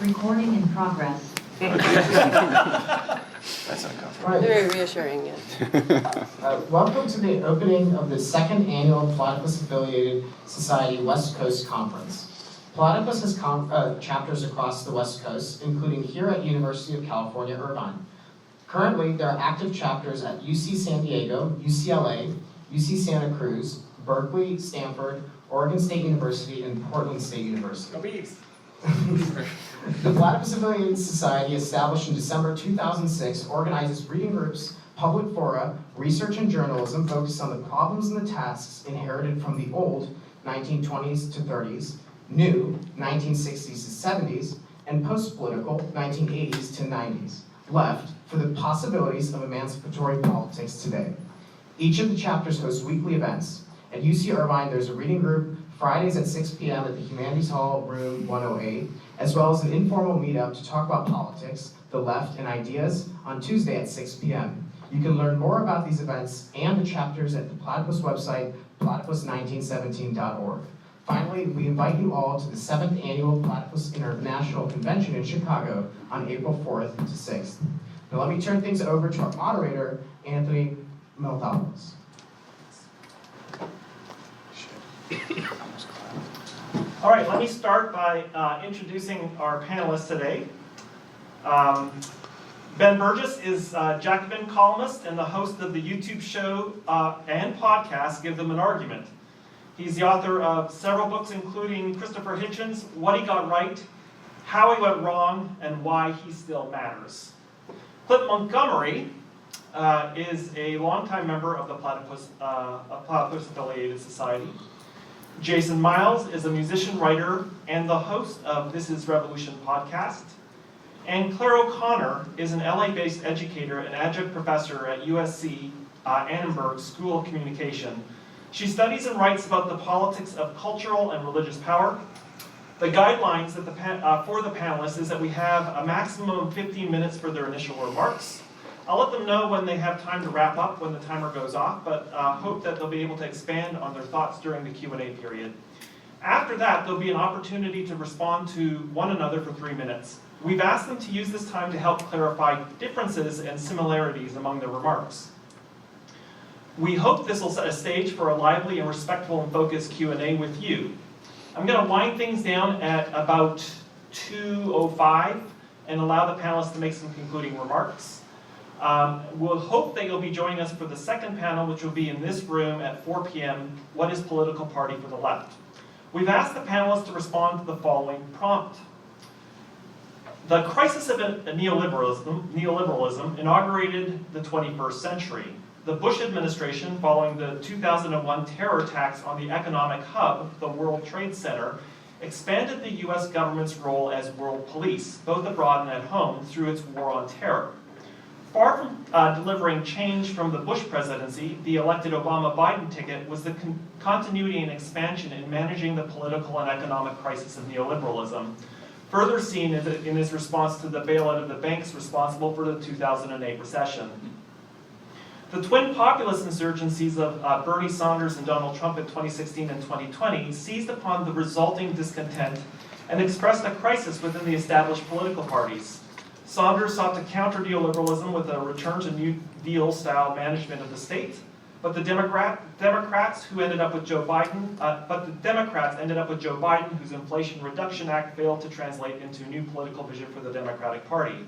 Recording in progress. That's uncomfortable. Right. Very reassuring, yes. Welcome to the opening of the second annual Platypus Affiliated Society West Coast Conference. Platypus has chapters across the West Coast, including here at University of California, Irvine. Currently, there are active chapters at UC San Diego, UCLA, UC Santa Cruz, Berkeley, Stanford, Oregon State University, and Portland State University. The Platypus Affiliated Society, established in December 2006, organizes reading groups, public fora, research and journalism focused on the problems and the tasks inherited from the old 1920s to 30s, new 1960s to 70s, and post-political 1980s to 90s, left for the possibilities of emancipatory politics today. Each of the chapters hosts weekly events. At UC Irvine, there's a reading group Fridays at 6 p.m. at the Humanities Hall, room 108, as well as an informal meetup to talk about politics, the left, and ideas on Tuesday at 6 p.m. You can learn more about these events and the chapters at the Platypus website, platypus1917.org. Finally, we invite you all to the 7th Annual Platypus International Convention in Chicago on April 4th to 6th. Now let me turn things over to our moderator, Anthony Melthalos. All right, let me start by introducing our panelists today. Ben Burgess is a Jacobin columnist and the host of the YouTube show and podcast, Give Them an Argument. He's the author of several books, including Christopher Hitchens' What He Got Right, How He Went Wrong, and Why He Still Matters. Clint Montgomery is a longtime member of the Platypus Affiliated Society. Jason Myles is a musician, writer, and the host of This Is Revolution podcast. And Clare O'Connor is an LA-based educator and adjunct professor at USC Annenberg School of Communication. She studies and writes about the politics of cultural and religious power. The guidelines that for the panelists is that we have a maximum of 15 minutes for their initial remarks. I'll let them know when they have time to wrap up when the timer goes off, but hope that they'll be able to expand on their thoughts during the Q&A period. After that, there'll be an opportunity to respond to one another for 3 minutes. We've asked them to use this time to help clarify differences and similarities among their remarks. We hope this will set a stage for a lively and respectful and focused Q&A with you. I'm going to wind things down at about 2:05 and allow the panelists to make some concluding remarks. We'll hope that you'll be joining us for the second panel, which will be in this room at 4 p.m., What is Political Party for the Left? We've asked the panelists to respond to the following prompt. The crisis of neoliberalism inaugurated the 21st century. The Bush administration, following the 2001 terror attacks on the economic hub, the World Trade Center, expanded the U.S. government's role as world police, both abroad and at home, through its war on terror. Far from delivering change from the Bush presidency, the elected Obama-Biden ticket was the continuity and expansion in managing the political and economic crisis of neoliberalism, further seen in his response to the bailout of the banks responsible for the 2008 recession. The twin populist insurgencies of Bernie Sanders and Donald Trump in 2016 and 2020 seized upon the resulting discontent and expressed a crisis within the established political parties. Sanders sought to counter neoliberalism with a return to New Deal-style management of the state, but the Democrats ended up with Joe Biden, whose Inflation Reduction Act failed to translate into new political vision for the Democratic Party.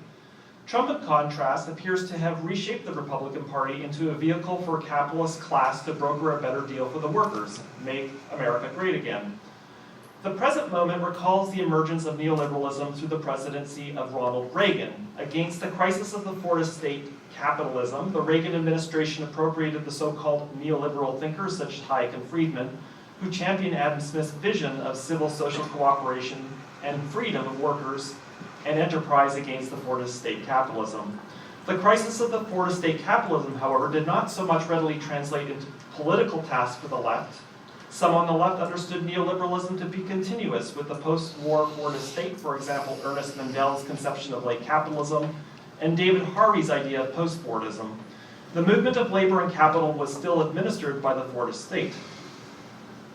Trump, in contrast, appears to have reshaped the Republican Party into a vehicle for a capitalist class to broker a better deal for the workers, make America great again. The present moment recalls the emergence of neoliberalism through the presidency of Ronald Reagan. Against the crisis of the Fordist state capitalism, the Reagan administration appropriated the so-called neoliberal thinkers such as Hayek and Friedman, who championed Adam Smith's vision of civil social cooperation and freedom of workers and enterprise against the Fordist state capitalism. The crisis of the Fordist state capitalism, however, did not so much readily translate into political tasks for the left. Some on the left understood neoliberalism to be continuous with the post-war Fordist state, for example, Ernest Mandel's conception of late capitalism, and David Harvey's idea of post-Fordism. The movement of labor and capital was still administered by the Fordist state.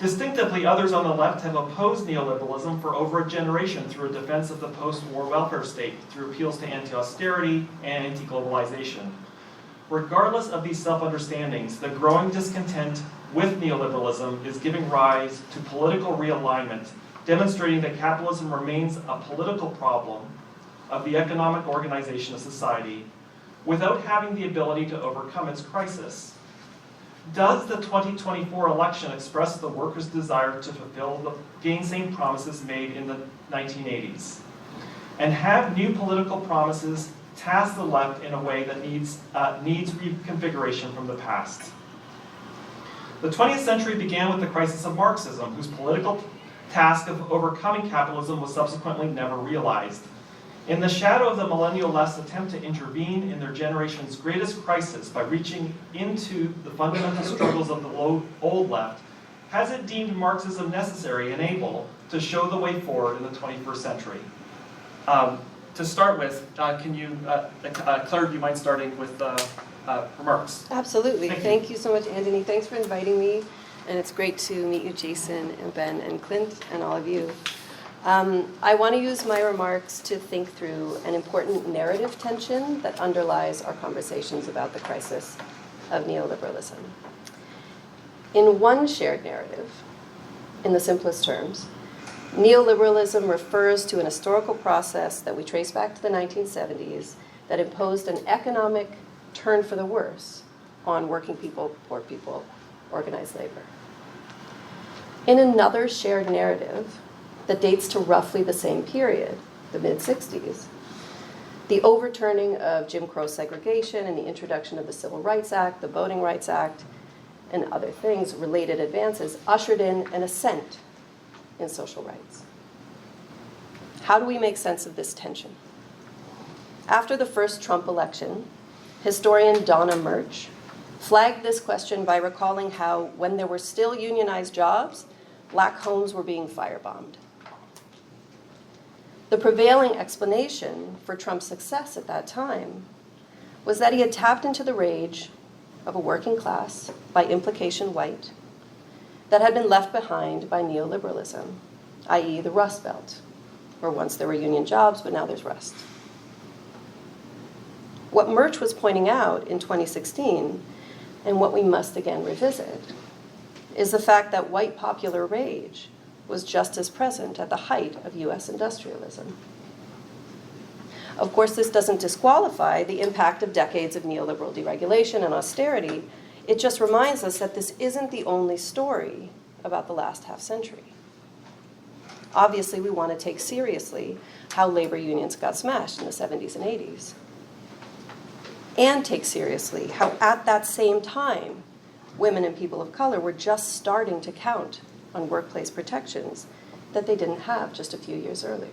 Distinctively, others on the left have opposed neoliberalism for over a generation through a defense of the post-war welfare state, through appeals to anti-austerity and anti-globalization. Regardless of these self-understandings, the growing discontent with neoliberalism is giving rise to political realignment, demonstrating that capitalism remains a political problem of the economic organization of society without having the ability to overcome its crisis. Does the 2024 election express the workers' desire to fulfill the gainsaying promises made in the 1980s? And have new political promises tasked the left in a way that needs reconfiguration from the past? The 20th century began with the crisis of Marxism, whose political task of overcoming capitalism was subsequently never realized. In the shadow of the millennial left's attempt to intervene in their generation's greatest crisis by reaching into the fundamental struggles of the old left, has it deemed Marxism necessary and able to show the way forward in the 21st century? To start with, can you, Clare, do you mind starting with remarks? Absolutely. Thank you so much, Anthony. Thanks for inviting me. And it's great to meet you, Jason and Ben and Clint and all of you. I want to use my remarks to think through an important narrative tension that underlies our conversations about the crisis of neoliberalism. In one shared narrative, in the simplest terms, neoliberalism refers to an historical process that we trace back to the 1970s that imposed an economic turn for the worse on working people, poor people, organized labor. In another shared narrative that dates to roughly the same period, the mid-60s, the overturning of Jim Crow segregation and the introduction of the Civil Rights Act, the Voting Rights Act, and other things, related advances, ushered in an ascent in social rights. How do we make sense of this tension? After the first Trump election, historian Donna Murch flagged this question by recalling how, when there were still unionized jobs, Black homes were being firebombed. The prevailing explanation for Trump's success at that time was that he had tapped into the rage of a working class, by implication white, that had been left behind by neoliberalism, i.e. the Rust Belt, where once there were union jobs, but now there's rust. What Murch was pointing out in 2016, and what we must again revisit, is the fact that white popular rage was just as present at the height of US industrialism. Of course, this doesn't disqualify the impact of decades of neoliberal deregulation and austerity. It just reminds us that this isn't the only story about the last half century. Obviously, we want to take seriously how labor unions got smashed in the 70s and 80s. And take seriously how at that same time, women and people of color were just starting to count on workplace protections that they didn't have just a few years earlier.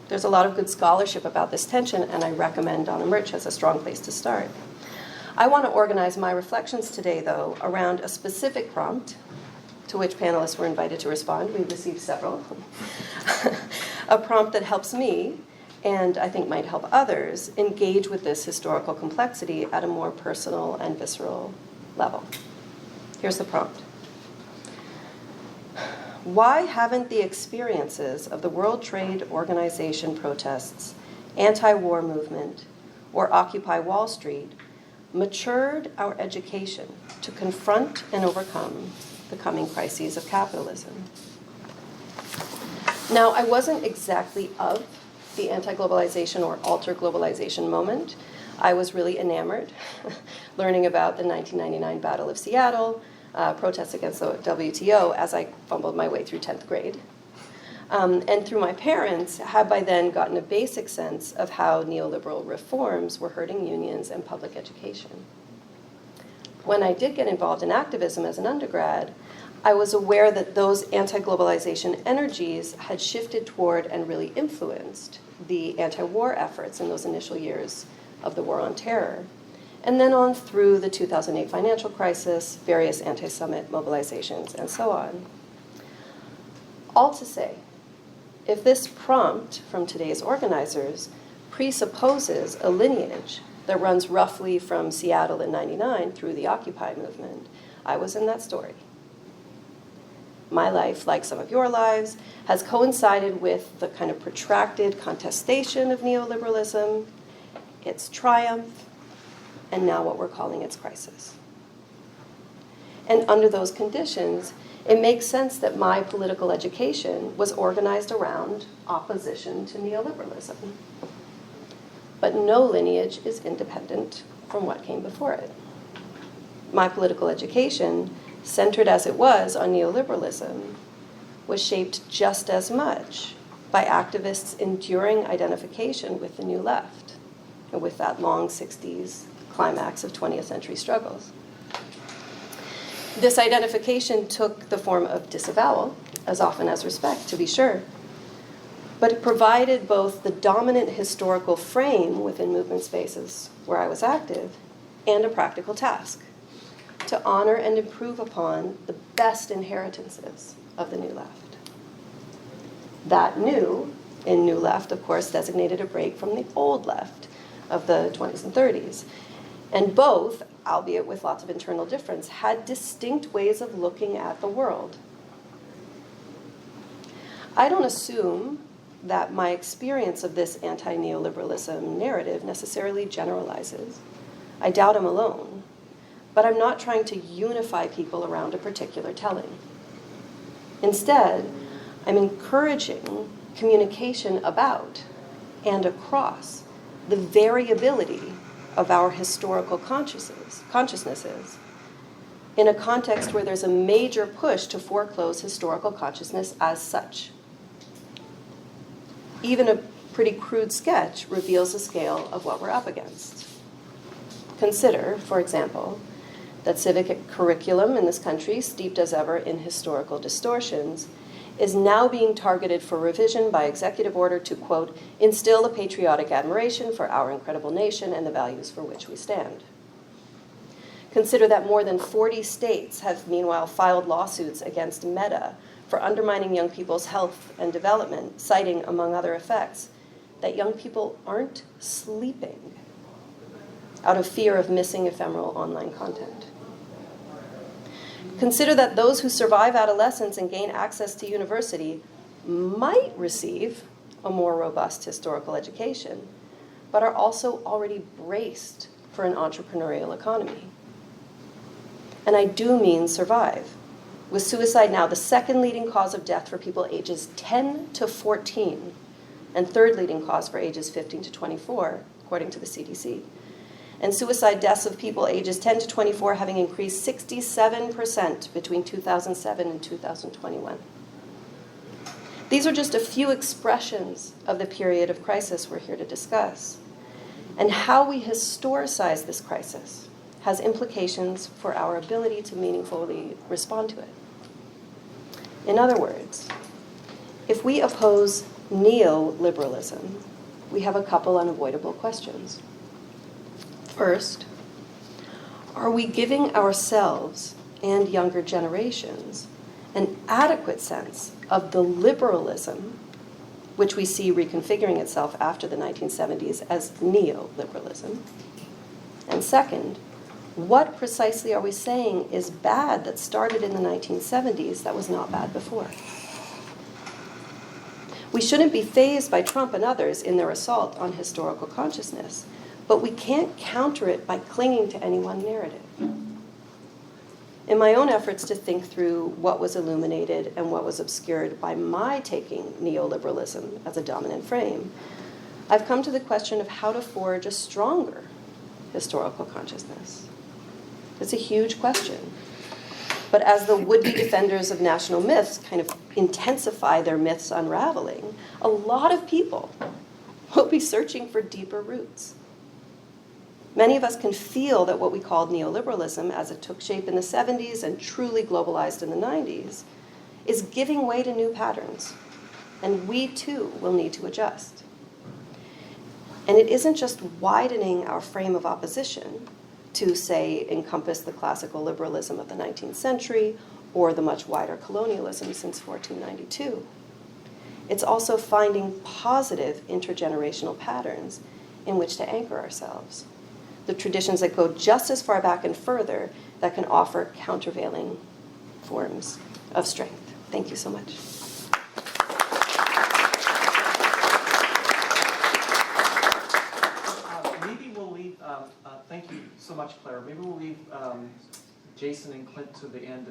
There's a lot of good scholarship about this tension, and I recommend Donna Murch as a strong place to start. I want to organize my reflections today, though, around a specific prompt to which panelists were invited to respond. We received several. A prompt that helps me, and I think might help others, engage with this historical complexity at a more personal and visceral level. Here's the prompt. Why haven't the experiences of the World Trade Organization protests, anti-war movement, or Occupy Wall Street matured our education to confront and overcome the coming crises of capitalism? Now, I wasn't exactly of the anti-globalization or alter-globalization moment. I was really enamored learning about the 1999 Battle of Seattle, protests against the WTO as I fumbled my way through 10th grade. And through my parents, had by then gotten a basic sense of how neoliberal reforms were hurting unions and public education. When I did get involved in activism as an undergrad, I was aware that those anti-globalization energies had shifted toward and really influenced the anti-war efforts in those initial years of the War on Terror, and then on through the 2008 financial crisis, various anti-summit mobilizations, and so on. All to say, if this prompt from today's organizers presupposes a lineage that runs roughly from Seattle in '99 through the Occupy movement, I was in that story. my life, like some of your lives, has coincided with the kind of protracted contestation of neoliberalism, its triumph, and now what we're calling its crisis. And under those conditions, it makes sense that my political education was organized around opposition to neoliberalism. But no lineage is independent from what came before it. My political education, centered as it was on neoliberalism, was shaped just as much by activists' enduring identification with the New Left, and with that long 60s climax of 20th century struggles. This identification took the form of disavowal, as often as respect, to be sure, but it provided both the dominant historical frame within movement spaces where I was active and a practical task to honor and improve upon the best inheritances of the New Left. That new, in New Left, of course, designated a break from the old left of the 20s and 30s. And both, albeit with lots of internal difference, had distinct ways of looking at the world. I don't assume that my experience of this anti-neoliberalism narrative necessarily generalizes. I doubt I'm alone. But I'm not trying to unify people around a particular telling. Instead, I'm encouraging communication about and across the variability of our historical consciousnesses in a context where there's a major push to foreclose historical consciousness as such. Even a pretty crude sketch reveals the scale of what we're up against. Consider, for example, that civic curriculum in this country, steeped as ever in historical distortions, is now being targeted for revision by executive order to, quote, instill a patriotic admiration for our incredible nation and the values for which we stand. Consider that more than 40 states have meanwhile filed lawsuits against Meta for undermining young people's health and development, citing, among other effects, that young people aren't sleeping out of fear of missing ephemeral online content. Consider that those who survive adolescence and gain access to university might receive a more robust historical education, but are also already braced for an entrepreneurial economy. And I do mean survive, with suicide now the second leading cause of death for people ages 10 to 14, and third leading cause for ages 15 to 24, according to the CDC. And suicide deaths of people ages 10 to 24 having increased 67% between 2007 and 2021. These are just a few expressions of the period of crisis we're here to discuss. And how we historicize this crisis has implications for our ability to meaningfully respond to it. In other words, if we oppose neoliberalism, we have a couple unavoidable questions. First, are we giving ourselves and younger generations an adequate sense of the liberalism, which we see reconfiguring itself after the 1970s as neoliberalism? And second, what precisely are we saying is bad that started in the 1970s that was not bad before? We shouldn't be fazed by Trump and others in their assault on historical consciousness, but we can't counter it by clinging to any one narrative. In my own efforts to think through what was illuminated and what was obscured by my taking neoliberalism as a dominant frame, I've come to the question of how to forge a stronger historical consciousness. It's a huge question. But as the would-be defenders of national myths kind of intensify their myths unraveling, a lot of people will be searching for deeper roots. Many of us can feel that what we called neoliberalism, as it took shape in the 70s and truly globalized in the 90s, is giving way to new patterns. And we, too, will need to adjust. And it isn't just widening our frame of opposition to, say, encompass the classical liberalism of the 19th century or the much wider colonialism since 1492. It's also finding positive intergenerational patterns in which to anchor ourselves. The traditions that go just as far back and further that can offer countervailing forms of strength. Thank you so much. Maybe we'll leave, thank you so much, Claire. Maybe we'll leave Jason and Clint to the end,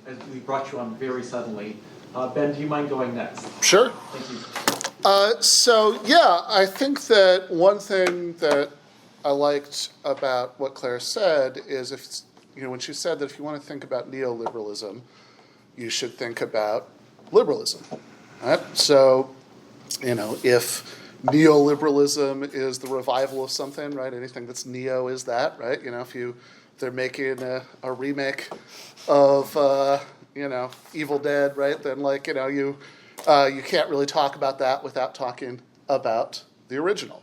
as we brought you on very suddenly. Ben, do you mind going next? Sure. Thank you. I think that one thing that I liked about what Claire said is when she said that if you want to think about neoliberalism, you should think about liberalism. Right? So, if neoliberalism is the revival of something, right? Anything that's neo is that, right? If they're making a remake of Evil Dead, right? Then you can't really talk about that without talking about the original.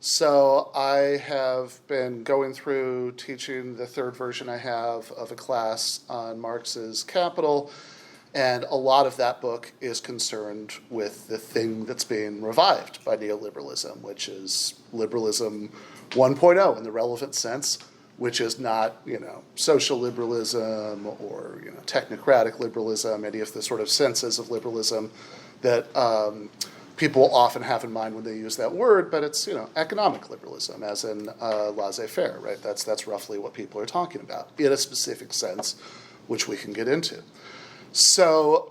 So I have been going through teaching the third version I have of a class on Marx's Capital, and a lot of that book is concerned with the thing that's being revived by neoliberalism, which is liberalism 1.0 in the relevant sense, which is not, social liberalism or, technocratic liberalism, any of the sort of senses of liberalism that people often have in mind when they use that word, but it's, economic liberalism, as in laissez-faire, right? That's roughly what people are talking about in a specific sense, which we can get into. So,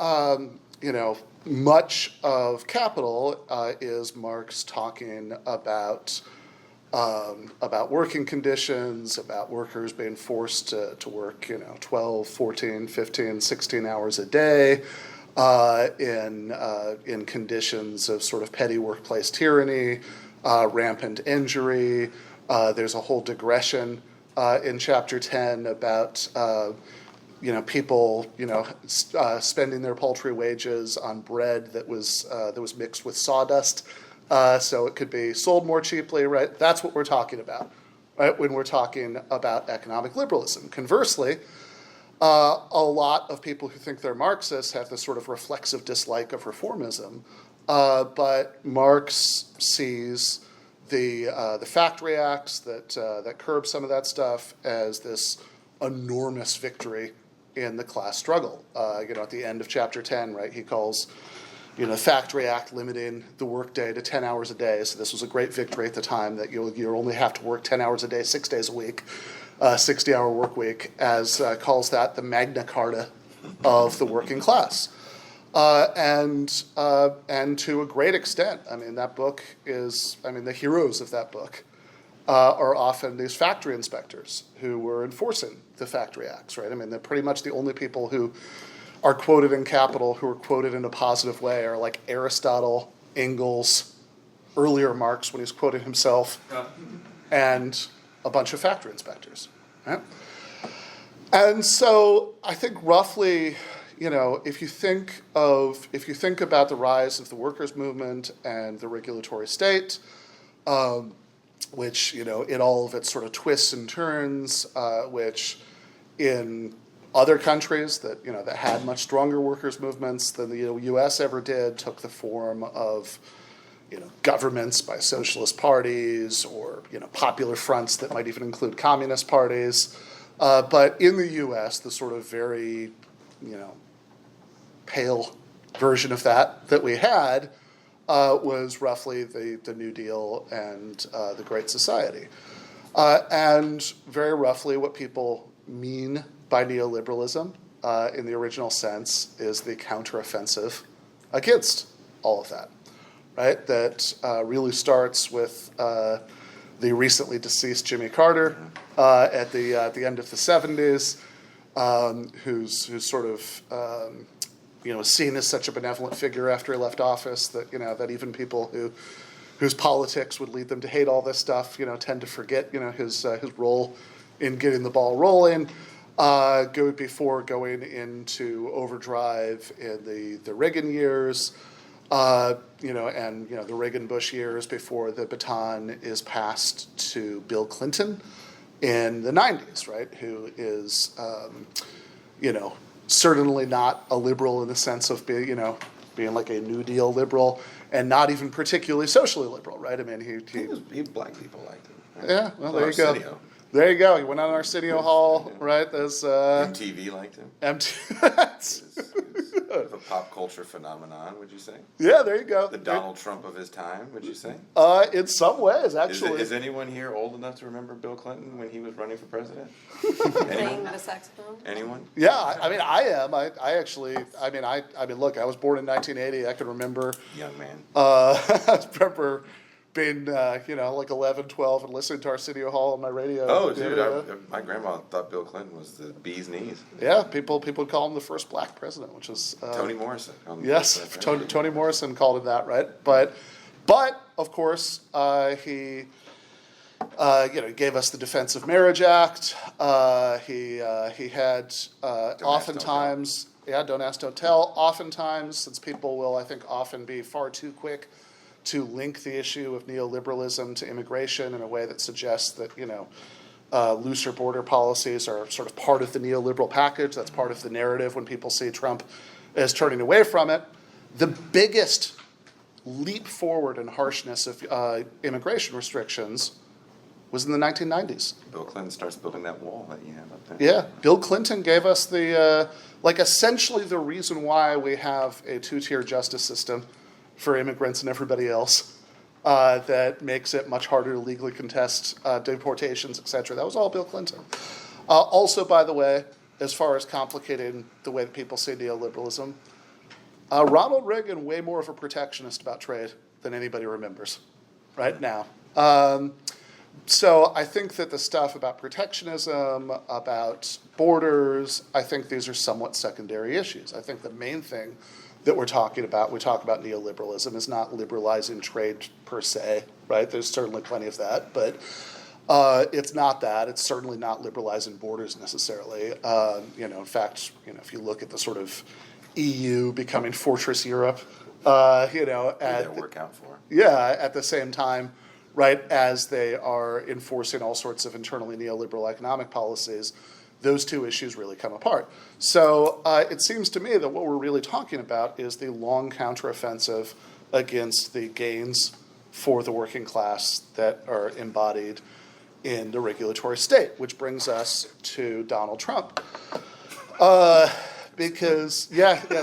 much of Capital is Marx talking about working conditions, about workers being forced to work, 12, 14, 15, 16 hours a day in conditions of sort of petty workplace tyranny, rampant injury. There's a whole digression in Chapter 10 about people, spending their paltry wages on bread that was mixed with sawdust. So it could be sold more cheaply, right? That's what we're talking about, right? When we're talking about economic liberalism. Conversely, a lot of people who think they're Marxists have this sort of reflexive dislike of reformism, but Marx sees the Factory Acts that curb some of that stuff as this enormous victory in the class struggle. At the end of Chapter 10, right, he calls the Factory Act limiting the workday to 10 hours a day. So this was a great victory at the time that you only have to work 10 hours a day, 6 days a week, 60-hour work week, as calls that the Magna Carta of the working class. And to a great extent, that book is, the heroes of that book are often these factory inspectors who were enforcing the Factory Acts, right? They're pretty much the only people who are quoted in Capital who are quoted in a positive way are like Aristotle, Engels, earlier Marx when he's quoting himself, and a bunch of factory inspectors. Right? And so I think roughly, if you think about the rise of the workers' movement and the regulatory state, which, in all of its sort of twists and turns, which in other countries that had much stronger workers' movements than the U.S. ever did, took the form of governments by socialist parties or popular fronts that might even include communist parties. But in the U.S., the sort of very pale version of that we had was roughly the New Deal and the Great Society. And very roughly what people mean by neoliberalism, in the original sense, is the counteroffensive against all of that, right? That really starts with the recently deceased Jimmy Carter at the end of the 70s, who's sort of seen as such a benevolent figure after he left office that that even people whose politics would lead them to hate all this stuff tend to forget his role in getting the ball rolling. Before going into overdrive in the Reagan years, and the Reagan-Bush years before the baton is passed to Bill Clinton in the 90s, right? Who is, certainly not a liberal in the sense of being like a New Deal liberal, and not even particularly socially liberal, right? Black people liked him. Yeah, well, there you go. Arsenio. There you go. He went on Arsenio Hall, right? There's MTV liked him. of a pop culture phenomenon, would you say? Yeah, there you go. The Donald Trump of his time, would you say? In some ways, actually. Is anyone here old enough to remember Bill Clinton when he was running for president? Playing the saxophone. Anyone? Yeah, I mean, I am. I mean, look, I was born in 1980. I can remember. Young man. I remember being, like 11, 12 and listening to Arsenio Hall on my radio. Oh, dude, my grandma thought Bill Clinton was the bee's knees. Yeah, people would call him the first black president, which is Toni Morrison. Yes, Toni Morrison called him that, right? But of course, he gave us the Defense of Marriage Act. He had oftentimes, don't ask, don't tell. Oftentimes, since people will, I think, often be far too quick to link the issue of neoliberalism to immigration in a way that suggests that, looser border policies are sort of part of the neoliberal package. That's part of the narrative when people see Trump as turning away from it. The biggest leap forward in harshness of immigration restrictions was in the 1990s. Bill Clinton starts building that wall that you have up there. Yeah, Bill Clinton gave us the, essentially the reason why we have a two-tier justice system for immigrants and everybody else that makes it much harder to legally contest deportations, etc. That was all Bill Clinton. Also, by the way, as far as complicating the way that people see neoliberalism, Ronald Reagan way more of a protectionist about trade than anybody remembers right now. So I think that the stuff about protectionism, about borders, I think these are somewhat secondary issues. I think the main thing that we talk about neoliberalism, is not liberalizing trade per se, right? There's certainly plenty of that, but it's not that. It's certainly not liberalizing borders necessarily. In fact, if you look at the sort of EU becoming fortress Europe, work out for. Yeah, at the same time, right, as they are enforcing all sorts of internally neoliberal economic policies, those two issues really come apart. So it seems to me that what we're really talking about is the long counteroffensive against the gains for the working class that are embodied in the regulatory state, which brings us to Donald Trump. Because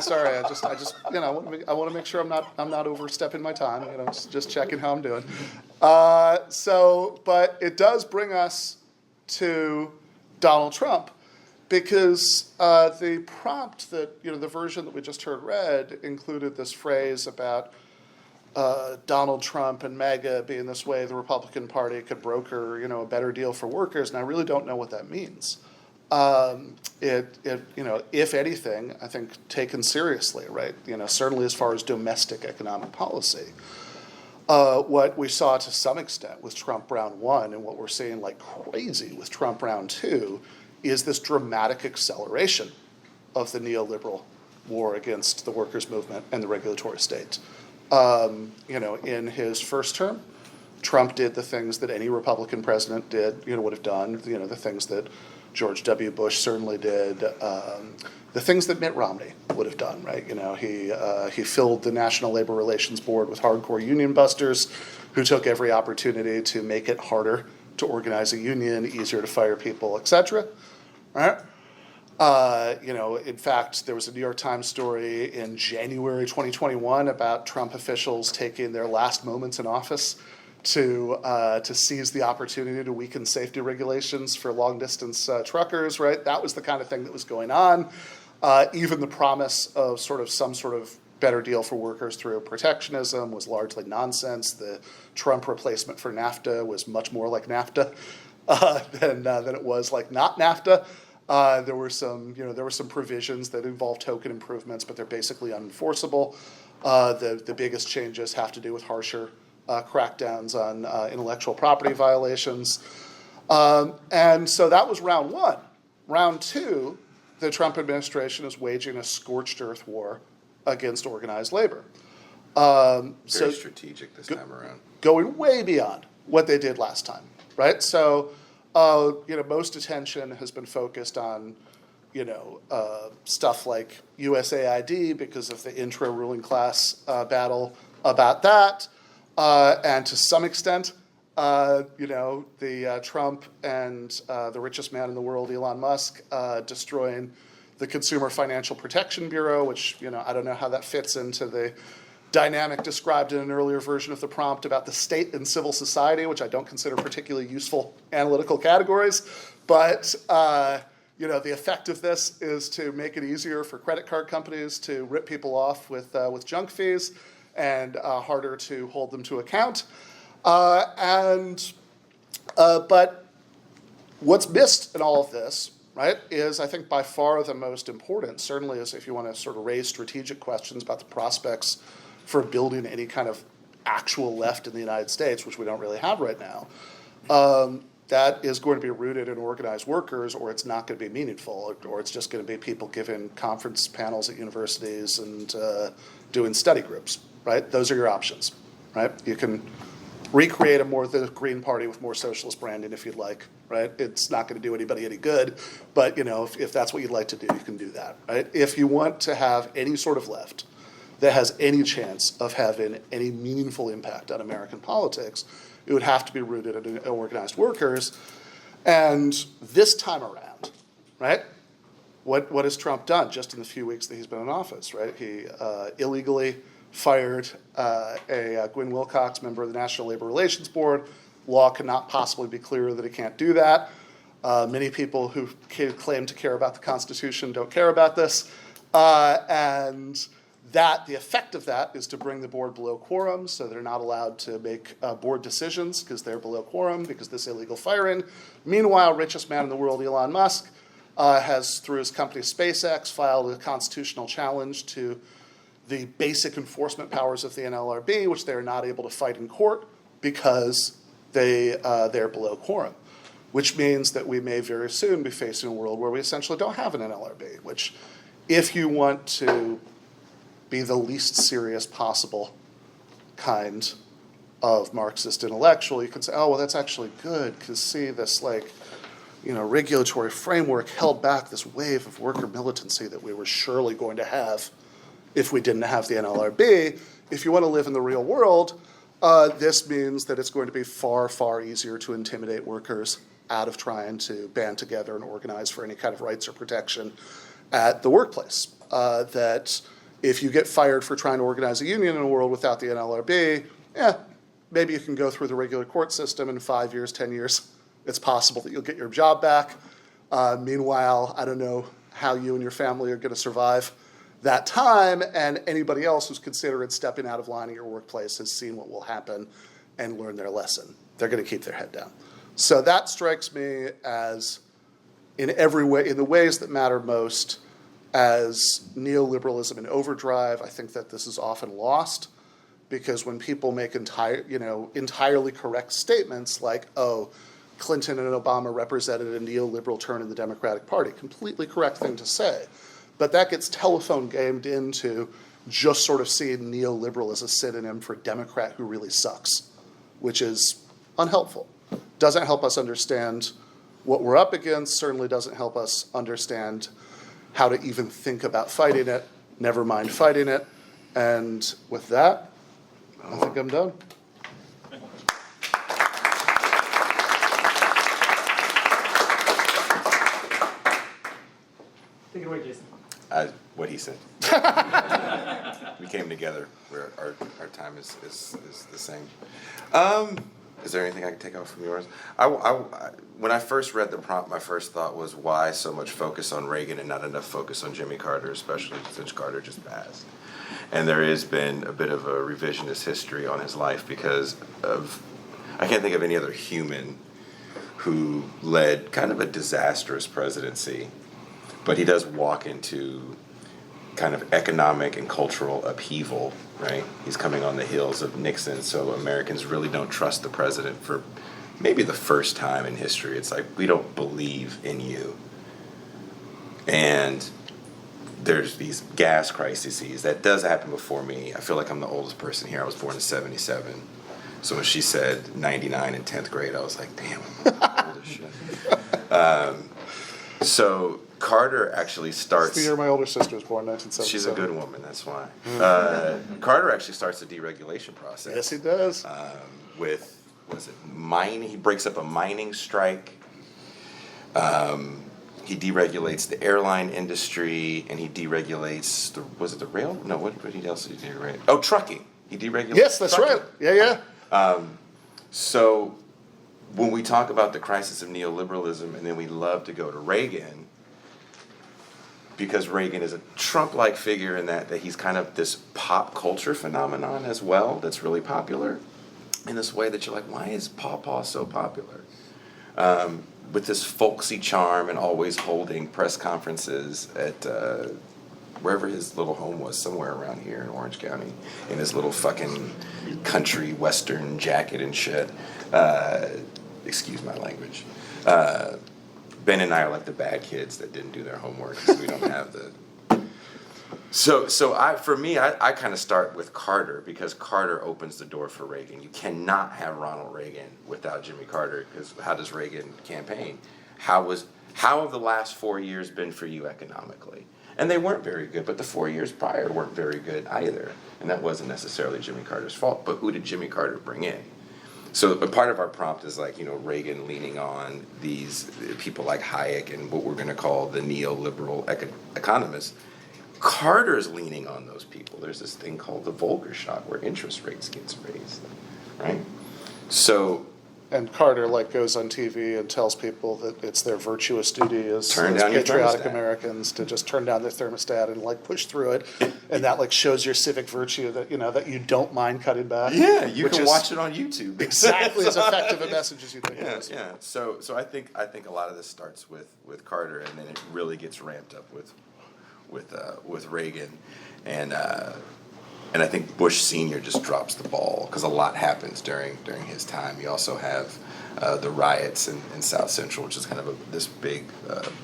sorry, I just I want to make sure I'm not overstepping my time. Just checking how I'm doing. But it does bring us to Donald Trump, because the prompt that the version that we just heard read included this phrase about Donald Trump and MAGA being this way the Republican Party could broker a better deal for workers, and I really don't know what that means. If anything, I think taken seriously, right? Certainly as far as domestic economic policy. What we saw to some extent with Trump round 1 and what we're seeing like crazy with Trump round 2 is this dramatic acceleration of the neoliberal war against the workers' movement and the regulatory state. In his first term, Trump did the things that any Republican president would have done, the things that George W. Bush certainly did, the things that Mitt Romney would have done, right? He filled the National Labor Relations Board with hardcore union busters who took every opportunity to make it harder to organize a union, easier to fire people, etc. Right? In fact, there was a New York Times story in January 2021 about Trump officials taking their last moments in office to seize the opportunity to weaken safety regulations for long-distance truckers, right? That was the kind of thing that was going on. Even the promise of some sort of better deal for workers through protectionism was largely nonsense. The Trump replacement for NAFTA was much more like NAFTA than it was like not NAFTA. There were some provisions that involved token improvements, but they're basically unenforceable. The biggest changes have to do with harsher crackdowns on intellectual property violations. And so that was round 1. Round 2, the Trump administration is waging a scorched earth war against organized labor. Very strategic this time around. Going way beyond what they did last time, right? So, most attention has been focused on, stuff like USAID because of the intra-ruling class battle about that. And to some extent, the Trump and the richest man in the world, Elon Musk, destroying the Consumer Financial Protection Bureau, which, I don't know how that fits into the dynamic described in an earlier version of the prompt about the state and civil society, which I don't consider particularly useful analytical categories. But the effect of this is to make it easier for credit card companies to rip people off with junk fees and harder to hold them to account. But what's missed in all of this, right, is I think by far the most important, certainly is if you want to sort of raise strategic questions about the prospects for building any kind of actual left in the United States, which we don't really have right now, that is going to be rooted in organized workers, or it's not going to be meaningful, or it's just going to be people giving conference panels at universities and doing study groups, right? Those are your options, right? You can recreate the Green Party with more socialist branding if you'd like, right? It's not going to do anybody any good, but if that's what you'd like to do, you can do that, right? If you want to have any sort of left that has any chance of having any meaningful impact on American politics, it would have to be rooted in organized workers. And this time around, right, what has Trump done just in the few weeks that he's been in office, right? He illegally fired a Gwynne Wilcox, member of the National Labor Relations Board. Law cannot possibly be clearer that he can't do that. Many people who claim to care about the Constitution don't care about this. And the effect of that is to bring the board below quorum, so they're not allowed to make board decisions because they're below quorum because this illegal firing. Meanwhile, richest man in the world, Elon Musk, has, through his company SpaceX, filed a constitutional challenge to the basic enforcement powers of the NLRB, which they're not able to fight in court because they're below quorum, which means that we may very soon be facing a world where we essentially don't have an NLRB, which, if you want to be the least serious possible kind of Marxist intellectual, you can say, oh, well, that's actually good, because see, this regulatory framework held back this wave of worker militancy that we were surely going to have if we didn't have the NLRB. If you want to live in the real world, this means that it's going to be far, far easier to intimidate workers out of trying to band together and organize for any kind of rights or protection at the workplace. That if you get fired for trying to organize a union in a world without the NLRB, maybe you can go through the regular court system in 5 years, 10 years. It's possible that you'll get your job back. Meanwhile, I don't know how you and your family are going to survive that time, and anybody else who's considering stepping out of line in your workplace has seen what will happen and learned their lesson. They're going to keep their head down. So that strikes me as, in every way, in the ways that matter most, as neoliberalism in overdrive. I think that this is often lost because when people make entirely correct statements like, oh, Clinton and Obama represented a neoliberal turn in the Democratic Party, completely correct thing to say. But that gets telephone gamed into just sort of seeing neoliberal as a synonym for Democrat who really sucks, which is unhelpful. Doesn't help us understand what we're up against, certainly doesn't help us understand how to even think about fighting it, never mind fighting it. And with that, I think I'm done. Take it away, Jason. What he said. We came together where our time is the same. Is there anything I can take off from yours? When I first read the prompt, my first thought was, why so much focus on Reagan and not enough focus on Jimmy Carter, especially since Carter just passed. And there has been a bit of a revisionist history on his life because I can't think of any other human who led kind of a disastrous presidency, but he does walk into kind of economic and cultural upheaval, right? He's coming on the heels of Nixon, so Americans really don't trust the president for maybe the first time in history. It's like, we don't believe in you. And there's these gas crises. That does happen before me. I feel like I'm the oldest person here. I was born in 1977. So when she said 99 in 10th grade, I was like, damn, I'm old as shit. So Carter actually starts... It's the year my older sister was born, 1977. She's a good woman, that's why. Carter actually starts the deregulation process. Yes, he does. With, mining? He breaks up a mining strike. he deregulates the airline industry, and he deregulates the rail? No, what else did he deregulate? Oh, trucking. He deregulates. Yes, that's trucking. right. Yeah. So when we talk about the crisis of neoliberalism, and then we love to go to Reagan, because Reagan is a Trump-like figure in that he's kind of this pop culture phenomenon as well that's really popular in this way that you're like, why is Paw so popular? With this folksy charm and always holding press conferences at wherever his little home was, somewhere around here in Orange County, in his little fucking country western jacket and shit. Excuse my language. Ben and I are like the bad kids that didn't do their homework because we don't have the... So for me, I kind of start with Carter, because Carter opens the door for Reagan. You cannot have Ronald Reagan without Jimmy Carter, because how does Reagan campaign? How have the last 4 years been for you economically? And they weren't very good, but the 4 years prior weren't very good either. And that wasn't necessarily Jimmy Carter's fault, but who did Jimmy Carter bring in? So a part of our prompt is like, Reagan leaning on these people like Hayek and what we're going to call the neoliberal economists. Carter's leaning on those people. There's this thing called the Volcker shock where interest rates gets raised, right? So... And Carter goes on TV and tells people that it's their virtuous duty as down your patriotic thermostat. Americans to just turn down their thermostat and push through it, and that shows your civic virtue that that you don't mind cutting back. Yeah, you which can is watch it on YouTube. exactly as effective a message as you think it is. Yeah. So I think a lot of this starts with Carter, and then it really gets ramped up with Reagan, and I think Bush Sr. just drops the ball because a lot happens during his time. You also have the riots in South Central, which is kind of this big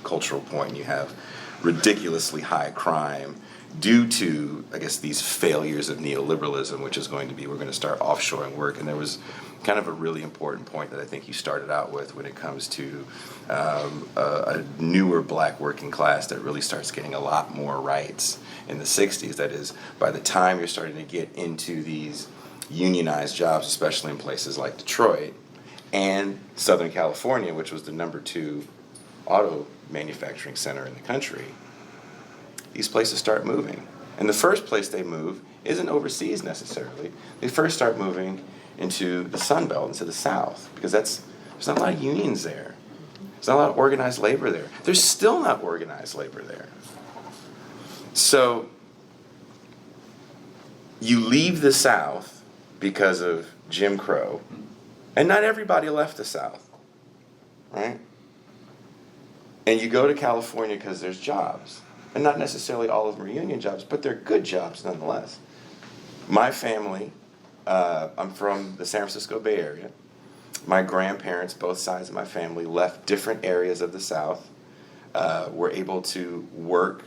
cultural point. You have ridiculously high crime due to, I guess, these failures of neoliberalism, which is going to be, we're going to start offshoring work. And there was kind of a really important point that I think you started out with when it comes to a newer black working class that really starts getting a lot more rights in the 60s. That is, by the time you're starting to get into these unionized jobs, especially in places like Detroit and Southern California, which was the #2 auto manufacturing center in the country, these places start moving. And the first place they move isn't overseas necessarily. They first start moving into the Sun Belt, into the South, because there's not a lot of unions there. There's not a lot of organized labor there. There's still not organized labor there. So you leave the South because of Jim Crow, and not everybody left the South, right? And you go to California because there's jobs. And not necessarily all of them are union jobs, but they're good jobs nonetheless. My family, I'm from the San Francisco Bay Area. My grandparents, both sides of my family, left different areas of the South, were able to work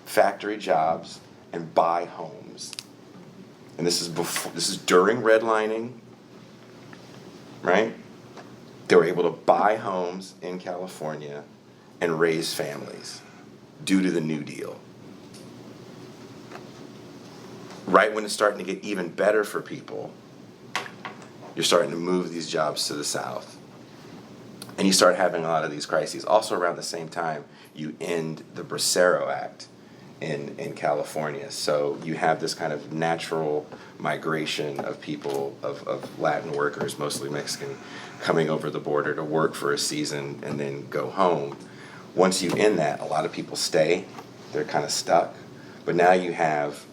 factory jobs and buy homes. And this is during redlining, right? They were able to buy homes in California and raise families due to the New Deal. Right when it's starting to get even better for people, you're starting to move these jobs to the South. And you start having a lot of these crises. Also around the same time, you end the Bracero Act in California. So you have this kind of natural migration of people, of Latin workers, mostly Mexican, coming over the border to work for a season and then go home. Once you end that, a lot of people stay. They're kind of stuck. But now you have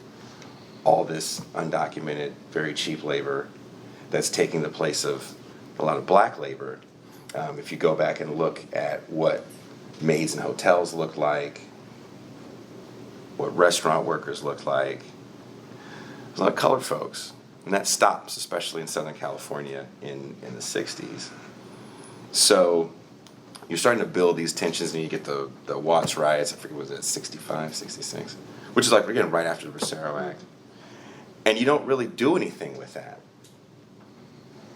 all this undocumented, very cheap labor that's taking the place of a lot of black labor. If you go back and look at what maids in hotels look like, what restaurant workers look like, there's a lot of colored folks. And that stops, especially in Southern California in the 60s. So you're starting to build these tensions, and you get the Watts riots, I forget, was it 65, 66? Which is again, right after the Bracero Act. And you don't really do anything with that.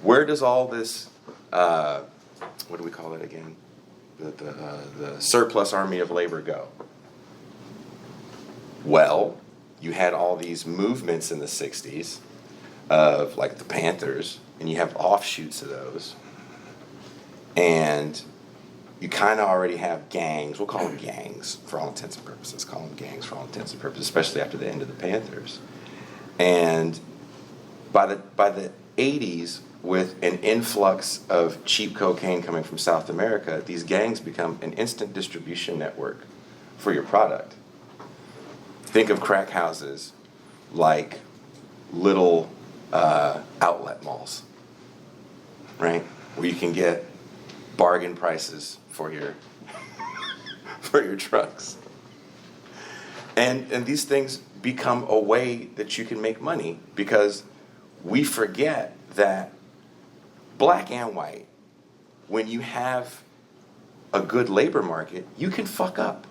Where does all this, what do we call it again? The surplus army of labor go? Well, you had all these movements in the 60s of the Panthers, and you have offshoots of those. And you kind of already have gangs. We'll call them gangs for all intents and purposes. Call them gangs for all intents and purposes, especially after the end of the Panthers. And by the 80s, with an influx of cheap cocaine coming from South America, these gangs become an instant distribution network for your product. Think of crack houses like little outlet malls, right? Where you can get bargain prices for your for your drugs. And these things become a way that you can make money, because we forget that black and white, when you have a good labor market, you can fuck up.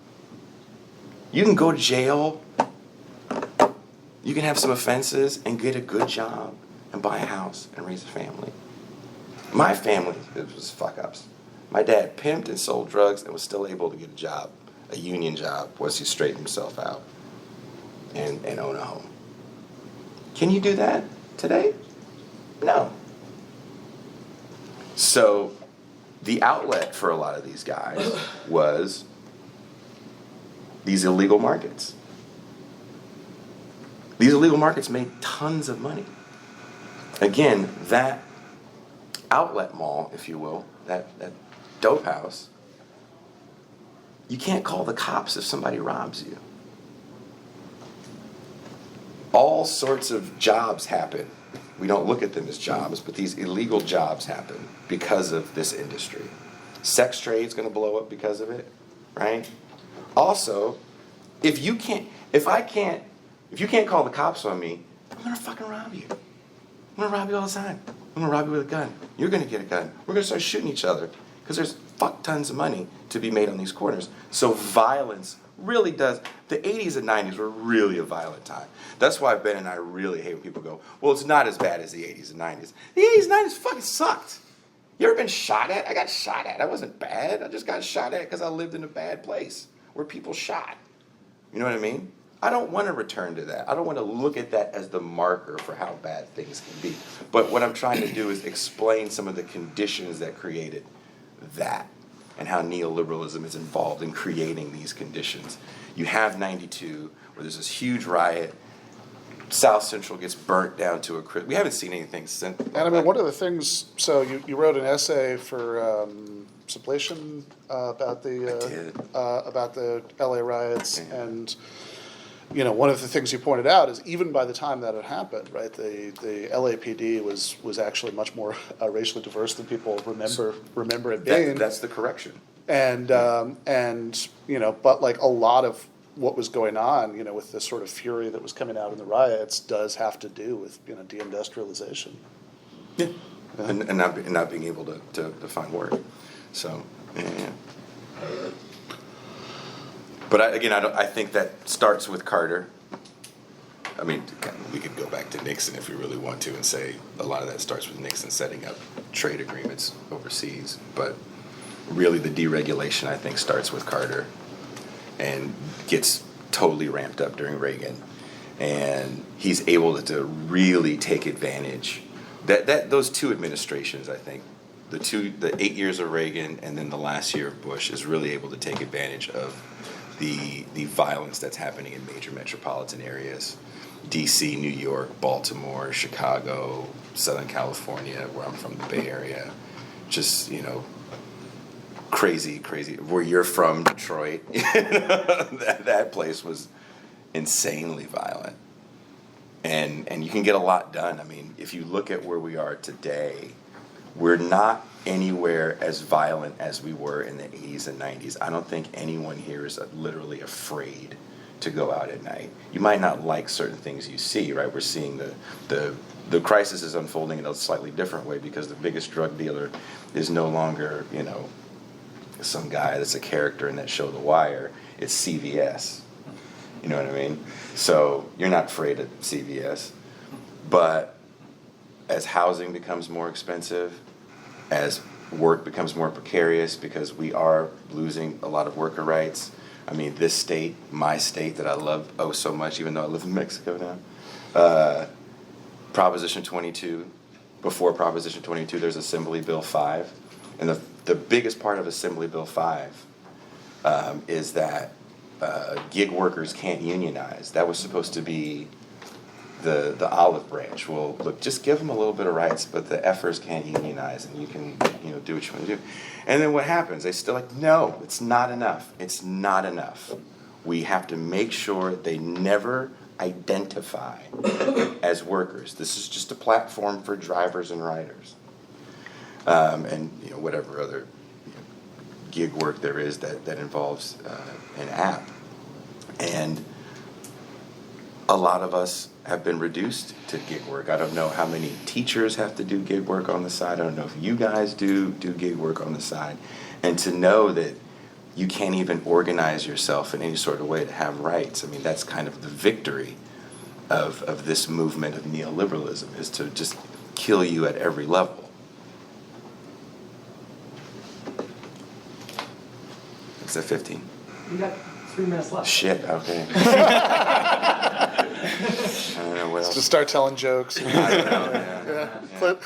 You can go to jail, you can have some offenses and get a good job and buy a house and raise a family. My family, it was fuck ups. My dad pimped and sold drugs and was still able to get a job, a union job, once he straightened himself out and own a home. Can you do that today? No. So the outlet for a lot of these guys was these illegal markets. These illegal markets made tons of money. Again, that outlet mall, if you will, that dope house, you can't call the cops if somebody robs you. All sorts of jobs happen. We don't look at them as jobs, but these illegal jobs happen because of this industry. Sex trade's going to blow up because of it, right? Also, if you can't call the cops on me, I'm going to fucking rob you. I'm going to rob you all the time. I'm going to rob you with a gun. You're going to get a gun. We're going to start shooting each other because there's fuck tons of money to be made on these corners. So violence really does. The 80s and 90s were really a violent time. That's why Ben and I really hate when people go, well, it's not as bad as the 80s and 90s. The 80s and 90s fucking sucked. You ever been shot at? I got shot at. I wasn't bad. I just got shot at because I lived in a bad place where people shot. You know what I mean? I don't want to return to that. I don't want to look at that as the marker for how bad things can be. But what I'm trying to do is explain some of the conditions that created that and how neoliberalism is involved in creating these conditions. You have 92, where there's this huge riot. South Central gets burnt down to a crisp. We haven't seen anything since. And I mean, one of the things, so you wrote an essay for Sublation about the LA riots, Yeah. And you know, one of the things you pointed out is even by the time that it happened, right, the LAPD was actually much more racially diverse than people remember it being. That's the correction. And you know, but like a lot of what was going on, you know, with the sort of fury that was coming out in the riots does have to do with, you know, deindustrialization. Yeah. And not being able to find work. So, yeah. But I think that starts with Carter. I mean, we could go back to Nixon if we really want to and say a lot of that starts with Nixon setting up trade agreements overseas. But really the deregulation, I think, starts with Carter and gets totally ramped up during Reagan. And he's able to really take advantage. Those two administrations, I think, the 8 years of Reagan and then the last year of Bush, is really able to take advantage of the violence that's happening in major metropolitan areas. DC, New York, Baltimore, Chicago, Southern California, where I'm from, the Bay Area. Just, you know, crazy. Where you're from, Detroit, that place was insanely violent. And you can get a lot done. I mean, if you look at where we are today, we're not anywhere as violent as we were in the 80s and 90s. I don't think anyone here is literally afraid to go out at night. You might not like certain things you see, right? We're seeing the crisis is unfolding in a slightly different way because the biggest drug dealer is no longer, you know, some guy that's a character in that show The Wire. It's CVS. You know what I mean? So you're not afraid of CVS. But as housing becomes more expensive, as work becomes more precarious because we are losing a lot of worker rights. I mean, this state, my state that I love so much, even though I live in Mexico now, Proposition 22, before Proposition 22, there's Assembly Bill 5. And the biggest part of Assembly Bill 5 is that gig workers can't unionize. That was supposed to be the olive branch. Well, look, just give them a little bit of rights, but the effers can't unionize, and you can, do what you want to do. And then what happens? They still like, no, it's not enough. It's not enough. We have to make sure they never identify as workers. This is just a platform for drivers and riders, and whatever other gig work there is that involves an app. And a lot of us have been reduced to gig work. I don't know how many teachers have to do gig work on the side. I don't know if you guys do gig work on the side. And to know that you can't even organize yourself in any sort of way to have rights, I mean, that's kind of the victory of this movement of neoliberalism, is to just kill you at every level. It's at 15. You got 3 minutes left. Shit, okay. I don't know what else. Just start telling jokes. I don't know, yeah. Clint.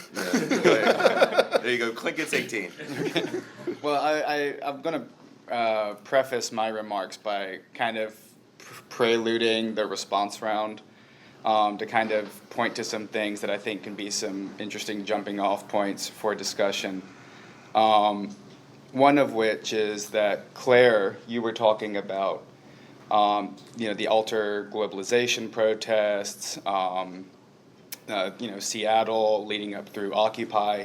Yeah. There you go, Clint gets 18. Well, I'm going to preface my remarks by kind of preluding the response round to kind of point to some things that I think can be some interesting jumping off points for discussion. One of which is that, Clare, you were talking about the alter globalization protests, Seattle leading up through Occupy,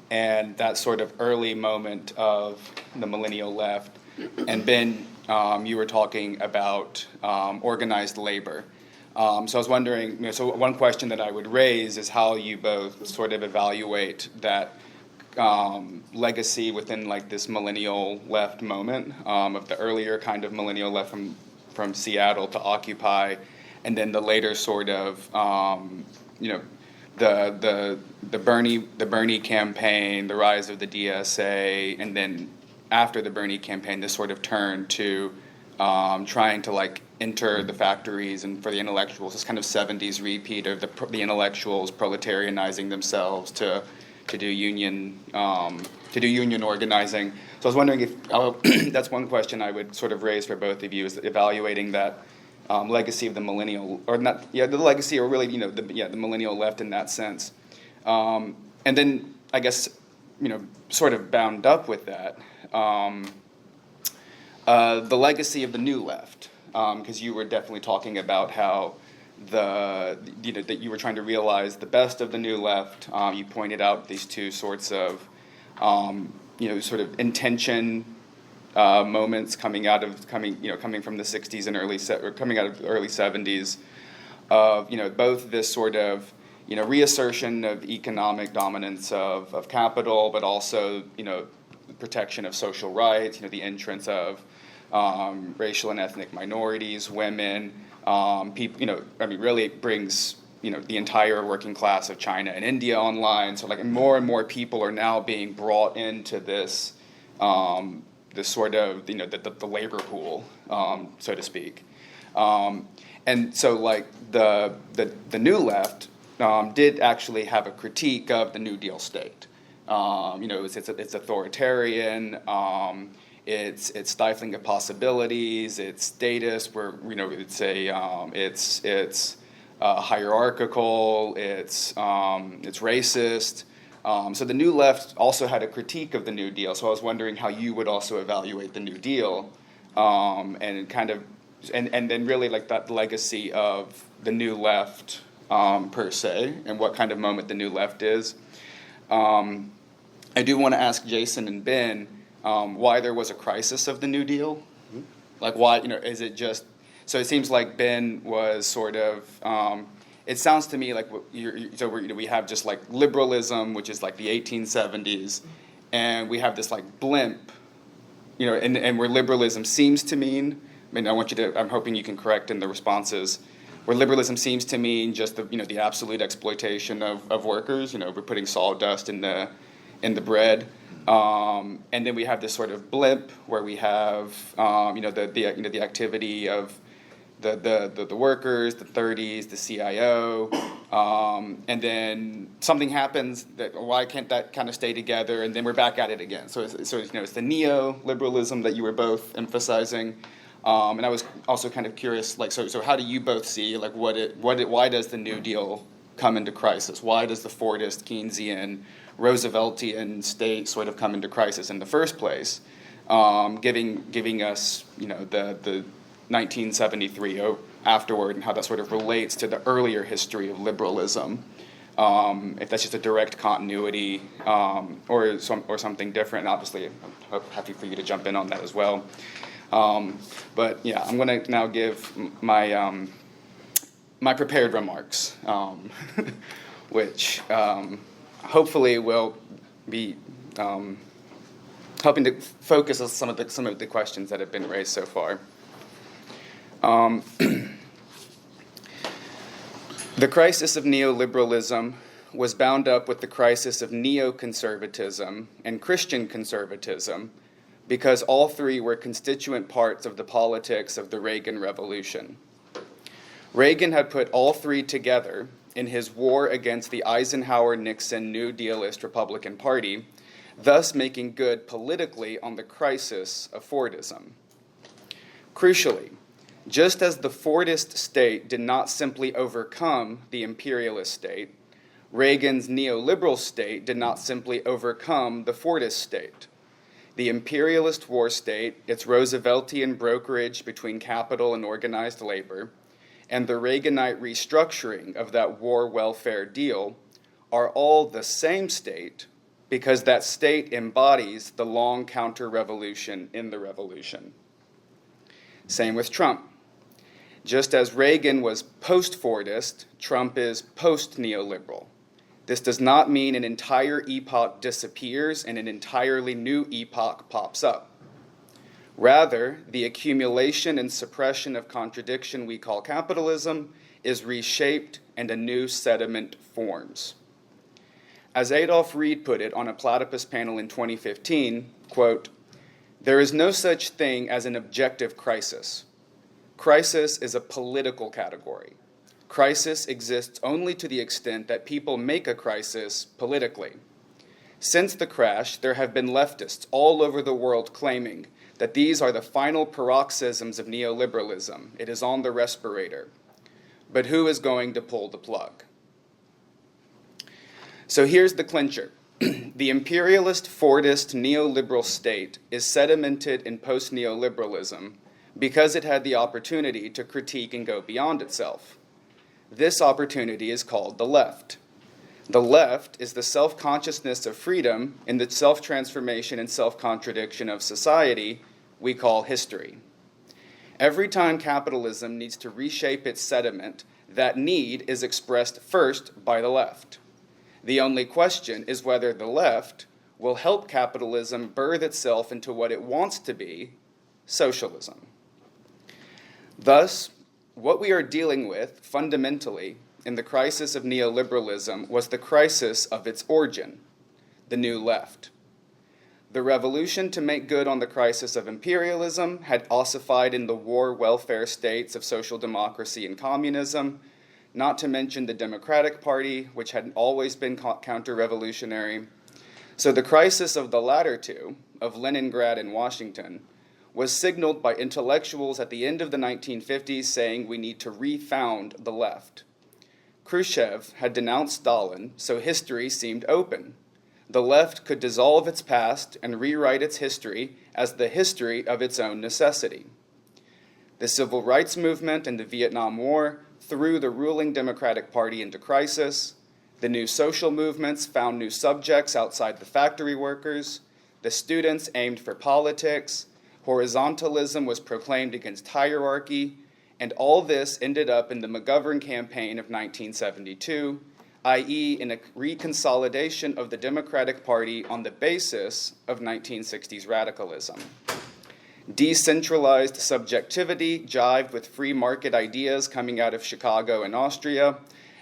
and that sort of early moment of the millennial left. And Ben, you were talking about organized labor. So I was wondering, so one question that I would raise is how you both sort of evaluate that legacy within like this millennial left moment of the earlier kind of millennial left from Seattle to Occupy, and then the later sort of the Bernie campaign, the rise of the DSA, and then after the Bernie campaign, this sort of turn to trying to like enter the factories, and for the intellectuals, this kind of 70s repeat of the intellectuals proletarianizing themselves to do union organizing. So I was wondering if that's one question I would sort of raise for both of you, is evaluating that legacy of the millennial, or not, the legacy, or really, the millennial left in that sense. And then I guess, sort of bound up with that, the legacy of the new left, because you were definitely talking about how that you were trying to realize the best of the new left. You pointed out these two sorts of, sort of intention moments coming from the 60s and coming out of the early 70s, of both this sort of reassertion of economic dominance of capital, but also protection of social rights. The entrance of racial and ethnic minorities, women. People, really it brings, the entire working class of China and India online. So like more and more people are now being brought into this, this sort of, the labor pool, so to speak. And so like the new left did actually have a critique of the New Deal state. It's authoritarian. It's stifling of possibilities. It's statist. It's hierarchical. It's racist. So the New Left also had a critique of the New Deal. So I was wondering how you would also evaluate the New Deal, and kind of, and then really like that legacy of the New Left per se, and what kind of moment the New Left is. I do want to ask Jason and Ben why there was a crisis of the New Deal. Mm-hmm. Like why, is it just, so it seems like Ben was sort of, it sounds to me like we have just like liberalism, which is like the 1870s, and we have this like blimp, and where liberalism seems to mean, I'm hoping you can correct in the responses, where liberalism seems to mean just the absolute exploitation of workers. We're putting sawdust in the bread. And then we have this sort of blimp where we have the activity of the workers, the 30s, the CIO, And then something happens that why can't that kind of stay together? And then we're back at it again. So it's the neoliberalism that you were both emphasizing. And I was also kind of curious, so how do you both see, why does the New Deal come into crisis? Why does the Fordist, Keynesian, Rooseveltian state sort of come into crisis in the first place? Giving us, the 1973 afterward and how that sort of relates to the earlier history of liberalism. If that's just a direct continuity or something different, and obviously I'm happy for you to jump in on that as well. But yeah, I'm going to now give my my prepared remarks, which hopefully will be helping to focus on some of the questions that have been raised so far. The crisis of neoliberalism was bound up with the crisis of neoconservatism and Christian conservatism because all three were constituent parts of the politics of the Reagan Revolution. Reagan had put all three together in his war against the Eisenhower-Nixon New Dealist Republican Party, thus making good politically on the crisis of Fordism. Crucially, just as the Fordist state did not simply overcome the imperialist state, Reagan's neoliberal state did not simply overcome the Fordist state. The imperialist war state, its Rooseveltian brokerage between capital and organized labor, and the Reaganite restructuring of that war welfare deal are all the same state because that state embodies the long counter-revolution in the revolution. Same with Trump. Just as Reagan was post-Fordist, Trump is post-neoliberal. This does not mean an entire epoch disappears and an entirely new epoch pops up. Rather, the accumulation and suppression of contradiction we call capitalism is reshaped and a new sediment forms. As Adolph Reed put it on a Platypus panel in 2015, quote, "There is no such thing as an objective crisis. Crisis is a political category. Crisis exists only to the extent that people make a crisis politically. Since the crash, there have been leftists all over the world claiming that these are the final paroxysms of neoliberalism. It is on the respirator. But who is going to pull the plug?" So here's the clincher. The imperialist, Fordist, neoliberal state is sedimented in post-neoliberalism because it had the opportunity to critique and go beyond itself. This opportunity is called the left. The left is the self-consciousness of freedom in the self-transformation and self-contradiction of society we call history. Every time capitalism needs to reshape its sediment, that need is expressed first by the left. The only question is whether the left will help capitalism birth itself into what it wants to be, socialism. Thus, what we are dealing with, fundamentally, in the crisis of neoliberalism was the crisis of its origin, the new left. The revolution to make good on the crisis of imperialism had ossified in the war welfare states of social democracy and communism, not to mention the Democratic Party, which had always been counter-revolutionary. So the crisis of the latter two, of Leningrad and Washington, was signaled by intellectuals at the end of the 1950s saying we need to refound the left. Khrushchev had denounced Stalin, so history seemed open. The left could dissolve its past and rewrite its history as the history of its own necessity. The Civil Rights Movement and the Vietnam War threw the ruling Democratic Party into crisis. The new social movements found new subjects outside the factory workers. The students aimed for politics. Horizontalism was proclaimed against hierarchy. And all this ended up in the McGovern campaign of 1972, i.e. in a reconsolidation of the Democratic Party on the basis of 1960s radicalism. Decentralized subjectivity jived with free market ideas coming out of Chicago and Austria,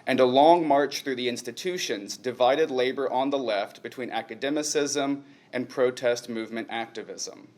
and a long march through the institutions divided labor on the left between academicism and protest movement activism.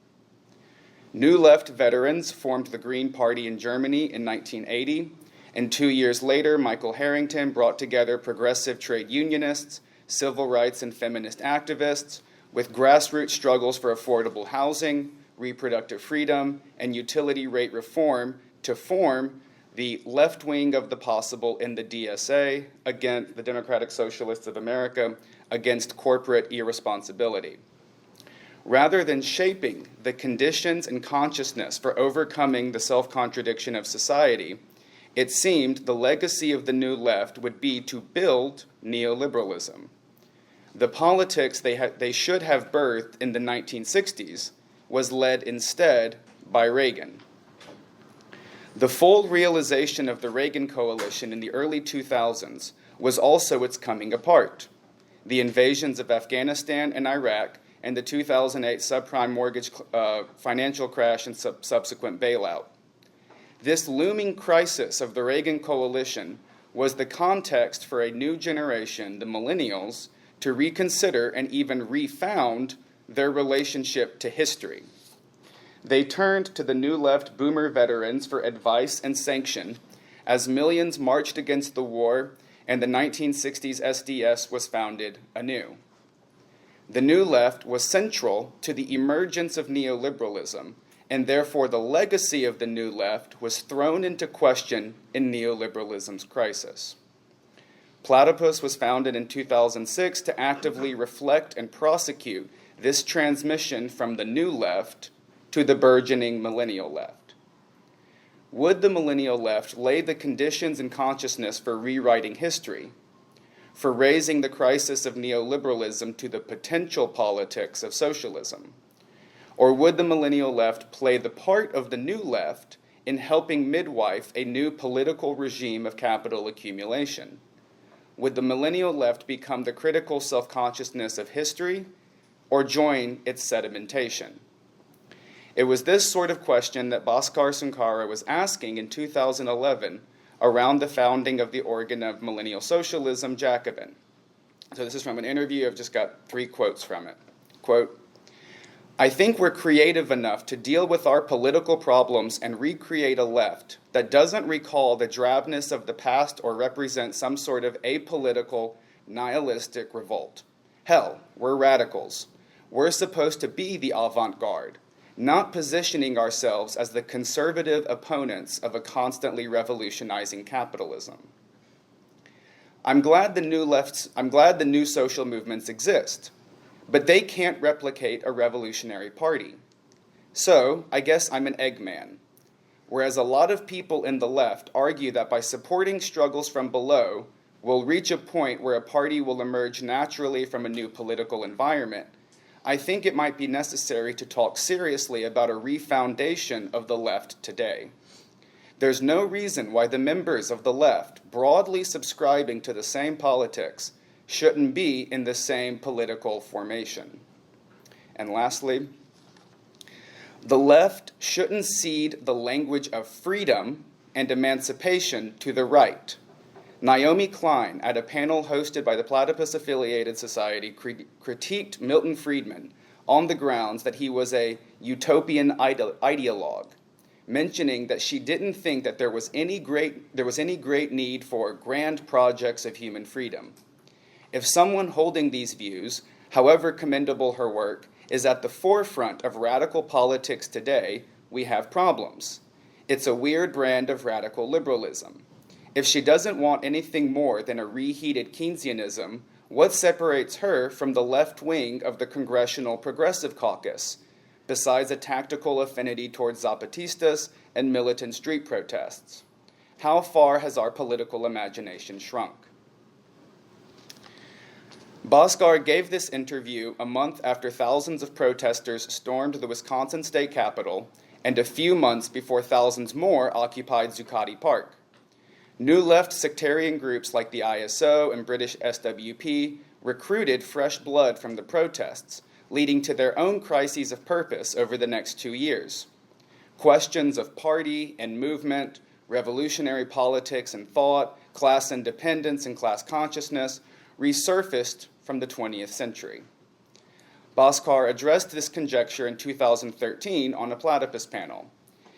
New Left veterans formed the Green Party in Germany in 1980, And 2 years later, Michael Harrington brought together progressive trade unionists, civil rights and feminist activists, with grassroots struggles for affordable housing, reproductive freedom, and utility rate reform to form the left wing of the possible in the DSA, against the Democratic Socialists of America, against corporate irresponsibility. Rather than shaping the conditions and consciousness for overcoming the self-contradiction of society, it seemed the legacy of the New Left would be to build neoliberalism. The politics they should have birthed in the 1960s was led instead by Reagan. The full realization of the Reagan coalition in the early 2000s was also its coming apart. The invasions of Afghanistan and Iraq and the 2008 subprime mortgage financial crash and subsequent bailout. This looming crisis of the Reagan coalition was the context for a new generation, the millennials, to reconsider and even refound their relationship to history. They turned to the New Left boomer veterans for advice and sanction as millions marched against the war and the 1960s SDS was founded anew. The New Left was central to the emergence of neoliberalism, and therefore the legacy of the New Left was thrown into question in neoliberalism's crisis. Platypus was founded in 2006 to actively reflect and prosecute this transmission from the New Left to the burgeoning millennial left. Would the millennial left lay the conditions and consciousness for rewriting history, for raising the crisis of neoliberalism to the potential politics of socialism? Or would the millennial left play the part of the new left in helping midwife a new political regime of capital accumulation? Would the millennial left become the critical self-consciousness of history or join its sedimentation? It was this sort of question that Bhaskar Sunkara was asking in 2011 around the founding of the organ of millennial socialism, Jacobin. So this is from an interview. I've just got 3 quotes from it. Quote, "I think we're creative enough to deal with our political problems and recreate a left that doesn't recall the drabness of the past or represent some sort of apolitical, nihilistic revolt. Hell, we're radicals. We're supposed to be the avant-garde, not positioning ourselves as the conservative opponents of a constantly revolutionizing capitalism. I'm glad the new social movements exist, but they can't replicate a revolutionary party. So, I guess I'm an eggman. Whereas a lot of people in the left argue that by supporting struggles from below, we'll reach a point where a party will emerge naturally from a new political environment, I think it might be necessary to talk seriously about a refoundation of the left today. There's no reason why the members of the left, broadly subscribing to the same politics, shouldn't be in the same political formation. And lastly, the left shouldn't cede the language of freedom and emancipation to the right. Naomi Klein, at a panel hosted by the Platypus-affiliated society, critiqued Milton Friedman on the grounds that he was a utopian ideologue, mentioning that she didn't think that there was any great need for grand projects of human freedom. If someone holding these views, however commendable her work, is at the forefront of radical politics today, we have problems. It's a weird brand of radical liberalism. If she doesn't want anything more than a reheated Keynesianism, what separates her from the left wing of the Congressional Progressive Caucus, besides a tactical affinity towards Zapatistas and militant street protests? How far has our political imagination shrunk? Bhaskar gave this interview a month after thousands of protesters stormed the Wisconsin state capitol and a few months before thousands more occupied Zuccotti Park. New left sectarian groups like the ISO and British SWP recruited fresh blood from the protests, leading to their own crises of purpose over the next 2 years. Questions of party and movement, revolutionary politics and thought, class independence and class consciousness resurfaced from the 20th century. Bhaskar addressed this conjecture in 2013 on a Platypus panel.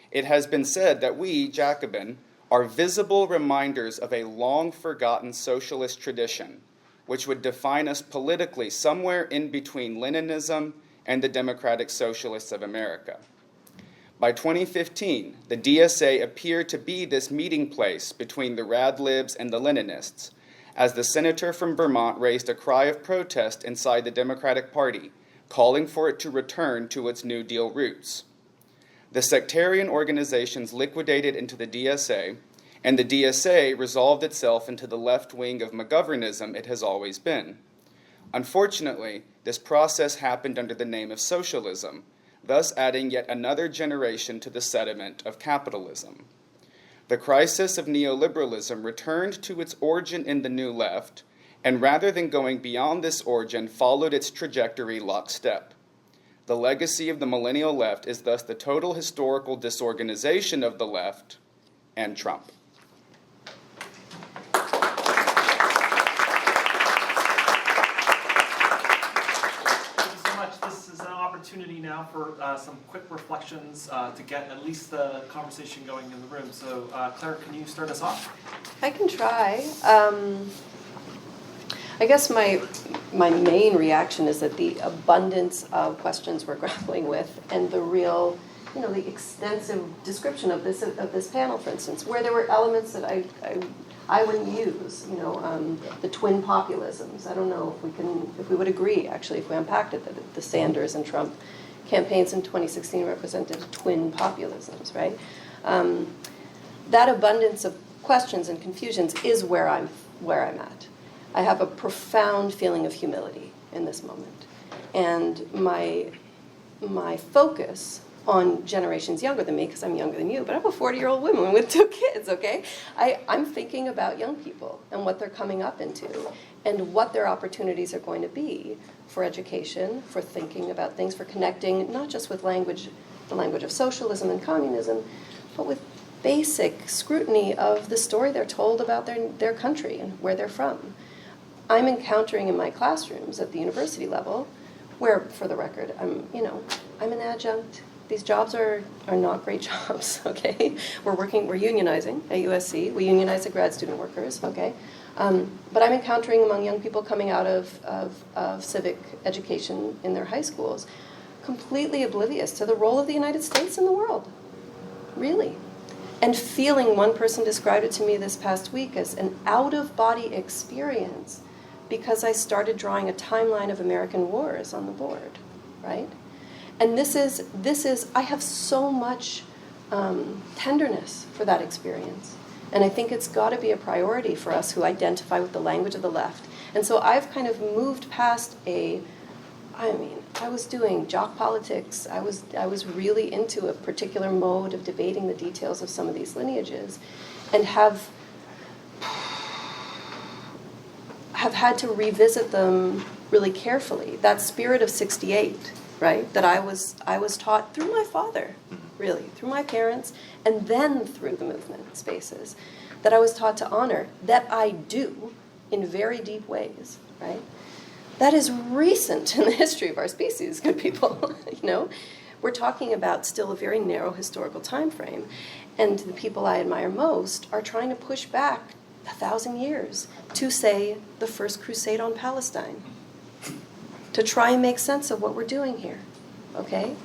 It has been said that we, Jacobin, are visible reminders of a long-forgotten socialist tradition, which would define us politically somewhere in between Leninism and the Democratic Socialists of America. By 2015, the DSA appeared to be this meeting place between the Radlibs and the Leninists, as the senator from Vermont raised a cry of protest inside the Democratic Party, calling for it to return to its New Deal roots. The sectarian organizations liquidated into the DSA, and the DSA resolved itself into the left wing of McGovernism it has always been. Unfortunately, this process happened under the name of socialism, thus adding yet another generation to the sediment of capitalism. The crisis of neoliberalism returned to its origin in the New Left, and rather than going beyond this origin, followed its trajectory lockstep. The legacy of the millennial left is thus the total historical disorganization of the left and Trump. Opportunity now for some quick reflections to get at least the conversation going in the room. So, Clare, can you start us off? I can try. I guess my main reaction is that the abundance of questions we're grappling with, and the real, the extensive description of this panel, for instance, where there were elements that I wouldn't use, the twin populisms. I don't know if we would agree, actually, if we unpacked it, that the Sanders and Trump campaigns in 2016 represented twin populisms, right? That abundance of questions and confusions is where I'm at. I have a profound feeling of humility in this moment, and my focus on generations younger than me, because I'm younger than you, but I'm a 40-year-old woman with 2 kids, okay? I'm thinking about young people and what they're coming up into and what their opportunities are going to be for education, for thinking about things, for connecting, not just with language, the language of socialism and communism, but with basic scrutiny of the story they're told about their country and where they're from. I'm encountering in my classrooms at the university level, where, for the record, I'm an adjunct. These jobs are not great jobs, okay? We're unionizing at USC. We unionize the grad student workers, okay? But I'm encountering among young people coming out of civic education in their high schools, completely oblivious to the role of the United States in the world, really. And feeling, one person described it to me this past week as an out-of-body experience because I started drawing a timeline of American wars on the board, right? And this is, I have so much tenderness for that experience. And I think it's got to be a priority for us who identify with the language of the left. And so I've kind of moved past I was doing jock politics. I was really into a particular mode of debating the details of some of these lineages, and have had to revisit them really carefully. That spirit of '68, right, that I was taught through my father, really, through my parents, and then through the movement spaces, that I was taught to honor, that I do in very deep ways, right? That is recent in the history of our species, good people, We're talking about still a very narrow historical time frame, and the people I admire most are trying to push back 1,000 years to, say, the First Crusade on Palestine, to try and make sense of what we're doing here, okay?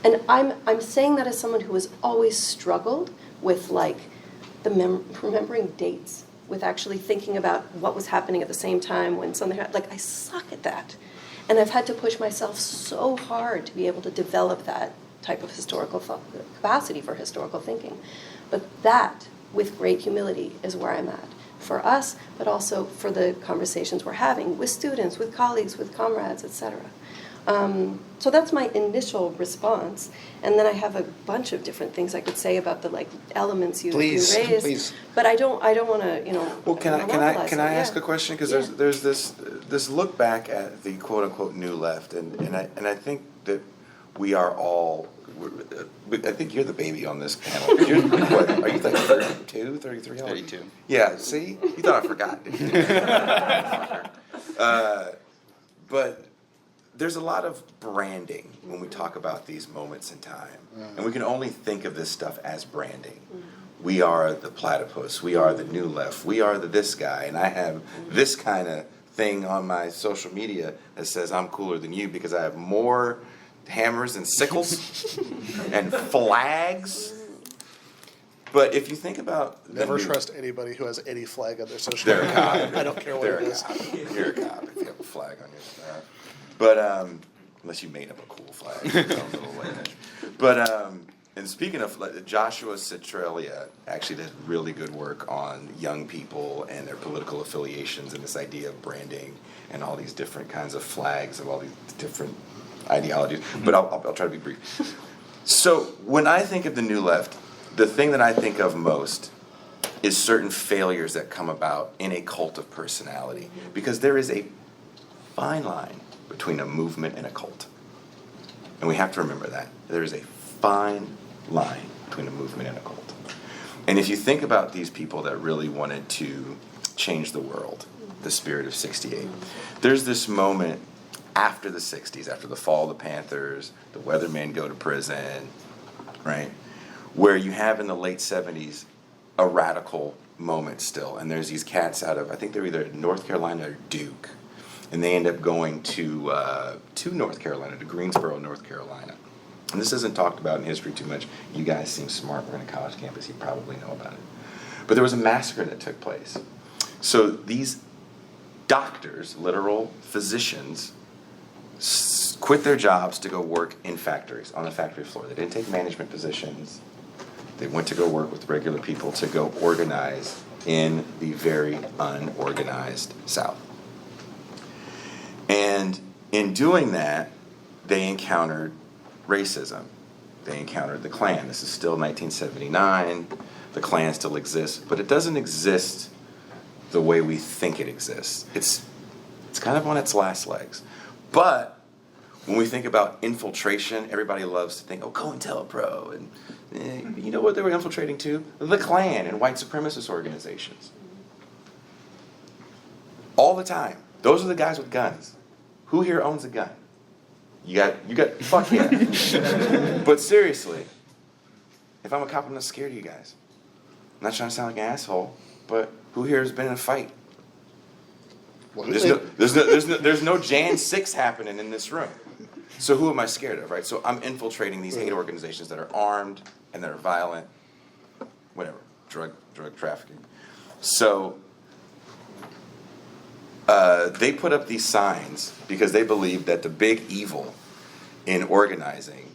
And I'm saying that as someone who has always struggled with, remembering dates, with actually thinking about what was happening at the same time when something happened. I suck at that. And I've had to push myself so hard to be able to develop that type of historical capacity for historical thinking. But that, with great humility, is where I'm at. For us, but also for the conversations we're having with students, with colleagues, with comrades, etc. So that's my initial response, and then I have a bunch of different things I could say about the elements you raised. Please. But I don't want to, Well, can I ask a question? Because there's this look back at the quote unquote new left, and I think that we are all. I think you're the baby on this panel. What, are you 32, 33? 32. Yeah. See, you thought I forgot. Didn't you? But there's a lot of branding when we talk about these moments in time, and we can only think of this stuff as branding. we are the platypus, we are the new left, we are the this guy, and I have this kind of thing on my social media that says I'm cooler than you because I have more hammers and sickles and flags. But if you think about Never trust anybody who has any flag on their social They're a media. cop. I don't care what it is. You're a cop if you have a flag on your But unless you made up a cool flag. But and speaking of, Joshua Citrelia actually did really good work on young people and their political affiliations and this idea of branding and all these different kinds of flags of all these different ideologies. But I'll try to be brief. So when I think of the New Left, the thing that I think of most is certain failures that come about in a cult of personality. Because there is a fine line between a movement and a cult. And we have to remember that. There is a fine line between a movement and a cult. And if you think about these people that really wanted to change the world, the spirit of 68, there's this moment after the 60s, after the fall of the Panthers, the Weathermen go to prison, right? Where you have in the late 70s a radical moment still. And there's these cats out of, I think they're either North Carolina or Duke. And they end up going to North Carolina, to Greensboro, North Carolina. And this isn't talked about in history too much. You guys seem smart. We're in a college campus. You probably know about it. But there was a massacre that took place. So these doctors, literal physicians, quit their jobs to go work in factories, on the factory floor. They didn't take management positions. They went to go work with regular people to go organize in the very unorganized South. And in doing that, they encountered racism. They encountered the Klan. This is still 1979. The Klan still exists, but it doesn't exist the way we think it exists. It's kind of on its last legs. But when we think about infiltration, everybody loves to think, oh, COINTELPRO. And you know what they were infiltrating to? The Klan and white supremacist organizations. All the time. Those are the guys with guns. Who here owns a gun? You got, fuck yeah. But seriously, if I'm a cop, I'm not scared of you guys. I'm not trying to sound like an asshole, but who here has been in a fight? There's no Jan 6 happening in this room. So who am I scared of, right? So I'm infiltrating these hate organizations that are armed and that are violent, whatever, drug trafficking. So they put up these signs because they believe that the big evil in organizing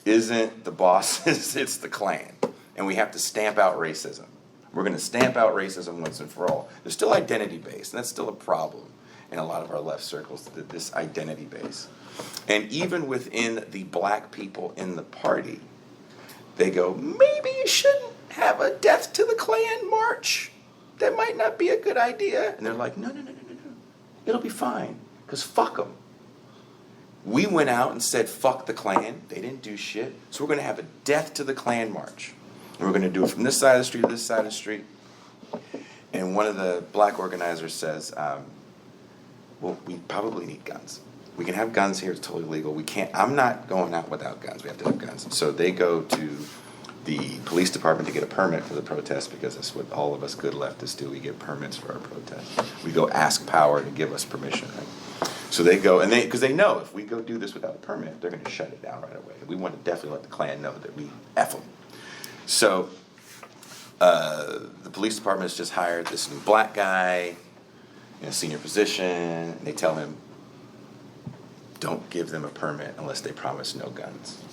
isn't the bosses, it's the Klan. And we have to stamp out racism. We're going to stamp out racism once and for all. There's still identity-based, and that's still a problem in a lot of our left circles, this identity base. And even within the black people in the party, they go, maybe you shouldn't have a death to the Klan march. That might not be a good idea. And they're like, no. It'll be fine, because fuck them. We went out and said, fuck the Klan. They didn't do shit. So we're going to have a death to the Klan march. And we're going to do it from this side of the street to this side of the street. And one of the black organizers says, well, we probably need guns. We can have guns here. It's totally legal. We can't. I'm not going out without guns. We have to have guns. So they go to the police department to get a permit for the protest, because that's what all of us good leftists do. We get permits for our protests. We go ask power to give us permission, right? So they go, and because they know if we go do this without a permit, they're going to shut it down right away. We want to definitely let the Klan know that we F them. So the police department has just hired this new black guy in a senior position, and they tell him, don't give them a permit unless they promise no guns.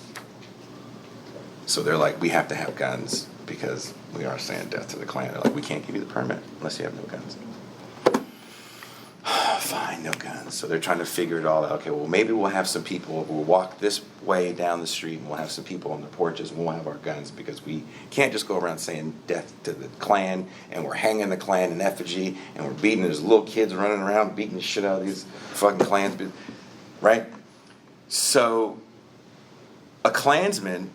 So they're like, we have to have guns because we are saying death to the Klan. They're like, we can't give you the permit unless you have no guns. Fine, no guns. So they're trying to figure it all out. Okay, well, maybe we'll have some people, we'll walk this way down the street, and we'll have some people on the porches, and we'll have our guns, because we can't just go around saying death to the Klan, and we're hanging the Klan in effigy, and we're beating, there's little kids running around beating the shit out of these fucking Klans, right? So a Klansman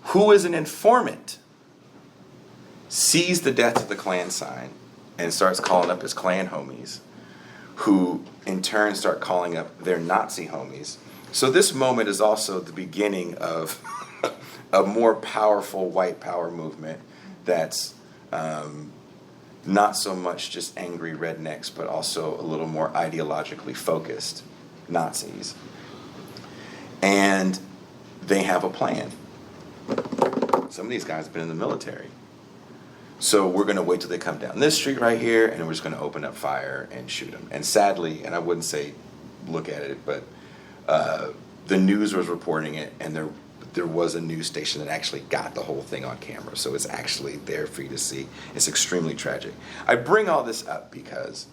who is an informant sees the death of the Klan sign and starts calling up his Klan homies, who in turn start calling up their Nazi homies. So this moment is also the beginning of a more powerful white power movement that's not so much just angry rednecks, but also a little more ideologically focused Nazis. And they have a plan. Some of these guys have been in the military. So we're going to wait till they come down this street right here, and we're just going to open up fire and shoot them. And sadly, and I wouldn't say look at it, but the news was reporting it, and there was a news station that actually got the whole thing on camera. So it's actually there for you to see. It's extremely tragic. I bring all this up because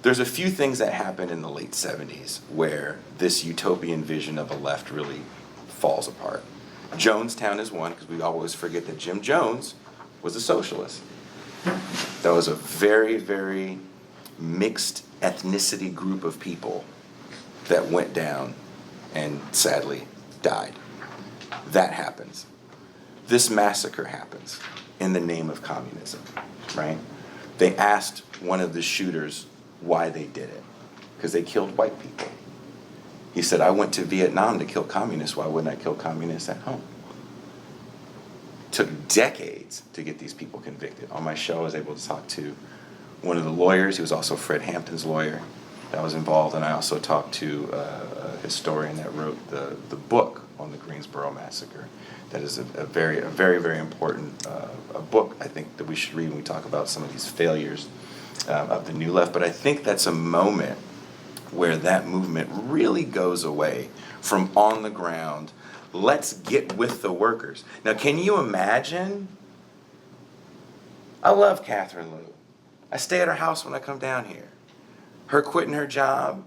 there's a few things that happened in the late 70s where this utopian vision of the left really falls apart. Jonestown is one, because we always forget that Jim Jones was a socialist. That was a very, very mixed ethnicity group of people that went down and sadly died. That happens. This massacre happens in the name of communism, right? They asked one of the shooters why they did it, because they killed white people. He said, I went to Vietnam to kill communists. Why wouldn't I kill communists at home? Took decades to get these people convicted. On my show, I was able to talk to one of the lawyers. He was also Fred Hampton's lawyer that was involved. And I also talked to a historian that wrote the book on the Greensboro Massacre. That is a very, very important a book, I think, that we should read when we talk about some of these failures of the New Left. But I think that's a moment where that movement really goes away from on the ground, let's get with the workers. Now, can you imagine? I love Catherine Liu. I stay at her house when I come down here. Her quitting her job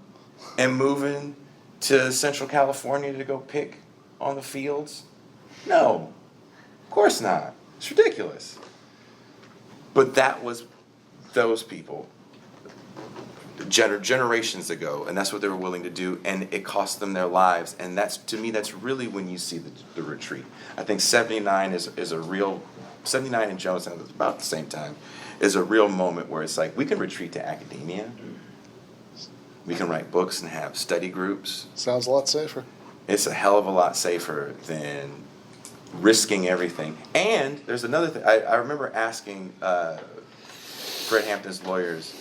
and moving to Central California to go pick on the fields? No, of course not. It's ridiculous. But that was those people generations ago, and that's what they were willing to do, and it cost them their lives. And that's, to me, that's really when you see the retreat. I think 79 is a real, 79 and Jonestown at about the same time, is a real moment where it's like we can retreat to academia, we can write books and have study groups. Sounds a lot safer. It's a hell of a lot safer than risking everything. And there's another thing. I remember asking Fred Hampton's lawyers,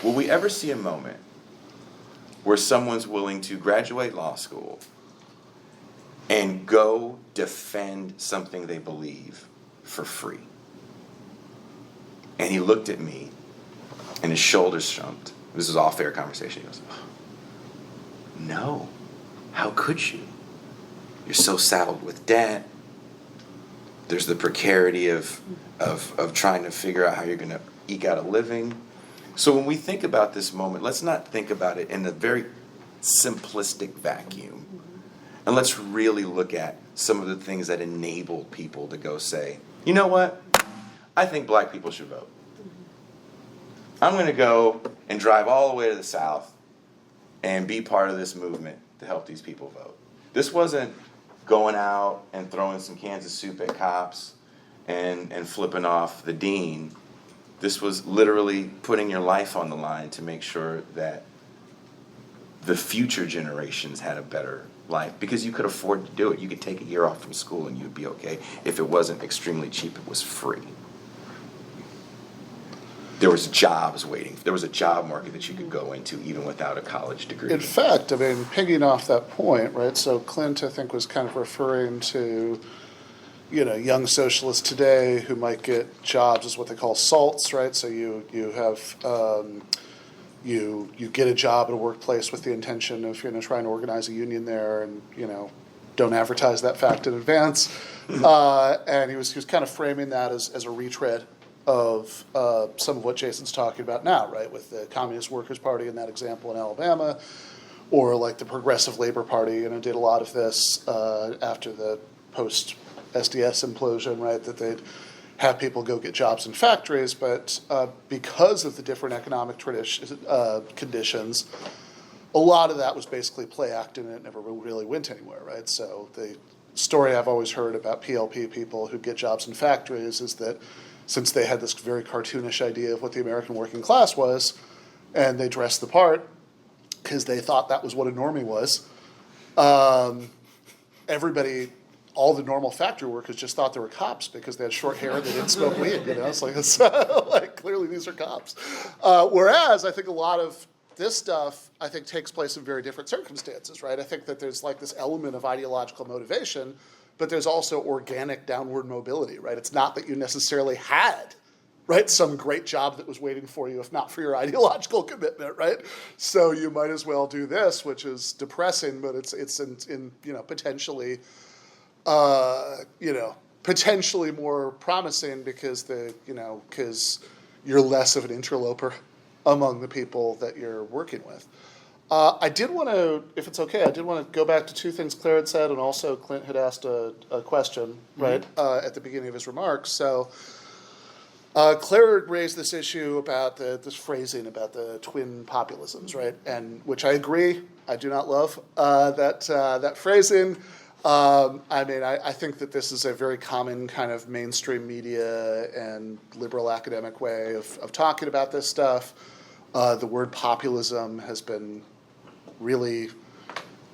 will we ever see a moment where someone's willing to graduate law school and go defend something they believe for free? And he looked at me, and his shoulders slumped. This was all fair conversation. He goes, no, how could you? You're so saddled with debt. There's the precarity of trying to figure out how you're going to eke out a living. So when we think about this moment, let's not think about it in a very simplistic vacuum. And let's really look at some of the things that enabled people to go say, you know what? I think black people should vote. I'm going to go and drive all the way to the South and be part of this movement to help these people vote. This wasn't going out and throwing some cans of soup at cops and flipping off the dean. This was literally putting your life on the line to make sure that the future generations had a better life, because you could afford to do it. You could take a year off from school and you'd be okay. If it wasn't extremely cheap, it was free. There was jobs waiting. There was a job market that you could go into even without a college degree. In fact, I mean, picking off that point, right? So Clint, I think, was kind of referring to, you know, young socialists today who might get jobs as what they call salts, right? So you have you get a job at a workplace with the intention of, you know, trying to organize a union there, and, you know, don't advertise that fact in advance. And he was kind of framing that as a retread of some of what Jason's talking about now, right, with the Communist Workers' Party in that example in Alabama, or like the Progressive Labor Party, you know, did a lot of this after the post-SDS implosion, right, that they'd have people go get jobs in factories, but because of the different economic conditions, a lot of that was basically play acting, and it never really went anywhere, right? So the story I've always heard about PLP people who get jobs in factories is that since they had this very cartoonish idea of what the American working class was, and they dressed the part because they thought that was what a normie was, everybody all the normal factory workers just thought they were cops because they had short hair and they didn't smoke weed. It's like clearly these are cops. Whereas I think a lot of this stuff, I think, takes place in very different circumstances, right? I think that there's like this element of ideological motivation, but there's also organic downward mobility, right? It's not that you necessarily had, right, some great job that was waiting for you, if not for your ideological commitment, right? So you might as well do this, which is depressing, but it's in potentially, potentially more promising because because you're less of an interloper among the people that you're working with. I did want to, if it's okay, go back to two things Clare had said, and also Clint had asked a question, right, at the beginning of his remarks. So Clare raised this issue about this phrasing about the twin populisms, right, and which I agree, I do not love that phrasing. I think that this is a very common kind of mainstream media and liberal academic way of talking about this stuff. The word populism has been really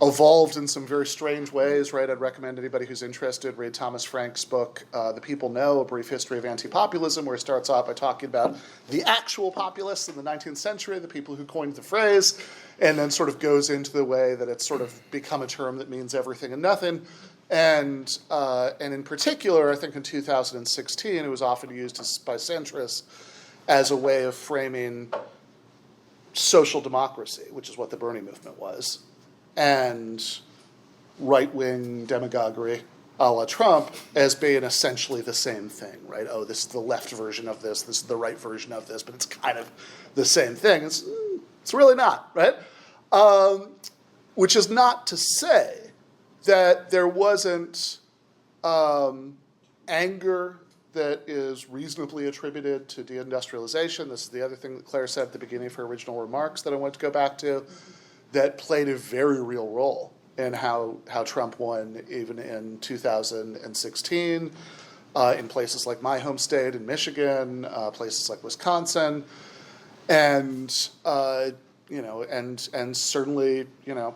evolved in some very strange ways, right? I'd recommend anybody who's interested read Thomas Frank's book, The People Know, A Brief History of Anti-Populism, where he starts off by talking about the actual populists in the 19th century, the people who coined the phrase, and then sort of goes into the way that it's sort of become a term that means everything and nothing. And in particular, I think in 2016, it was often used by centrists as a way of framing social democracy, which is what the Bernie movement was, and right-wing demagoguery a la Trump as being essentially the same thing, right? Oh, this is the left version of this is the right version of this, but it's kind of the same thing. It's really not, right? Which is not to say that there wasn't anger that is reasonably attributed to deindustrialization. This is the other thing that Clare said at the beginning of her original remarks that I want to go back to, that played a very real role in how Trump won even in 2016, in places like my home state in Michigan, places like Wisconsin, and certainly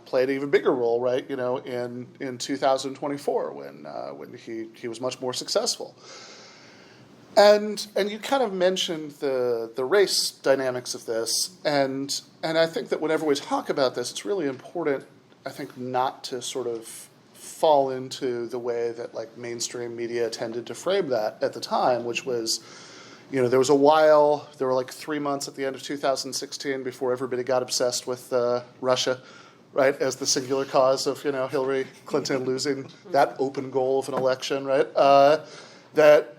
played an even bigger role, right? In 2024 when he was much more successful. And you kind of mentioned the race dynamics of this, and I think that whenever we talk about this, it's really important, I think, not to sort of fall into the way that like mainstream media tended to frame that at the time, which was, there was a while, there were like 3 months at the end of 2016 before everybody got obsessed with Russia, right, as the singular cause of Hillary Clinton losing that open goal of an election, right? That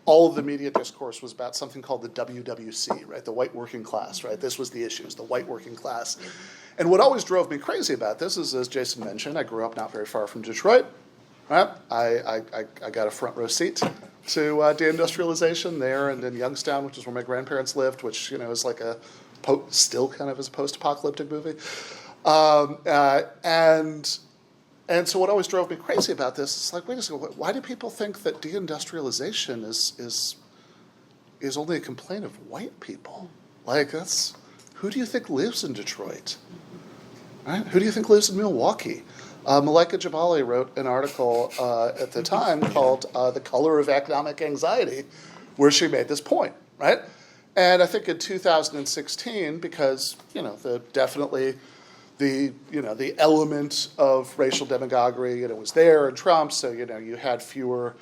all of the media discourse was about something called the WWC, right? The white working class, right? This was the issue, the white working class. And what always drove me crazy about this is, as Jason mentioned, I grew up not very far from Detroit, right? I got a front row seat to deindustrialization there, and in Youngstown, which is where my grandparents lived, which is like still kind of is a post-apocalyptic movie. And so what always drove me crazy about this is like, wait a second, why do people think that deindustrialization is only a complaint of white people? Like, who do you think lives in Detroit? Right? Who do you think lives in Milwaukee? Malika Jabali wrote an article at the time called The Color of Economic Anxiety, where she made this point, right? And I think in 2016, because, the element of racial demagoguery, was there in Trump, so, you had fewer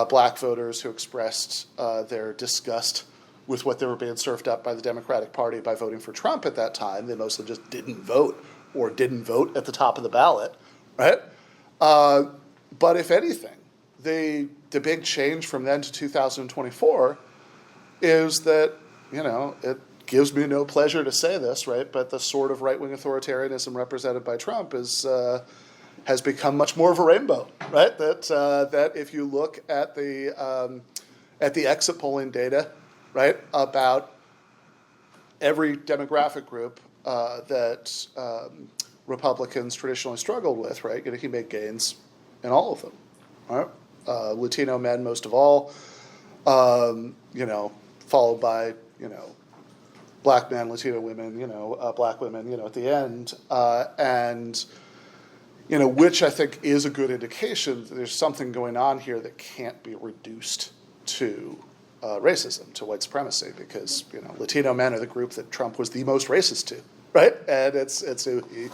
black voters who expressed their disgust with what they were being served up by the Democratic Party by voting for Trump at that time. They mostly just didn't vote or didn't vote at the top of the ballot, right? But if anything, the big change from then to 2024 is that, it gives me no pleasure to say this, right? But the sort of right-wing authoritarianism represented by Trump has become much more of a rainbow, right? That if you look at the exit polling data, right, about every demographic group that Republicans traditionally struggled with, right? He made gains in all of them, right? Latino men most of all, followed by black men, Latino women, black women, at the end. And, which I think is a good indication that there's something going on here that can't be reduced to racism, to white supremacy, because Latino men are the group that Trump was the most racist to, right? And it's who he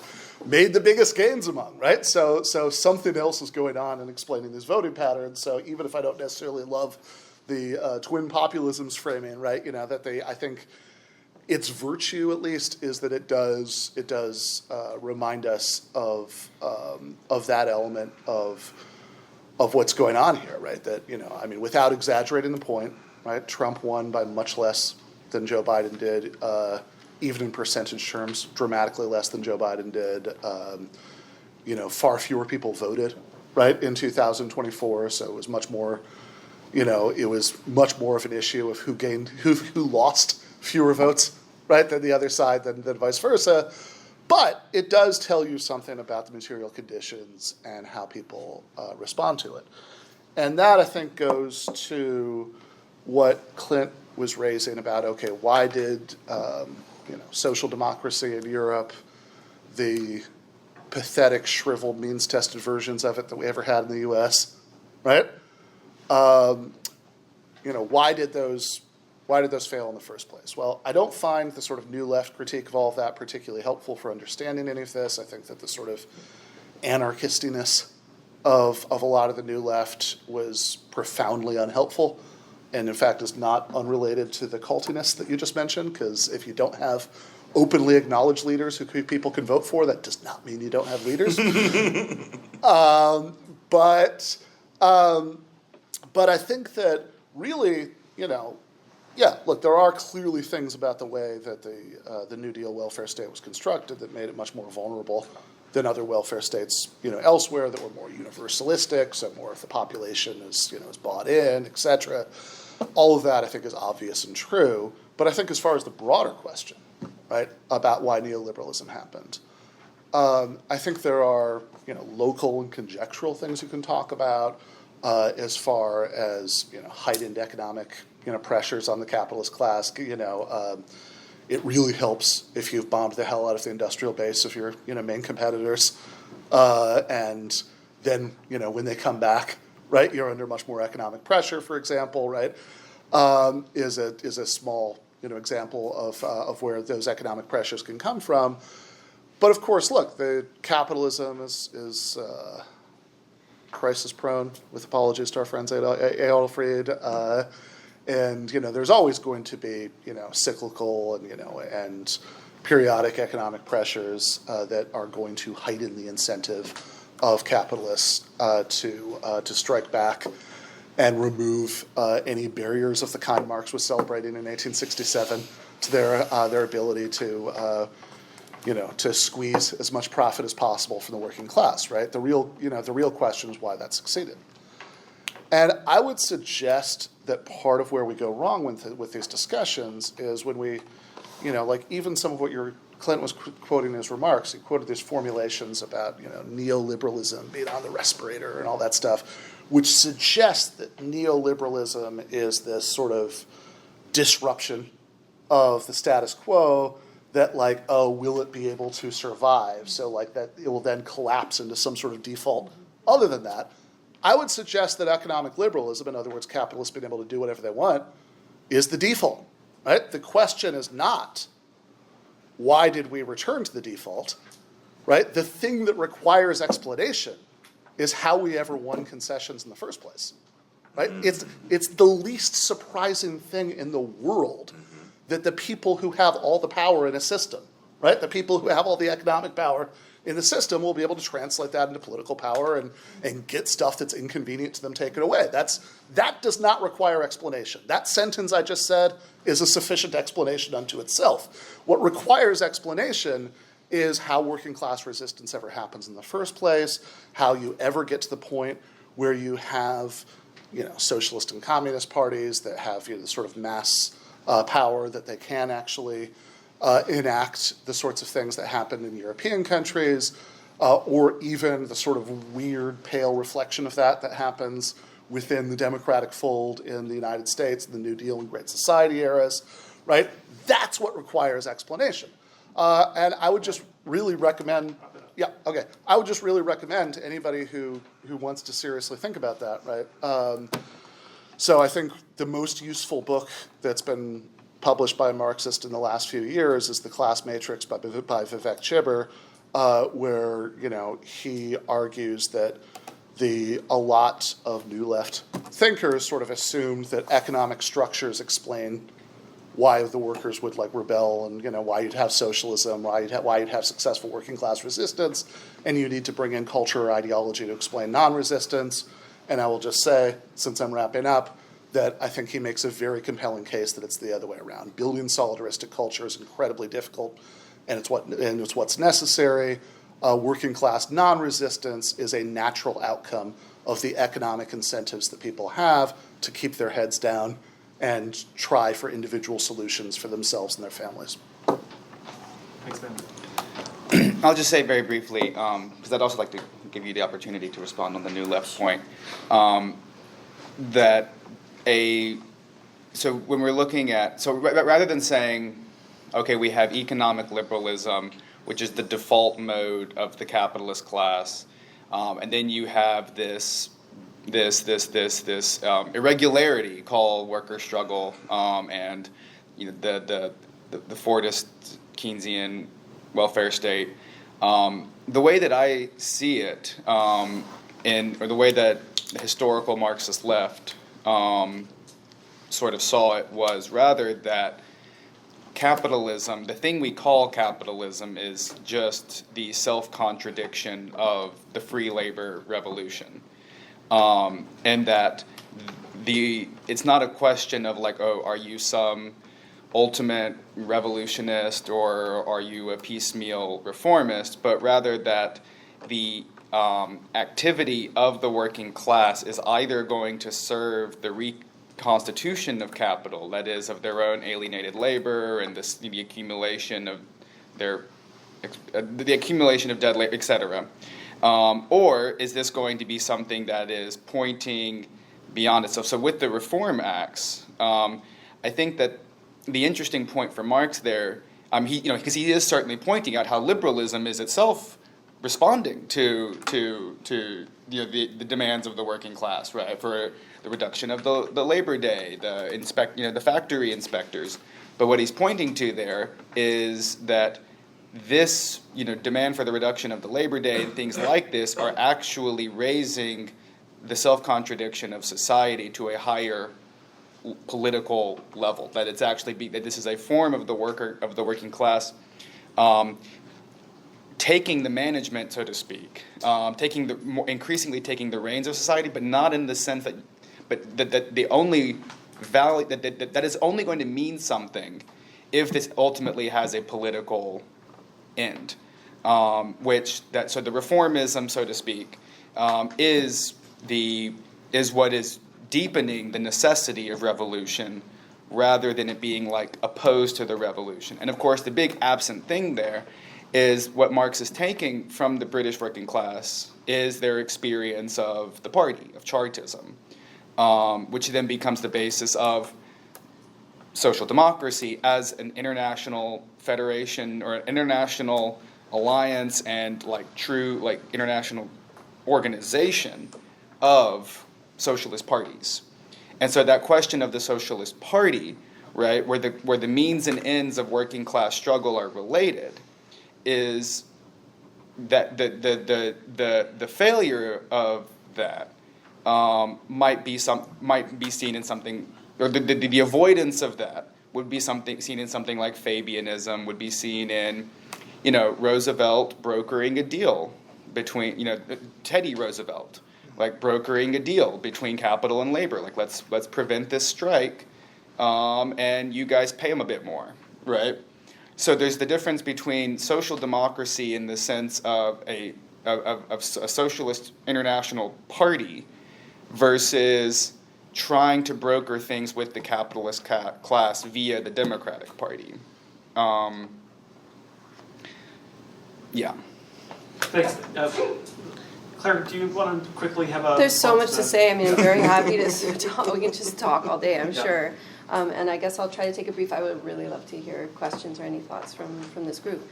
made the biggest gains among, right? So something else is going on in explaining these voting patterns. So even if I don't necessarily love the twin populisms framing, right? I think its virtue, at least, is that it does remind us of that element of what's going on here, right? That without exaggerating the point, right? Trump won by much less than Joe Biden did, even in percentage terms, dramatically less than Joe Biden did. Far fewer people voted, right, in 2024. So it was much more, of an issue of who lost fewer votes, right, than the other side, than vice versa. But it does tell you something about the material conditions and how people respond to it. And that, I think, goes to what Clint was raising about, okay, why did social democracy in Europe, the pathetic, shriveled, means-tested versions of it that we ever had in the U.S., right? Why did those fail in the first place? Well, I don't find the sort of new left critique of all of that particularly helpful for understanding any of this. I think that the sort of anarchistiness of a lot of the new left was profoundly unhelpful, and in fact is not unrelated to the cultiness that you just mentioned, because if you don't have openly acknowledged leaders who people can vote for, that does not mean you don't have leaders. But I think that really, look, there are clearly things about the way that the New Deal welfare state was constructed that made it much more vulnerable than other welfare states, elsewhere, that were more universalistic, so more of the population is bought in, et cetera. All of that, I think, is obvious and true. But I think as far as the broader question, right, about why neoliberalism happened, I think there are, local and conjectural things you can talk about as far as, heightened economic, pressures on the capitalist class. It really helps if you've bombed the hell out of the industrial base of your, main competitors. And then, when they come back, right, you're under much more economic pressure, for example, right, is a small, example of where those economic pressures can come from. But of course, look, the capitalism is crisis prone, with apologies to our friends Adolf Fried. And there's always going to be cyclical and periodic economic pressures that are going to heighten the incentive of capitalists to strike back and remove any barriers of the kind Marx was celebrating in 1867 to their ability to squeeze as much profit as possible from the working class. Right. The real question is why that succeeded. And I would suggest that part of where we go wrong with these discussions is when we, even some of what Clint was quoting in his remarks, he quoted these formulations about, neoliberalism being on the respirator and all that stuff, which suggests that neoliberalism is this sort of disruption of the status quo that, will it be able to survive? So, that it will then collapse into some sort of default. Other than that, I would suggest that economic liberalism, in other words, capitalists being able to do whatever they want, is the default, right? The question is not, why did we return to the default, right? The thing that requires explanation is how we ever won concessions in the first place, right? It's the least surprising thing in the world that the people who have all the power in a system, right? The people who have all the economic power in the system will be able to translate that into political power and get stuff that's inconvenient to them taken away. That does not require explanation. That sentence I just said is a sufficient explanation unto itself. What requires explanation is how working class resistance ever happens in the first place, how you ever get to the point where you have, socialist and communist parties that have the sort of mass power that they can actually enact the sorts of things that happen in European countries, or even the sort of weird, pale reflection of that happens within the democratic fold in the United States, the New Deal and Great Society eras, right? That's what requires explanation. And I would just really recommend Yeah, okay. I would just really recommend to anybody who wants to seriously think about that, right? So I think the most useful book that's been published by a Marxist in the last few years is The Class Matrix by Vivek Chibber, where, you know, he argues that a lot of New Left thinkers sort of assumed that economic structures explain why the workers would like rebel, and, you know, why you'd have socialism, why you'd have successful working class resistance, and you need to bring in culture or ideology to explain non-resistance. And I will just say, since I'm wrapping up, that I think he makes a very compelling case that it's the other way around. Building solidaristic culture is incredibly difficult, and it's what's necessary. Working class non-resistance is a natural outcome of the economic incentives that people have to keep their heads down and try for individual solutions for themselves and their families. Thanks, Ben. I'll just say very briefly, because I'd also like to give you the opportunity to respond on the New Left point, so when we're looking at, so rather than saying, okay, we have economic liberalism, which is the default mode of the capitalist class, and then you have this irregularity called worker struggle, and, you know, the Fordist Keynesian welfare state. The way that I see it, or the way that the historical Marxist left sort of saw it, was rather that capitalism, the thing we call capitalism, is just the self-contradiction of the free labor revolution. And that it's not a question of like, oh, are you some ultimate revolutionist or are you a piecemeal reformist, but rather that the activity of the working class is either going to serve the reconstitution of capital, that is, of their own alienated labor and the accumulation of dead labor, etc. Or is this going to be something that is pointing beyond itself? So with the Reform Acts, I think that the interesting point for Marx there, because he is certainly pointing out how liberalism is itself responding to the demands of the working class, right? For the reduction of the Labor Day, the factory inspectors. But what he's pointing to there is that this, demand for the reduction of the Labor Day and things like this are actually raising the self-contradiction of society to a higher political level. That it's actually that this is a form of the working class taking the management, so to speak, increasingly taking the reins of society, but not in the sense that, that the only value that is only going to mean something if this ultimately has a political end, so the reformism, so to speak, is what is deepening the necessity of revolution rather than it being like opposed to the revolution. And of course, the big absent thing there is what Marx is taking from the British working class is their experience of the party, of Chartism, which then becomes the basis of social democracy as an international federation or an international alliance and true international organization of socialist parties. And so that question of the socialist party, right, where the means and ends of working class struggle are related, is that the failure of that might be seen in something, or the avoidance of that would be seen in something like Fabianism, would be seen in, Roosevelt brokering a deal between, Teddy Roosevelt, brokering a deal between capital and labor, let's prevent this strike, and you guys pay them a bit more, right? So there's the difference between social democracy in the sense of a socialist international party versus trying to broker things with the capitalist class via the Democratic Party. Yeah. Thanks. Claire, do you want to quickly have a... There's so much to say. I'm very happy to talk. We can just talk all day, I'm sure. And I guess I'll try to take a brief. I would really love to hear questions or any thoughts from this group.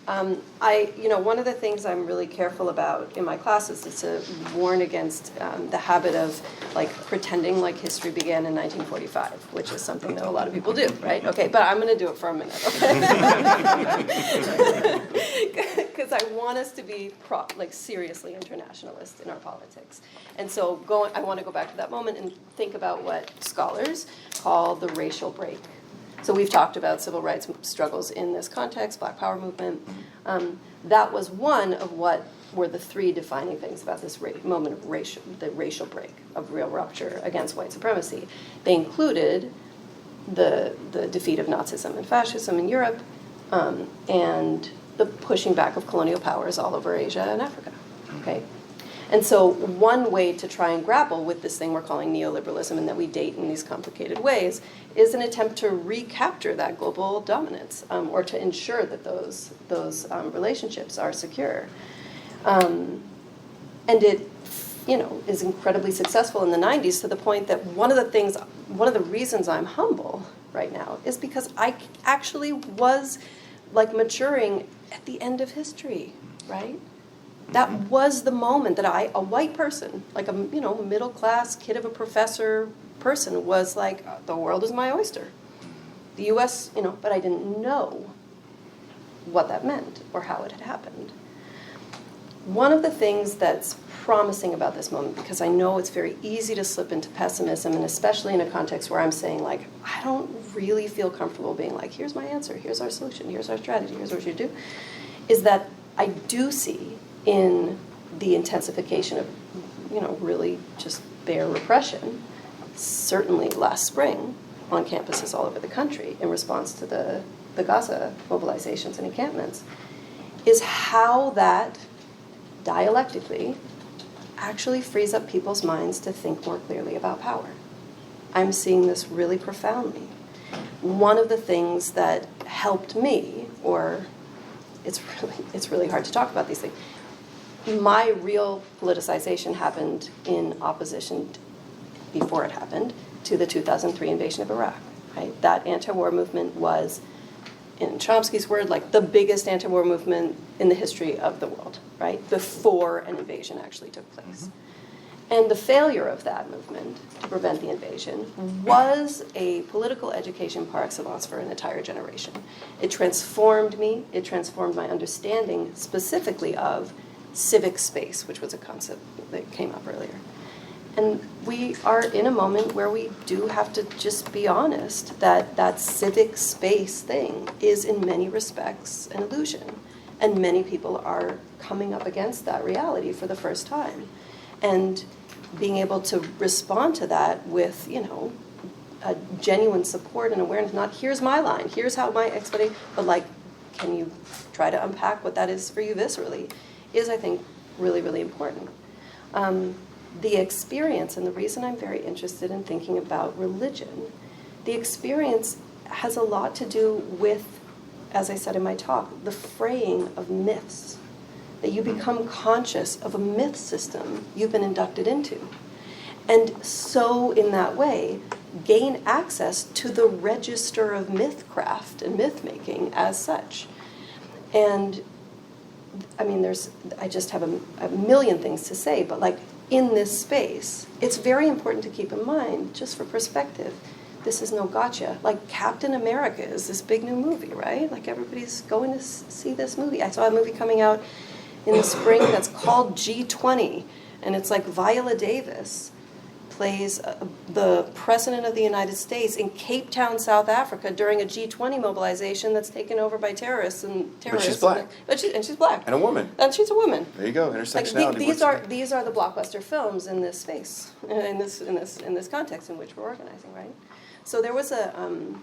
One of the things I'm really careful about in my classes is to warn against the habit of like pretending like history began in 1945, which is something that a lot of people do, right? Okay, but I'm going to do it for a minute, okay? Because I want us to be seriously internationalist in our politics. And so I want to go back to that moment and think about what scholars call the racial break. So we've talked about civil rights struggles in this context, Black Power movement. That was one of what were the three defining things about this moment of the racial break, of real rupture against white supremacy. They included the defeat of Nazism and fascism in Europe, and the pushing back of colonial powers all over Asia and Africa. Okay? And so one way to try and grapple with this thing we're calling neoliberalism and that we date in these complicated ways is an attempt to recapture that global dominance, or to ensure that those relationships are secure. And it, is incredibly successful in the 90s to the point that one of the reasons I'm humble right now is because I actually was like maturing at the end of history, right? That was the moment that a white person, like a middle class kid of a professor person, was like, the world is my oyster. The U.S., but I didn't know what that meant or how it had happened. One of the things that's promising about this moment, because I know it's very easy to slip into pessimism, and especially in a context where I'm saying, like, I don't really feel comfortable being like, here's my answer, here's our solution, here's our strategy, here's what you do, is that I do see in the intensification of, really just bare repression, certainly last spring on campuses all over the country in response to the Gaza mobilizations and encampments, is how that dialectically actually frees up people's minds to think more clearly about power. I'm seeing this really profoundly. One of the things that helped me, or it's really hard to talk about these things, my real politicization happened in opposition, before it happened, to the 2003 invasion of Iraq. Right? That anti-war movement was, in Chomsky's word, like the biggest anti-war movement in the history of the world, right? Before an invasion actually took place. Mm-hmm. And the failure of that movement to prevent the invasion was a political education par excellence for an entire generation. It transformed me. It transformed my understanding specifically of civic space, which was a concept that came up earlier. And we are in a moment where we do have to just be honest that that civic space thing is in many respects an illusion. And many people are coming up against that reality for the first time. And being able to respond to that with, a genuine support and awareness, not here's my line, here's how my explanation, but like, can you try to unpack what that is for you viscerally, is, I think, really, really important. The experience, and the reason I'm very interested in thinking about religion, the experience has a lot to do with, as I said in my talk, the fraying of myths, that you become conscious of a myth system you've been inducted into. And so, in that way, gain access to the register of mythcraft and myth-making as such. And, I just have a million things to say, but like, in this space, it's very important to keep in mind, just for perspective, this is no gotcha. Like, Captain America is this big new movie, right? Like, everybody's going to see this movie. I saw a movie coming out in the spring that's called G20, and it's like Viola Davis plays the President of the United States in Cape Town, South Africa during a G20 mobilization that's taken over by terrorists. But she's black. And she's black. And a woman. And she's a woman. There you go, intersectionality. These are the blockbuster films in this space, in this context in which we're organizing, right? So there was I'm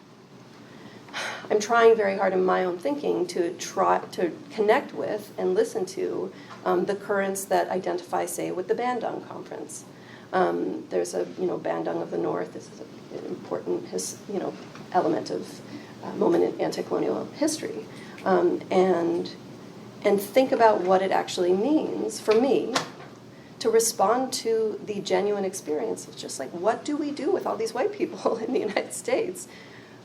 trying very hard in my own thinking to try to connect with and listen to the currents that identify, say, with the Bandung Conference. There's a Bandung of the North. This is an important element of moment in anti-colonial history, and think about what it actually means for me to respond to the genuine experience of just like, what do we do with all these white people in the United States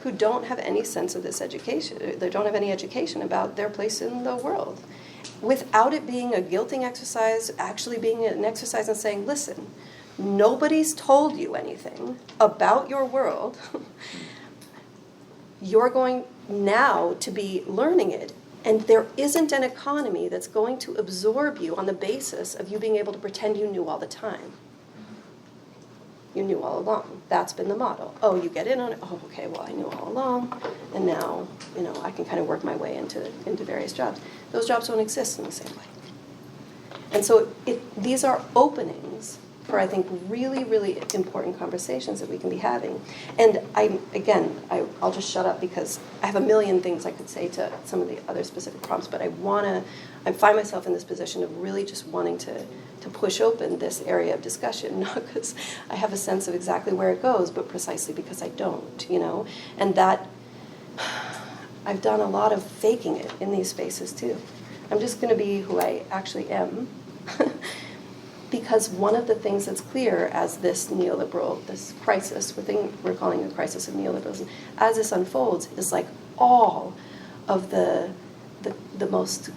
who don't have any sense of this education. They don't have any education about their place in the world. Without it being a guilting exercise, actually being an exercise in saying, listen, nobody's told you anything about your world. You're going now to be learning it. And there isn't an economy that's going to absorb you on the basis of you being able to pretend you knew all the time. You knew all along. That's been the model. Oh, you get in on it. Oh, okay, well, I knew all along. And now, I can kind of work my way into various jobs. Those jobs don't exist in the same way. And so these are openings for, I think, really, really important conversations that we can be having. And I'll just shut up because I have a million things I could say to some of the other specific prompts, but I find myself in this position of really just wanting to push open this area of discussion, not because I have a sense of exactly where it goes, but precisely because I don't, And that, I've done a lot of faking it in these spaces too. I'm just going to be who I actually am. Because one of the things that's clear as this crisis, we're calling a crisis of neoliberalism, as this unfolds, is like all of the most,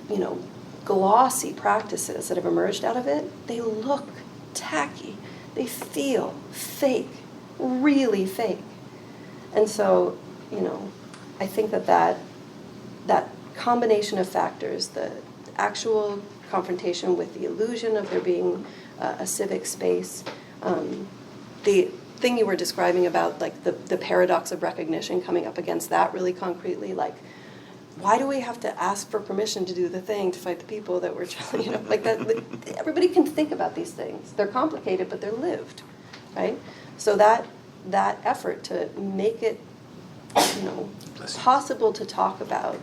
glossy practices that have emerged out of it, they look tacky. They feel fake, really fake. And so, I think that combination of factors, the actual confrontation with the illusion of there being a civic space, the thing you were describing about like the paradox of recognition coming up against that really concretely, like, why do we have to ask for permission to do the thing to fight the people that we're trying, like that? Everybody can think about these things. They're complicated, but they're lived, right? So that effort to make it, possible to talk about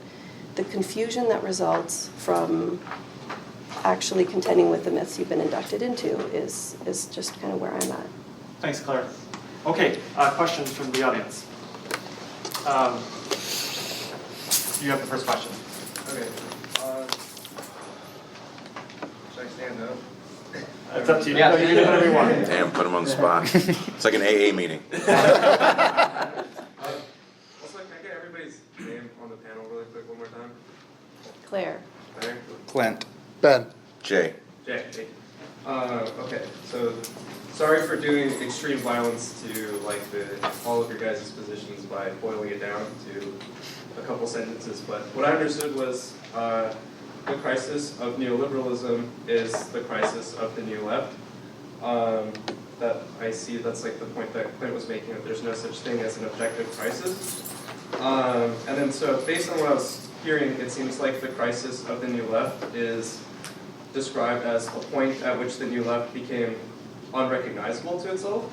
the confusion that results from actually contending with the myths you've been inducted into is just kind of where I'm at. Thanks, Claire. Okay, questions from the audience. You have the first question. Okay. Should I stand up? It's up to you. No, you can do whatever you want. Damn, put him on the spot. It's like an AA meeting. Also, can I get everybody's name on the panel really quick one more time? Claire. Claire? Clint. Ben. Jay. Jay. Okay, so sorry for doing extreme violence to all of your guys' positions by boiling it down to a couple sentences, but what I understood was the crisis of neoliberalism is the crisis of the new left. That I see, that's like the point that Clint was making, that there's no such thing as an objective crisis. And then so based on what I was hearing, it seems like the crisis of the new left is described as a point at which the new left became unrecognizable to itself.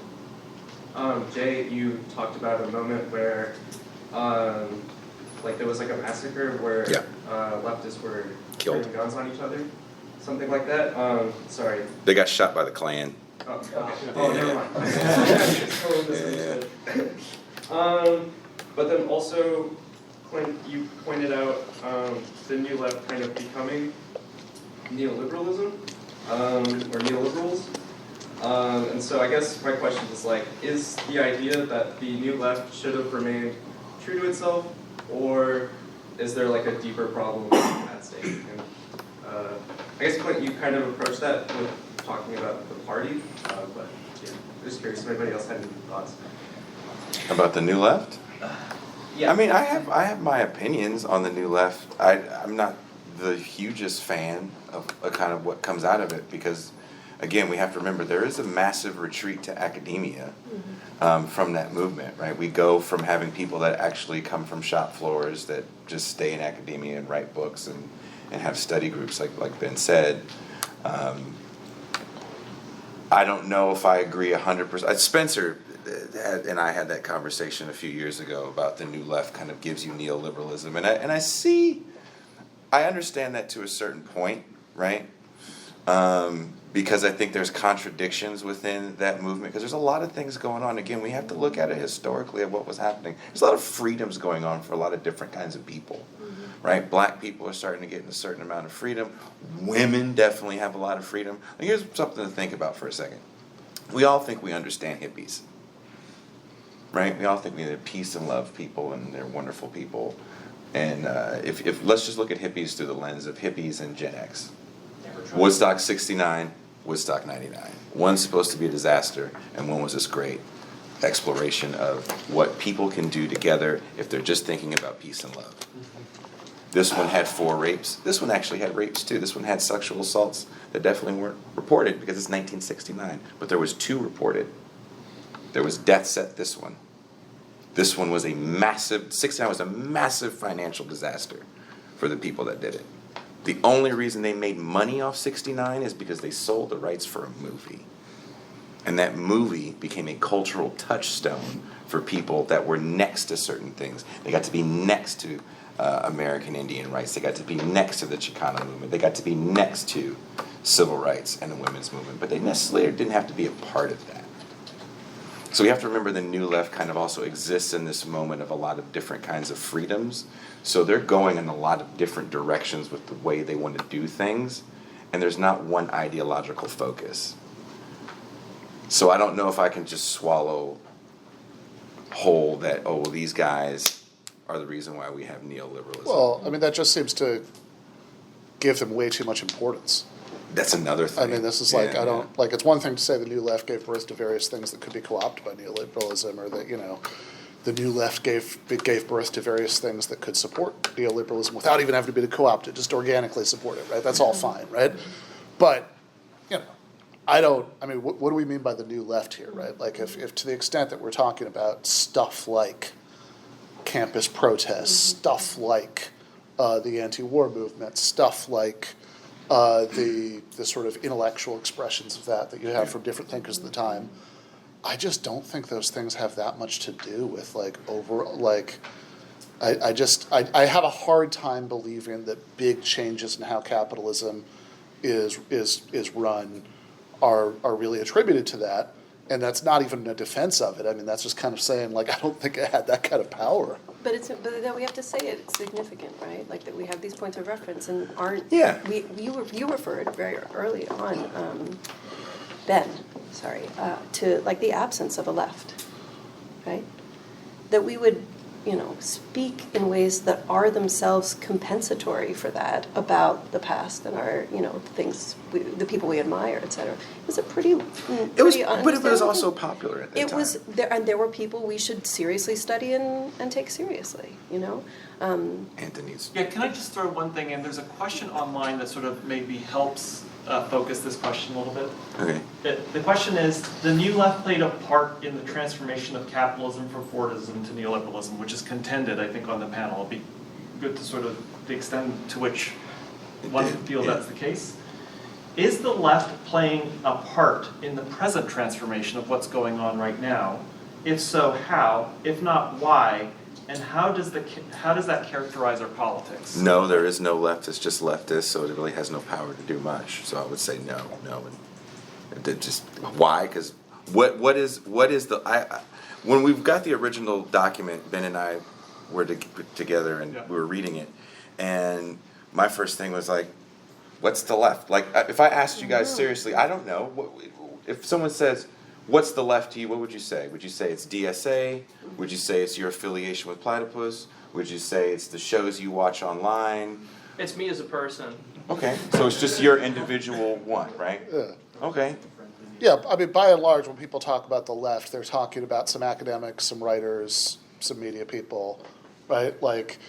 Jay, you talked about a moment where there was like a massacre where leftists were Killed. pointing guns on each other, something like that. Sorry. They got shot by the Klan. Oh, okay. Oh, never mind. It's totally misunderstood. But then also, Clint, you pointed out the new left kind of becoming neoliberalism, or neoliberals. And so I guess my question is the idea that the new left should have remained true to itself, or is there like a deeper problem at stake? And I guess, Clint, you kind of approached that with talking about the party, but yeah, just curious if anybody else had any thoughts. About the new left? Yeah. I mean, I have my opinions on the new left. I'm not the hugest fan of kind of what comes out of it because, again, we have to remember there is a massive retreat to academia from that movement, right? We go from having people that actually come from shop floors that just stay in academia and write books and have study groups, like Ben said. I don't know if I agree 100%. Spencer and I had that conversation a few years ago about the new left kind of gives you neoliberalism, and I understand that to a certain point, right? Because I think there's contradictions within that movement, because there's a lot of things going on. Again, we have to look at it historically of what was happening. There's a lot of freedoms going on for a lot of different kinds of people, right? Black people are starting to get a certain amount of freedom. Women definitely have a lot of freedom. Here's something to think about for a second. We all think we understand hippies, right? We all think they're peace and love people, and they're wonderful people. And if let's just look at hippies through the lens of hippies and Gen X. Woodstock 69, Woodstock 99. One's supposed to be a disaster, and one was this great exploration of what people can do together if they're just thinking about peace and love. This one had 4 rapes. This one actually had rapes too. This one had sexual assaults that definitely weren't reported because it's 1969. But there was 2 reported. There was deaths at this one. This one was a massive, 69 was a massive financial disaster for the people that did it. The only reason they made money off 69 is because they sold the rights for a movie. And that movie became a cultural touchstone for people that were next to certain things. They got to be next to American Indian rights. They got to be next to the Chicano movement. They got to be next to civil rights and the women's movement. But they necessarily didn't have to be a part of that. So we have to remember the New Left kind of also exists in this moment of a lot of different kinds of freedoms. So they're going in a lot of different directions with the way they want to do things. And there's not one ideological focus. So I don't know if I can just swallow whole that, oh, well, these guys are the reason why we have neoliberalism. Well, I mean, that just seems to give them way too much importance. That's another thing. I mean, this is like, like, it's one thing to say the New Left gave birth to various things that could be co-opted by neoliberalism, or that, the New Left gave birth to various things that could support neoliberalism without even having to be co-opted, just organically support it, right? That's all fine, right? But, what do we mean by the New Left here, right? Like, if to the extent that we're talking about stuff like campus protests, stuff like the anti-war movement, stuff like the sort of intellectual expressions of that you have from different thinkers at the time, I just don't think those things have that much to do with I have a hard time believing that big changes in how capitalism is run are really attributed to that. And that's not even a defense of it. I mean, that's just kind of saying, like, I don't think it had that kind of power. But then we have to say it's significant, right? Like, that we have these points of reference and aren't. Yeah. You referred very early on, Ben, to like the absence of a left, right? That we would, speak in ways that are themselves compensatory for that about the past and our, things, the people we admire, et cetera. It was a pretty. But it was also popular at that time. It was there, and there were people we should seriously study and take seriously. Anthony's. Yeah, can I just throw one thing in? There's a question online that sort of maybe helps focus this question a little bit. Okay. The question is, the New Left played a part in the transformation of capitalism from Fordism to neoliberalism, which is contended, I think, on the panel. It'd be good to sort of the extent to which one feels that's the case. Is the left playing a part in the present transformation of what's going on right now? If so, how? If not, why? And how does that characterize our politics? No, there is no left. It's just leftist, so it really has no power to do much. So I would say no. And just why? Because what is the when we've got the original document, Ben and I were together and we were reading it, and my first thing was like, what's the left? Like, if I asked you guys seriously, I don't know. If someone says, what's the left to you? What would you say? Would you say it's DSA? Would you say it's your affiliation with Platypus? Would you say it's the shows you watch online? It's me as a person. Okay, so it's just your individual one, right? Yeah. Okay. Yeah, I mean, by and large, when people talk about the left, they're talking about some academics, some writers, some media people, right? Like,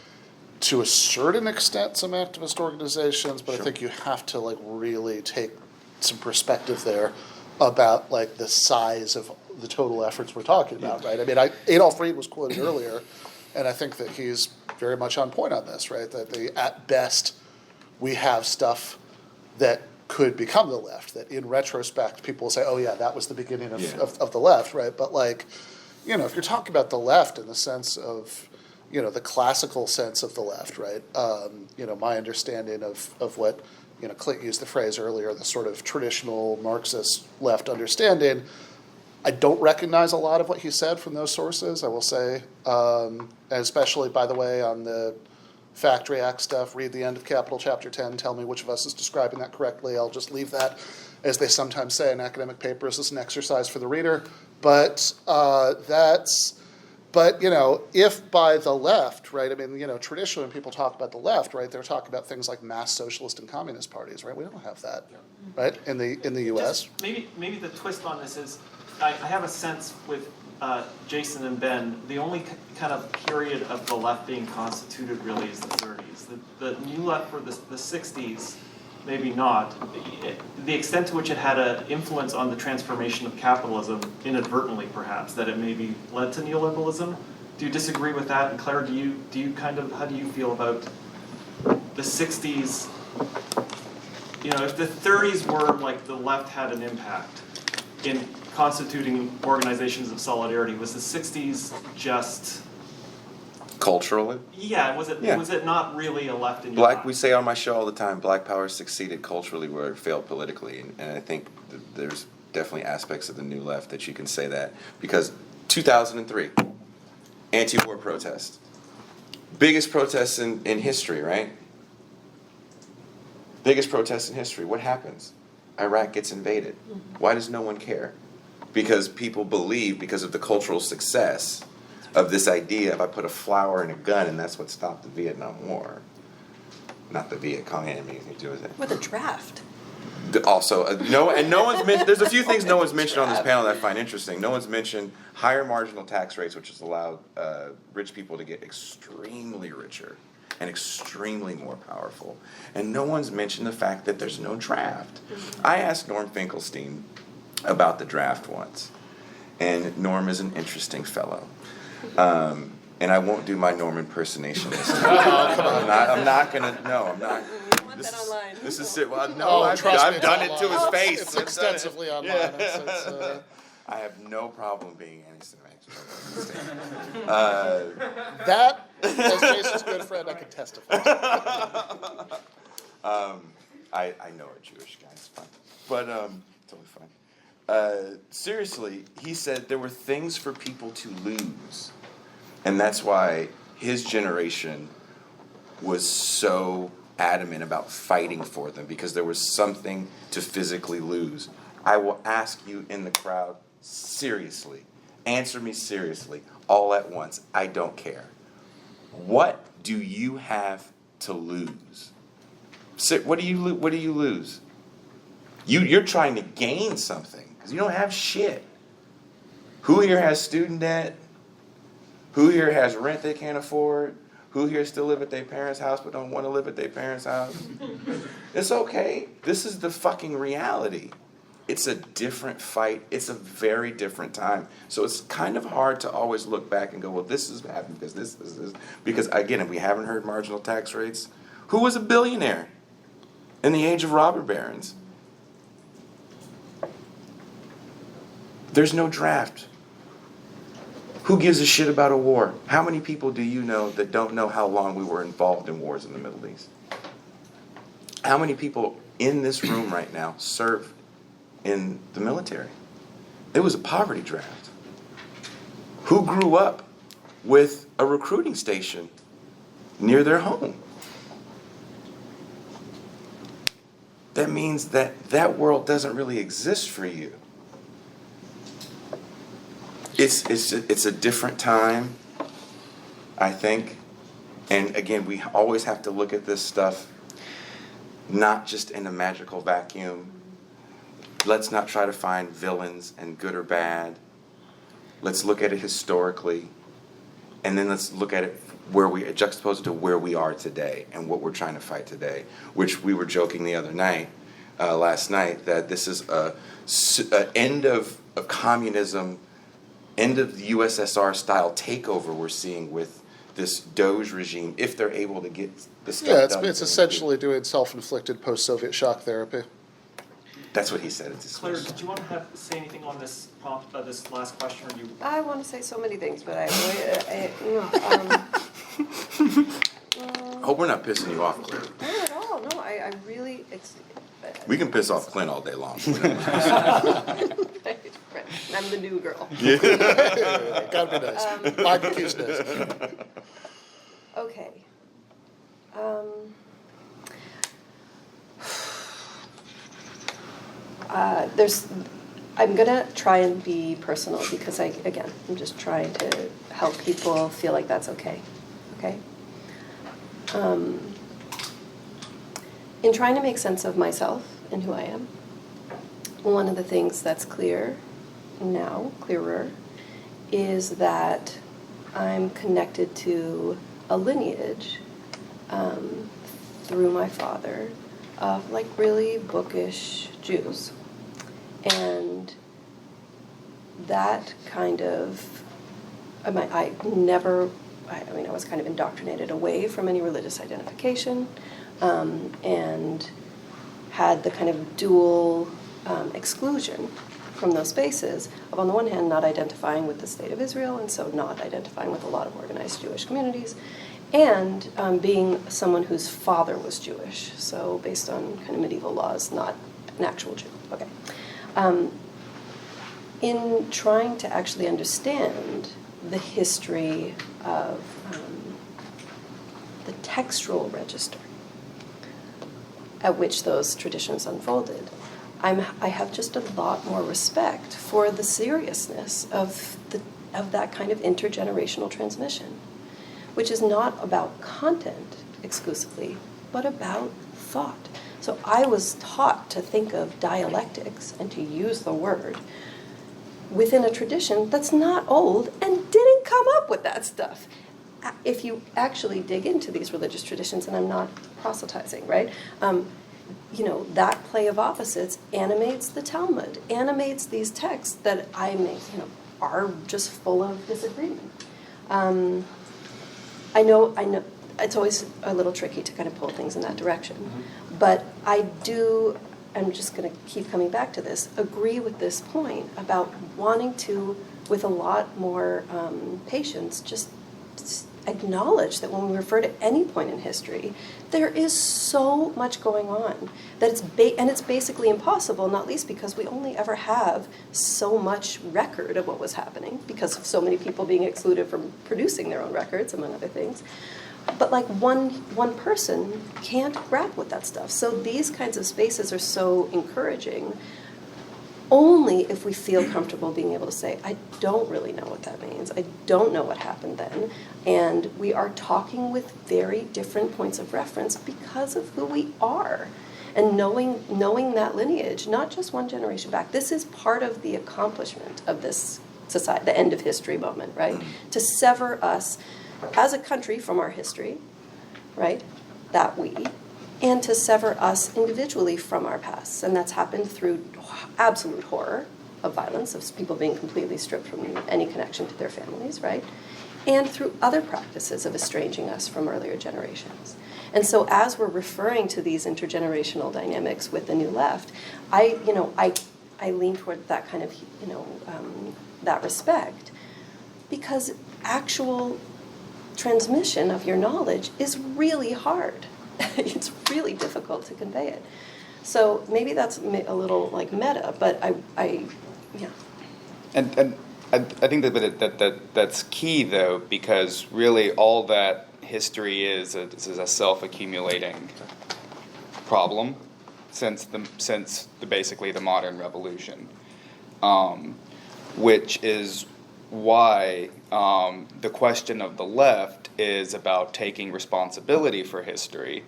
to a certain extent, some activist organizations, but I think you have to, like, really take some perspective there about, like, the size of the total efforts we're talking about, right? I mean, Adolf Reed was quoted earlier, and I think that he's very much on point on this, right? That at best, we have stuff that could become the left, that in retrospect, people will say, oh yeah, that was the beginning of the left, right? But, like, if you're talking about the left in the sense of, the classical sense of the left, right? My understanding of what, Clint used the phrase earlier, the sort of traditional Marxist left understanding, I don't recognize a lot of what he said from those sources, I will say. And especially, by the way, on the Factory Act stuff, read the end of Capital Chapter 10, tell me which of us is describing that correctly. I'll just leave that, as they sometimes say in academic papers, as an exercise for the reader. But that's But, if by the left, right, I mean, traditionally when people talk about the left, right, they're talking about things like mass socialist and communist parties, right? We don't have that, right, in the U.S. Just maybe the twist on this is, I have a sense with Jason and Ben, the only kind of period of the left being constituted really is the 30s. The new left for the 60s, maybe not. The extent to which it had an influence on the transformation of capitalism, inadvertently perhaps, that it maybe led to neoliberalism. Do you disagree with that? And Claire, how do you feel about the 60s? If the 30s were like the left had an impact in constituting organizations of solidarity, was the 60s just Culturally? Yeah, was it not really a left in your Black, mind? we say on my show all the time, Black Power succeeded culturally where it failed politically. And I think there's definitely aspects of the new left that you can say that. Because 2003, anti-war protest. Biggest protests in history, right? Biggest protests in history. What happens? Iraq gets invaded. Why does no one care? Because people believe, because of the cultural success of this idea of I put a flower in a gun and that's what stopped the Vietnam War. Not the Viet Cong, had anything to do with it. With a draft. Also, no one's mentioned. There's a few things no one's mentioned on this panel that I find interesting. No one's mentioned higher marginal tax rates, which has allowed rich people to get extremely richer and extremely more powerful. And no one's mentioned the fact that there's no draft. I asked Norm Finkelstein about the draft once, and Norm is an interesting fellow. And I won't do my Norm impersonation this time. I'm not gonna. No, I'm not. You want that online? This is it. Well, no, I've done it to his face. It's extensively online. Yeah. I have no problem being anti-Semitic. That, as Jason's good friend, I can testify. I know a Jewish guy. It's fine, but totally fine. Seriously, he said there were things for people to lose, and that's why his generation was so adamant about fighting for them, because there was something to physically lose. I will ask you in the crowd, seriously, answer me seriously, all at once. I don't care. What do you have to lose? What do you lose? You're trying to gain something because you don't have shit. Who here has student debt? Who here has rent they can't afford? Who here still live at their parents' house but don't want to live at their parents' house? It's okay. This is the fucking reality. It's a different fight. It's a very different time. So it's kind of hard to always look back and go, well, this is happening because this. Because, again, if we haven't heard marginal tax rates, who was a billionaire in the age of robber barons? There's no draft. Who gives a shit about a war? How many people do you know that don't know how long we were involved in wars in the Middle East? How many people in this room right now serve in the military? It was a poverty draft. Who grew up with a recruiting station near their home? That means that world doesn't really exist for you. It's a different time, I think. And again, we always have to look at this stuff not just in a magical vacuum. Let's not try to find villains and good or bad. Let's look at it historically, and then let's look at it juxtaposed to where we are today and what we're trying to fight today. Which we were joking the other night, last night, that this is a end of communism, end of the USSR style takeover we're seeing with this Doge regime, if they're able to get the stuff done. Yeah, it's essentially doing self-inflicted post-Soviet shock therapy. That's what he said. Claire, did you want to say anything on this prompt, this last question? Or you? I want to say so many things, but I Hope we're not pissing you off, Claire. not at all. No, I really. We can piss off Clint all day long. I'm the new girl. Gotta be nice. Barbecue's nice. Okay. I'm gonna try and be personal because I'm just trying to help people feel like that's okay. Okay? In trying to make sense of myself and who I am, one of the things that's clearer, is that I'm connected to a lineage through my father of like really bookish Jews. And that kind of, I was kind of indoctrinated away from any religious identification, and had the kind of dual exclusion from those spaces of, on the one hand, not identifying with the state of Israel, and so not identifying with a lot of organized Jewish communities, and being someone whose father was Jewish, so based on kind of medieval laws, not an actual Jew. Okay. In trying to actually understand the history of the textual register at which those traditions unfolded, I have just a lot more respect for the seriousness of that kind of intergenerational transmission, which is not about content exclusively, but about thought. So I was taught to think of dialectics and to use the word within a tradition that's not old and didn't come up with that stuff. If you actually dig into these religious traditions, and I'm not proselytizing, right? That play of opposites animates the Talmud, animates these texts that are just full of disagreement. I know it's always a little tricky to kind of pull things in that direction, but I'm just going to keep coming back to this, agree with this point about wanting to, with a lot more patience, just acknowledge that when we refer to any point in history, there is so much going on that it's basically impossible, not least because we only ever have so much record of what was happening because of so many people being excluded from producing their own records, among other things. But like one person can't grapple with that stuff. So these kinds of spaces are so encouraging only if we feel comfortable being able to say, I don't really know what that means. I don't know what happened then. And we are talking with very different points of reference because of who we are. And knowing that lineage, not just one generation back, this is part of the accomplishment of this society, the end of history moment, right? To sever us as a country from our history, right? And to sever us individually from our past. And that's happened through absolute horror of violence, of people being completely stripped from any connection to their families, right? And through other practices of estranging us from earlier generations. And so as we're referring to these intergenerational dynamics with the New Left, I lean toward that kind of, that respect, because actual transmission of your knowledge is really hard. It's really difficult to convey it. So maybe that's a little like meta, but yeah. And I think that's key though, because really all that history is a self-accumulating problem since basically the modern revolution, which is why the question of the left is about taking responsibility for history,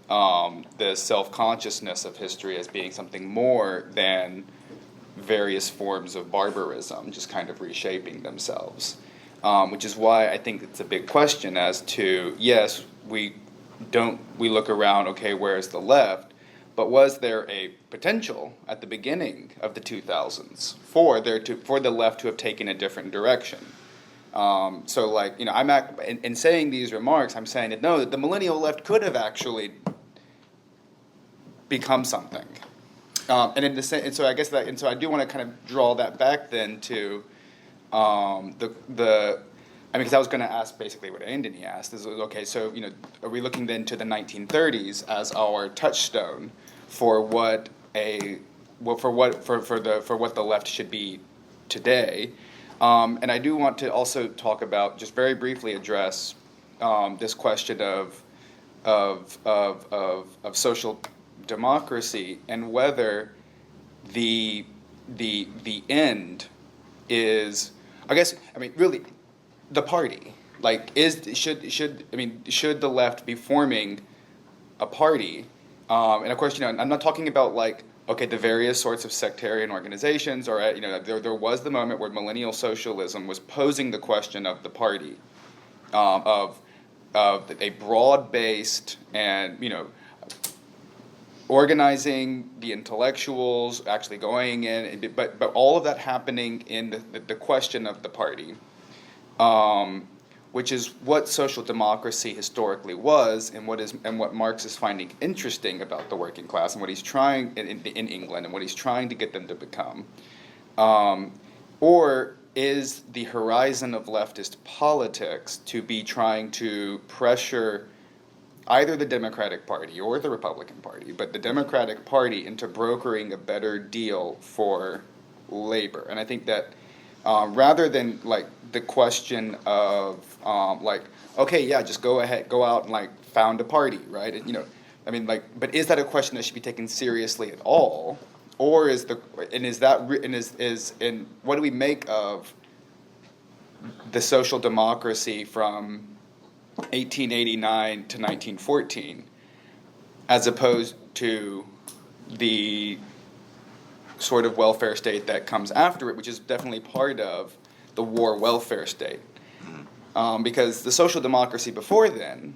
the self-consciousness of history as being something more than various forms of barbarism, just kind of reshaping themselves, which is why I think it's a big question as to, yes, we look around, okay, where's the left? But was there a potential at the beginning of the 2000s for the left to have taken a different direction? So, like, in saying these remarks, I'm saying that no, that the millennial left could have actually become something. And so I guess so I do want to kind of draw that back then to because I was going to ask basically what Anthony asked is, okay, so are we looking then to the 1930s as our touchstone for what the left should be today? And I do want to also talk about, just very briefly address this question of social democracy and whether the the end is, I guess, I mean, really, the party. Like, should the left be forming a party? And of course, I'm not talking about like, okay, the various sorts of sectarian organizations, or there was the moment where millennial socialism was posing the question of the party, of a broad-based and organizing the intellectuals, actually going in, but all of that happening in the question of the party, which is what social democracy historically was, and what Marx is finding interesting about the working class, and what he's trying in England, and what he's trying to get them to become, or is the horizon of leftist politics to be trying to pressure either the Democratic Party or the Republican Party, but the Democratic Party into brokering a better deal for labor. And I think that rather than like the question of okay, yeah, just go ahead, go out and like found a party, right? And, but is that a question that should be taken seriously at all? Or what do we make of the social democracy from 1889 to 1914, as opposed to the sort of welfare state that comes after it, which is definitely part of the war welfare state? Because the social democracy before then,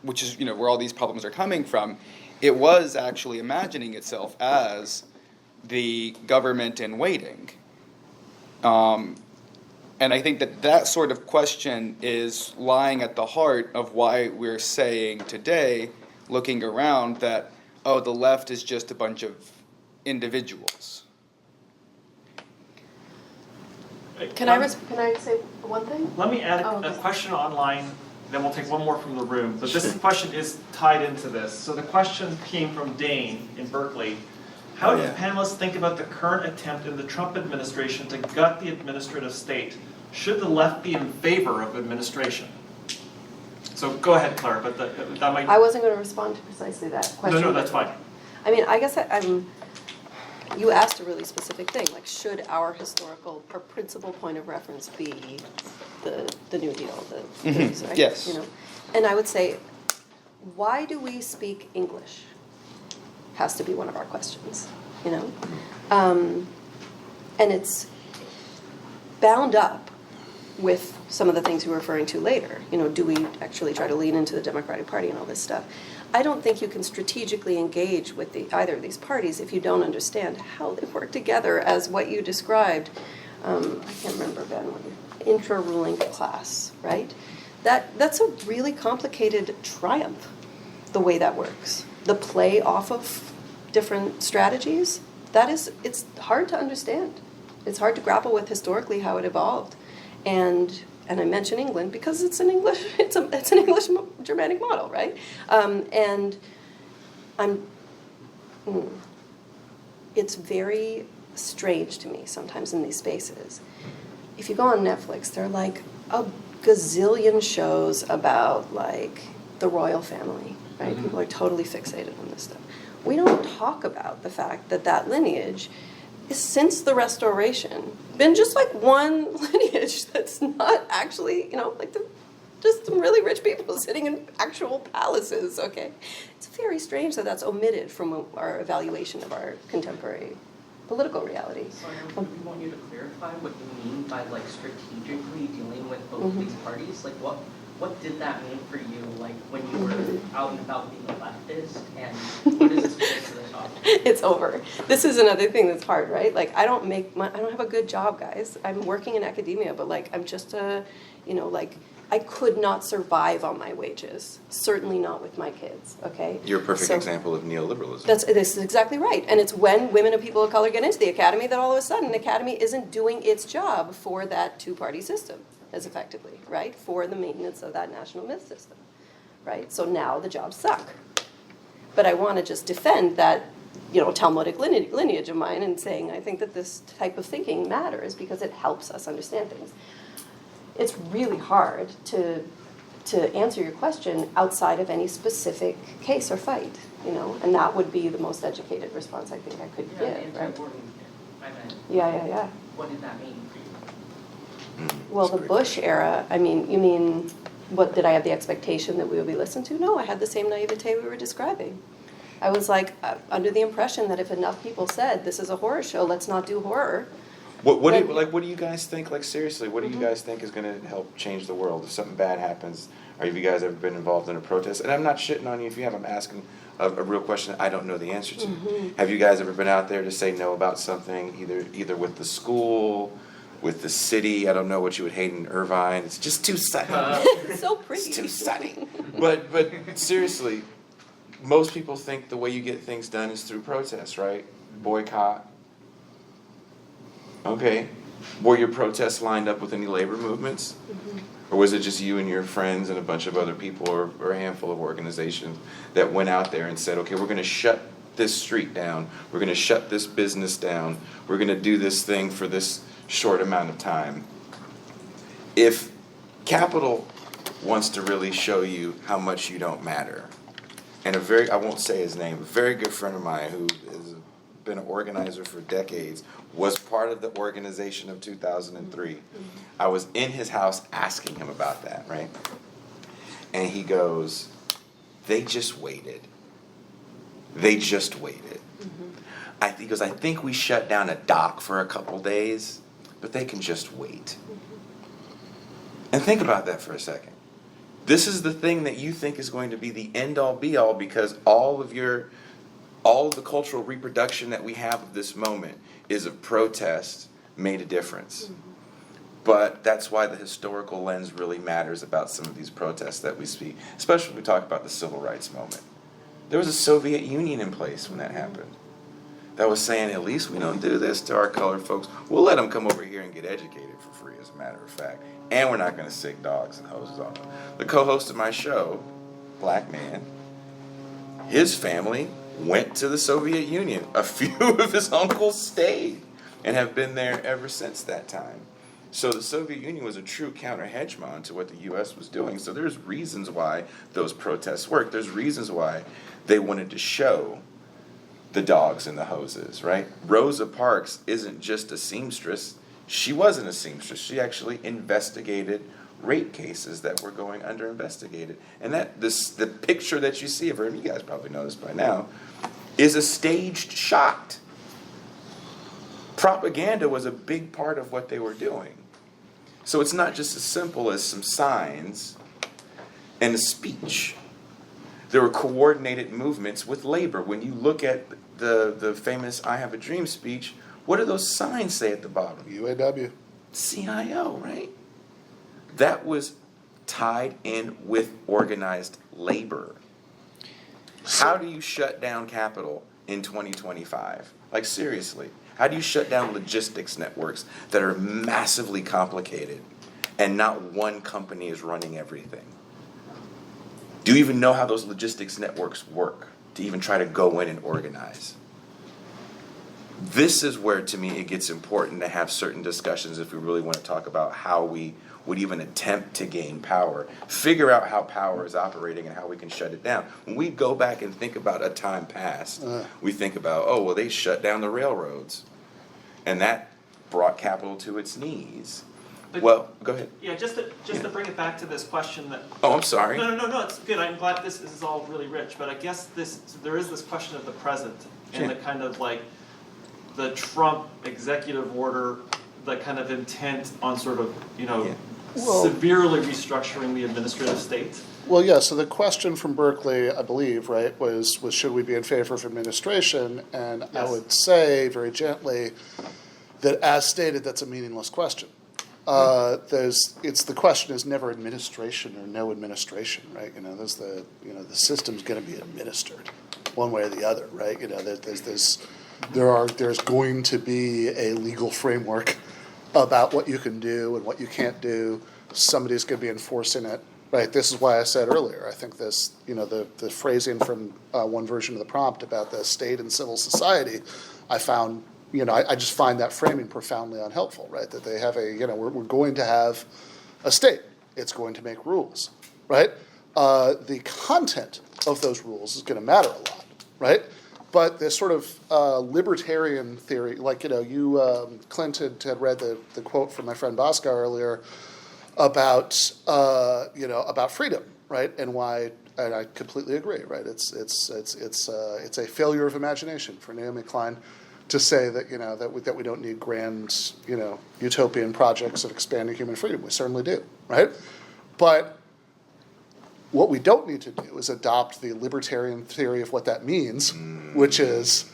which is where all these problems are coming from, it was actually imagining itself as the government in waiting. And I think that sort of question is lying at the heart of why we're saying today, looking around, that, oh, the left is just a bunch of individuals. Can I say one thing? Let me add Oh, a okay. question online, then we'll take one more from the room. But this question is tied into this. So the question came from Dane in Berkeley. How do panelists think about the current attempt in the Trump administration to gut the administrative state? Should the left be in favor of administration? So go ahead, Clare, but that might... I wasn't going to respond to precisely that question. No, that's fine. I mean, I guess you asked a really specific thing, like should our historical or principal point of reference be the New Deal, the things, right? Yes. And I would say, why do we speak English? Has to be one of our questions, and it's bound up with some of the things you were referring to later. Do we actually try to lean into the Democratic Party and all this stuff? I don't think you can strategically engage with either of these parties if you don't understand how they work together as what you described. I can't remember, Ben, intra-ruling class, right? That's a really complicated triumph, the way that works. The play off of different strategies, it's hard to understand. It's hard to grapple with historically how it evolved. And I mention England because it's an English Germanic model, right? It's very strange to me sometimes in these spaces. If you go on Netflix, there are like a gazillion shows about like the royal family, right? People are totally fixated on this stuff. We don't talk about the fact that lineage is, since the Restoration, been just like one lineage that's not actually, just some really rich people sitting in actual palaces, okay? It's very strange that that's omitted from our evaluation of our contemporary political reality. So I want you to clarify what you mean by like strategically dealing with both these parties. Like what did that mean for you, like when you were out and about being a leftist, and what is this related to the topic? It's over. This is another thing that's hard, right? Like I don't have a good job, guys. I'm working in academia, but like I'm just I could not survive on my wages. Certainly not with my kids, okay? You're a perfect example of neoliberalism. This is exactly right. And it's when women and people of color get into the academy that all of a sudden the academy isn't doing its job for that two-party system as effectively, right? For the maintenance of that national myth system, right? So now the jobs suck. But I want to just defend that, Talmudic lineage of mine and saying I think that this type of thinking matters because it helps us understand things. It's really hard to to answer your question outside of any specific case or fight, and that would be the most educated response I think I could Yeah, give, right? anti-abortion, I meant. Yeah. What did that mean for you? Well, the Bush era, you mean, what, did I have the expectation that we would be listened to? No, I had the same naivete we were describing. I was like, under the impression that if enough people said, this is a horror show, let's not do horror. What do you guys think? Like, seriously, what do you guys think is going to help change the world if something bad happens? Or have you guys ever been involved in a protest? And I'm not shitting on you if you have. I'm asking a real question I don't know the answer to. Have you guys ever been out there to say no about something, either with the school, with the city? I don't know what you would hate in Irvine. It's just too sunny. It's so pretty. It's too sunny. But seriously, most people think the way you get things done is through protests, right? Boycott. Okay. Were your protests lined up with any labor movements? Or was it just you and your friends and a bunch of other people or a handful of organizations that went out there and said, okay, we're going to shut this street down. We're going to shut this business down. We're going to do this thing for this short amount of time. If capital wants to really show you how much you don't matter, and I won't say his name, a very good friend of mine who has been an organizer for decades, was part of the organization of 2003. I was in his house asking him about that, right? And he goes, they just waited. They just waited. He goes, I think we shut down a dock for a couple days, but they can just wait. And think about that for a second. This is the thing that you think is going to be the end-all be-all because all of the cultural reproduction that we have of this moment is a protest made a difference. But that's why the historical lens really matters about some of these protests that we see, especially when we talk about the civil rights moment. There was a Soviet Union in place when that happened. That was saying, at least we don't do this to our colored folks. We'll let them come over here and get educated for free, as a matter of fact. And we're not going to sick dogs and hoses on them. The co-host of my show, black man, his family went to the Soviet Union. A few of his uncles stayed and have been there ever since that time. So the Soviet Union was a true counter-hegemon to what the U.S. was doing. So there's reasons why those protests worked. There's reasons why they wanted to show the dogs and the hoses, right? Rosa Parks isn't just a seamstress. She wasn't a seamstress. She actually investigated rape cases that were going under investigated. And the picture that you see of her, and you guys probably know this by now, is a staged shot. Propaganda was a big part of what they were doing. So it's not just as simple as some signs and a speech. There were coordinated movements with labor. When you look at the famous I Have a Dream speech, what do those signs say at the bottom? UAW. CIO, right? That was tied in with organized labor. How do you shut down capital in 2025? Like, seriously, how do you shut down logistics networks that are massively complicated and not one company is running everything? Do you even know how those logistics networks work to even try to go in and organize? This is where, to me, it gets important to have certain discussions if we really want to talk about how we would even attempt to gain power. Figure out how power is operating and how we can shut it down. When we go back and think about a time past, we think about, oh, well, they shut down the railroads. And that brought capital to its knees. But, well, go ahead. Yeah, just to bring it back to this question that... Oh, I'm sorry. No, it's good. I'm glad this is all really rich. But I guess there is this question of the present and the kind of like the Trump executive order, the kind of intent on sort of, severely restructuring the administrative state. Well, yeah, so the question from Berkeley, I believe, right, was should we be in favor of administration? And yes. I would say very gently that as stated, that's a meaningless question. The question is never administration or no administration, right? The system's going to be administered one way or the other, right? There's going to be a legal framework about what you can do and what you can't do. Somebody's going to be enforcing it, right? This is why I said earlier, I think this, the phrasing from one version of the prompt about the state and civil society, I found, I just find that framing profoundly unhelpful, right? That they have we're going to have a state. It's going to make rules. right? The content of those rules is going to matter a lot, right? But this sort of libertarian theory, like, Clint had read the quote from my friend Bhaskar earlier about freedom, right? And why, and I completely agree, right? It's a failure of imagination for Naomi Klein to say that, that we don't need grand, utopian projects of expanding human freedom. We certainly do, right? But what we don't need to do is adopt the libertarian theory of what that means, which is,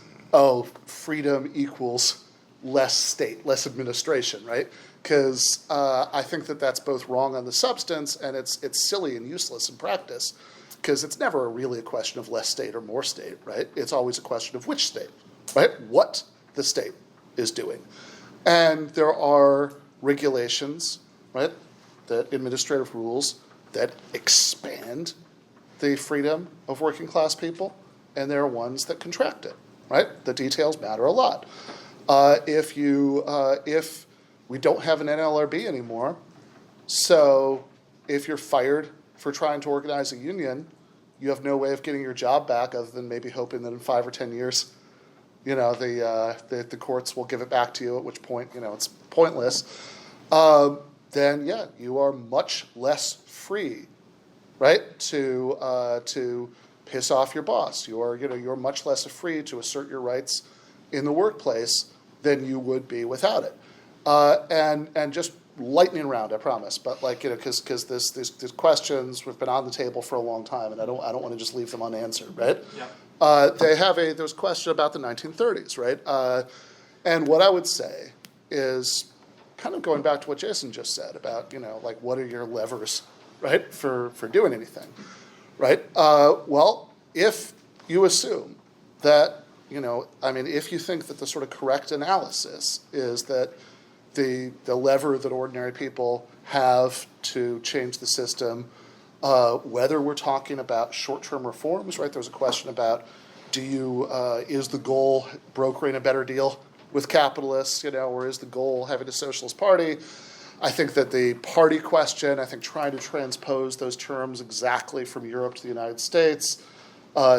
freedom equals less state, less administration, right? Because I think that that's both wrong on the substance, and it's silly and useless in practice, because it's never really a question of less state or more state, right? It's always a question of which state, right? What the state is doing. And there are regulations, right, that administrative rules that expand the freedom of working class people, and there are ones that contract it, right? The details matter a lot. If we don't have an NLRB anymore, so if you're fired for trying to organize a union, you have no way of getting your job back other than maybe hoping that in 5 or 10 years, the courts will give it back to you, at which point, it's pointless. Then you are much less free, right, to piss off your boss. You're much less free to assert your rights in the workplace than you would be without it. And just lightning round, I promise. But because these questions have been on the table for a long time, and I don't want to just leave them unanswered, right? Yeah. There's a question about the 1930s, right? And what I would say is, kind of going back to what Jason just said about, what are your levers, right, for doing anything, right? Well, if you assume that, if you think that the sort of correct analysis is that the lever that ordinary people have to change the system, whether we're talking about short-term reforms, right? There's a question about, is the goal brokering a better deal with capitalists, or is the goal having a socialist party? I think that the party question, trying to transpose those terms exactly from Europe to the United States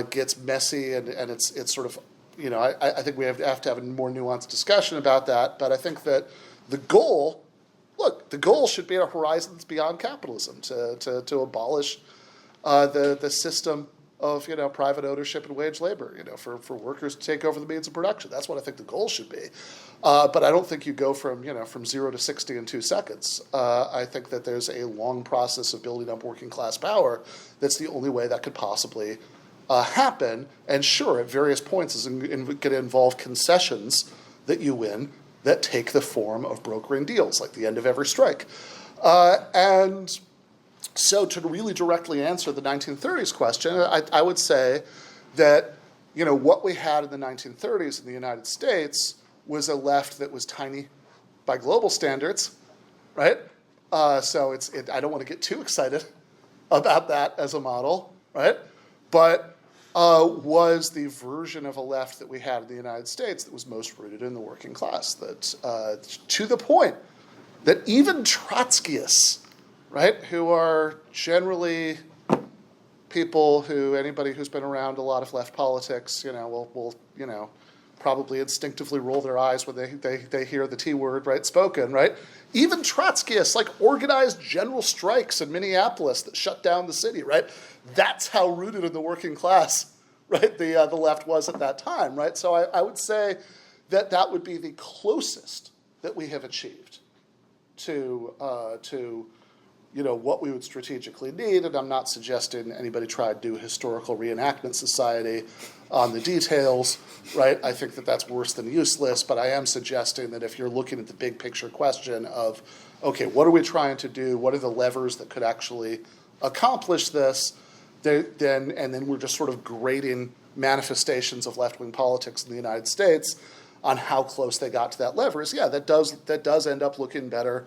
gets messy, and it's sort of, I think we have to have a more nuanced discussion about that. But I think that the goal should be a horizon that's beyond capitalism, to abolish the system of private ownership and wage labor, for workers to take over the means of production. That's what I think the goal should be. But I don't think you go from 0 to 60 in 2 seconds. I think that there's a long process of building up working class power. That's the only way that could possibly happen. And sure, at various points is going to involve concessions that you win that take the form of brokering deals, like the end of every strike. And so to really directly answer the 1930s question, I would say that, what we had in the 1930s in the United States was a left that was tiny by global standards, right? So I don't want to get too excited about that as a model, right? But was the version of a left that we had in the United States that was most rooted in the working class, that to the point that even Trotskyists, right, who are generally people who, anybody who's been around a lot of left politics, will probably instinctively roll their eyes when they hear the T word, right, spoken, right? Even Trotskyists, organized general strikes in Minneapolis that shut down the city, right? That's how rooted in the working class, right, the left was at that time, right? So I would say that would be the closest that we have achieved to what we would strategically need, and I'm not suggesting anybody try to do historical reenactment society on the details, right? I think that that's worse than useless, but I am suggesting that if you're looking at the big picture question of, okay, what are we trying to do? What are the levers that could actually accomplish this? Then we're just sort of grading manifestations of left-wing politics in the United States on how close they got to that levers. Yeah, that does end up looking better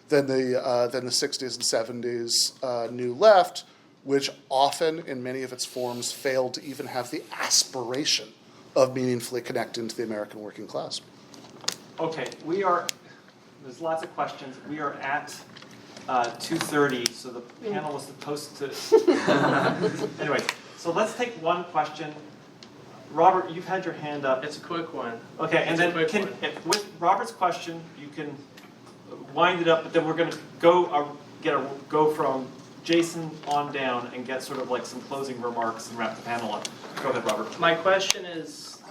than the 60s and 70s New Left, which often, in many of its forms, failed to even have the aspiration of meaningfully connecting to the American working class. Okay, there's lots of questions. We are at 2:30, so the panel was supposed to. Anyway, so let's take one question. Robert, you've had your hand up. It's a quick one. Okay, and then with Robert's question, you can wind it up, but then we're going to go from Jason on down and get sort of like some closing remarks and wrap the panel up. Go ahead, Robert. My question is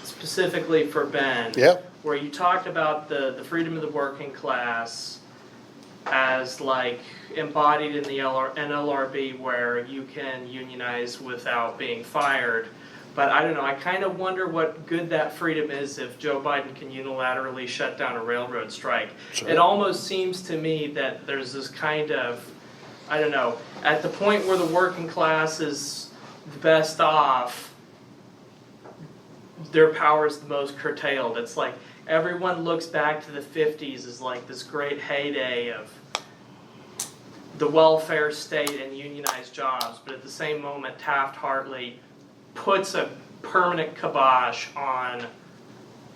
specifically for Ben. Yeah. Where you talked about the freedom of the working class as like embodied in the NLRB, where you can unionize without being fired. But I don't know, I kind of wonder what good that freedom is if Joe Biden can unilaterally shut down a railroad strike. Sure. It almost seems to me that there's this kind of, I don't know, at the point where the working class is the best off, their power is the most curtailed. It's like everyone looks back to the 50s as like this great heyday of the welfare state and unionized jobs, but at the same moment Taft-Hartley puts a permanent kibosh on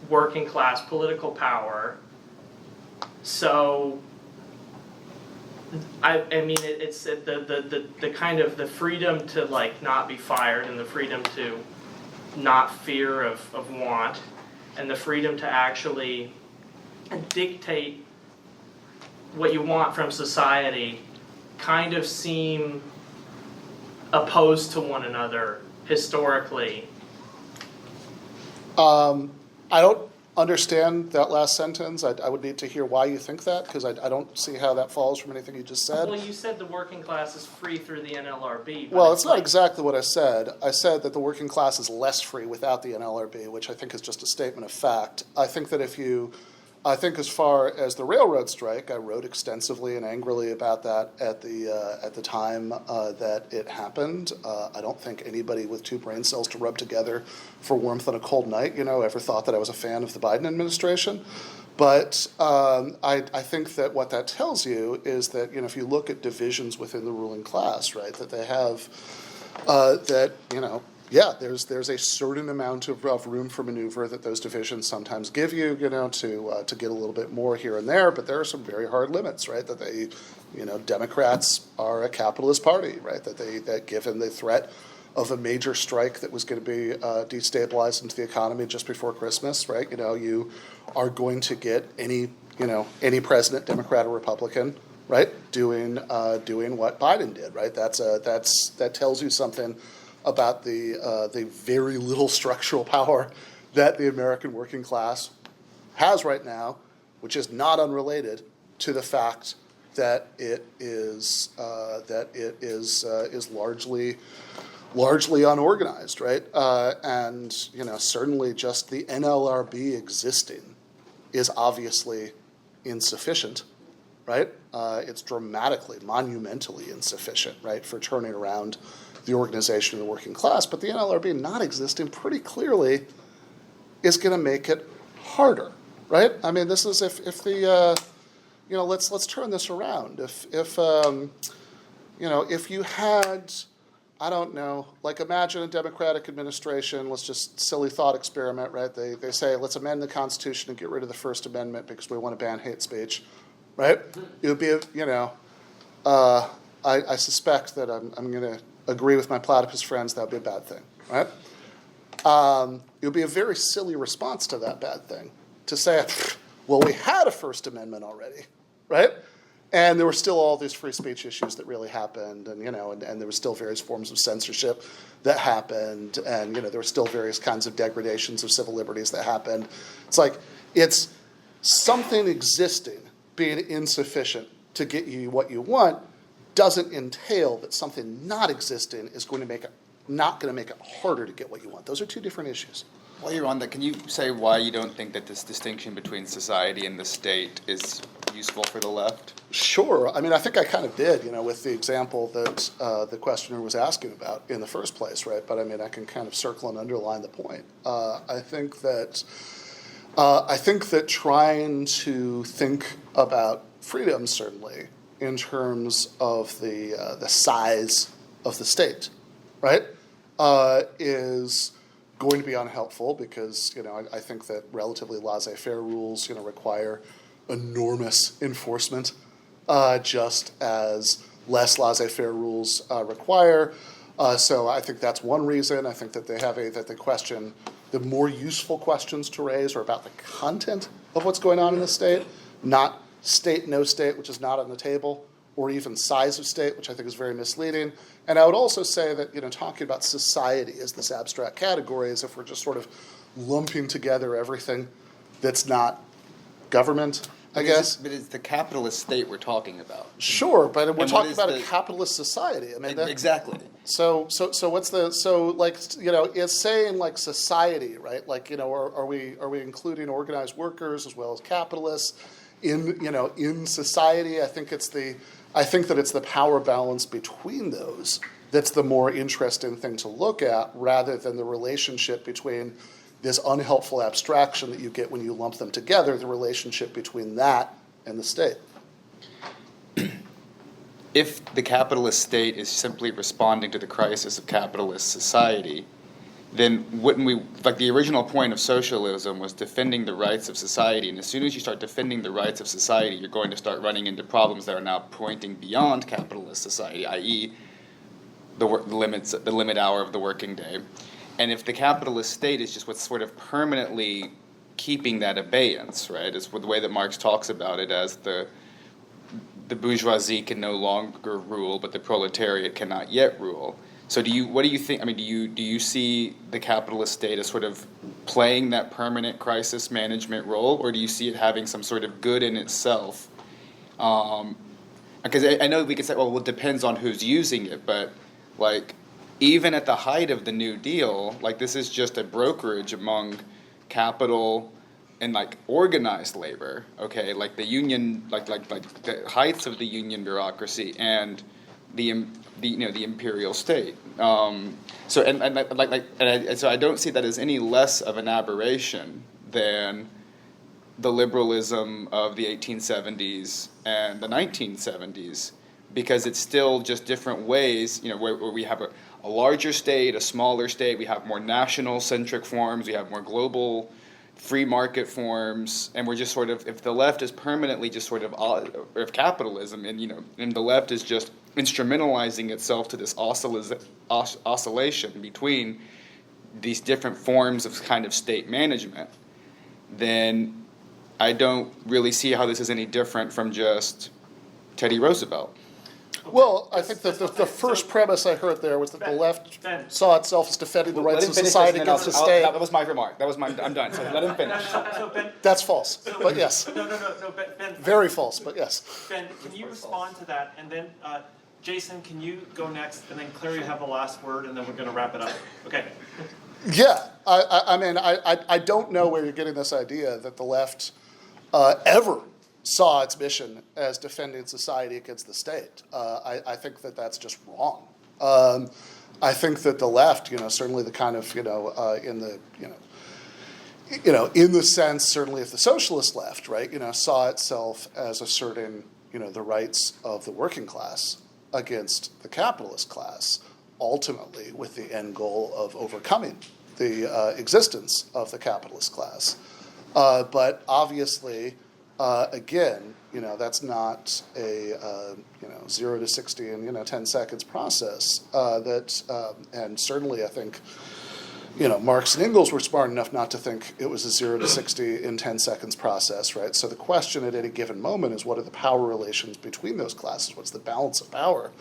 working class political power. So I mean it's the kind of the freedom to like not be fired and the freedom to not fear of want and the freedom to actually dictate what you want from society kind of seem opposed to one another historically. I don't understand that last sentence. I would need to hear why you think that, because I don't see how that follows from anything you just said. Well, you said the working class is free through the NLRB. But Well, it's not exactly what I said. I said that the working class is less free without the NLRB, which I think is just a statement of fact. I think that I think as far as the railroad strike, I wrote extensively and angrily about that at the time that it happened. I don't think anybody with two brain cells to rub together for warmth on a cold night, ever thought that I was a fan of the Biden administration. But I think that what that tells you is that, if you look at divisions within the ruling class, right, that they have, there's a certain amount of room for maneuver that those divisions sometimes give you, to get a little bit more here and there. But there are some very hard limits, right? That they, Democrats are a capitalist party, right? That given the threat of a major strike that was going to be destabilized into the economy just before Christmas, right? You are going to get any any president, Democrat or Republican, right, doing what Biden did, right? That tells you something about the very little structural power that the American working class has right now, which is not unrelated to the fact that it is largely unorganized, right? And certainly just the NLRB existing is obviously insufficient, right? It's dramatically, monumentally insufficient, right, for turning around the organization of the working class. But the NLRB not existing pretty clearly is going to make it harder, right? I mean, this is if the let's turn this around. If you had, I don't know, like imagine a Democratic administration, let's just silly thought experiment, right? They say, let's amend the Constitution and get rid of the First Amendment because we want to ban hate speech, right? It would be, I suspect that I'm going to agree with my platypus friends, that would be a bad thing, right? It would be a very silly response to that bad thing to say, well, we had a First Amendment already, right? And there were still all these free speech issues that really happened, and and there were still various forms of censorship that happened, and there were still various kinds of degradations of civil liberties that happened. It's like it's something existing being insufficient to get you what you want doesn't entail that something not existing is not going to make it harder to get what you want. Those are two different issues. While you're on that, can you say why you don't think that this distinction between society and the state is useful for the left? Sure. I mean, I think I kind of did, with the example that the questioner was asking about in the first place, right? But I mean, I can kind of circle and underline the point. I think that trying to think about freedom, certainly, in terms of the size of the state, right, is going to be unhelpful because, I think that relatively laissez-faire rules, require enormous enforcement just as less laissez-faire rules require. So I think that's one reason. I think that they question the more useful questions to raise are about the content of what's going on in the state, not state, no state, which is not on the table, or even size of state, which I think is very misleading. And I would also say that, talking about society as this abstract category is if we're just sort of lumping together everything that's not government, I guess. But it's the capitalist state we're talking about. Sure, but we're And talking about a capitalist society. I mean, Exactly. So what's it's saying like society, right? Like, are we including organized workers as well as capitalists in society? I think that it's the power balance between those that's the more interesting thing to look at, rather than the relationship between this unhelpful abstraction that you get when you lump them together, the relationship between that and the state. If the capitalist state is simply responding to the crisis of capitalist society, then wouldn't we, like the original point of socialism was defending the rights of society, and as soon as you start defending the rights of society, you're going to start running into problems that are now pointing beyond capitalist society, i.e. the limit hour of the working day. And if the capitalist state is just what's sort of permanently keeping that abeyance, right, is the way that Marx talks about it as the bourgeoisie can no longer rule, but the proletariat cannot yet rule. So what do you think? I mean, do you see the capitalist state as sort of playing that permanent crisis management role, or do you see it having some sort of good in itself? Because I know we could say, well, it depends on who's using it, but like even at the height of the New Deal, like this is just a brokerage among capital and like organized labor, okay, like the union, like the heights of the union bureaucracy and the imperial state. So I don't see that as any less of an aberration than the liberalism of the 1870s and the 1970s, because it's still just different ways, where we have a larger state, a smaller state, we have more national-centric forms, we have more global free market forms, and we're just sort of, if the left is permanently just sort of, or if capitalism, and the left is just instrumentalizing itself to this oscillation between these different forms of kind of state management, then I don't really see how this is any different from just Teddy Roosevelt. Well, I think that the first premise I heard there was that the left saw itself as defending the rights of society against the state. That was my remark. I'm done. So let him finish. That's false, but yes. No, Ben. Very false, but yes. Ben, can you respond to that? And then, Jason, can you go next? And then Clare, you have the last word, and then we're going to wrap it up. Okay. Yeah, I don't know where you're getting this idea that the left ever saw its mission as defending society against the state. I think that that's just wrong. I think that the left, certainly the kind of, in the sense, certainly of the socialist left, right, saw itself as asserting, the rights of the working class against the capitalist class, ultimately with the end goal of overcoming the existence of the capitalist class. But obviously, again, that's not a 0 to 60 in 10 seconds process. And certainly I think Marx and Engels were smart enough not to think it was a 0 to 60 in 10 seconds process, right? So the question at any given moment is, what are the power relations between those classes? What's the balance of power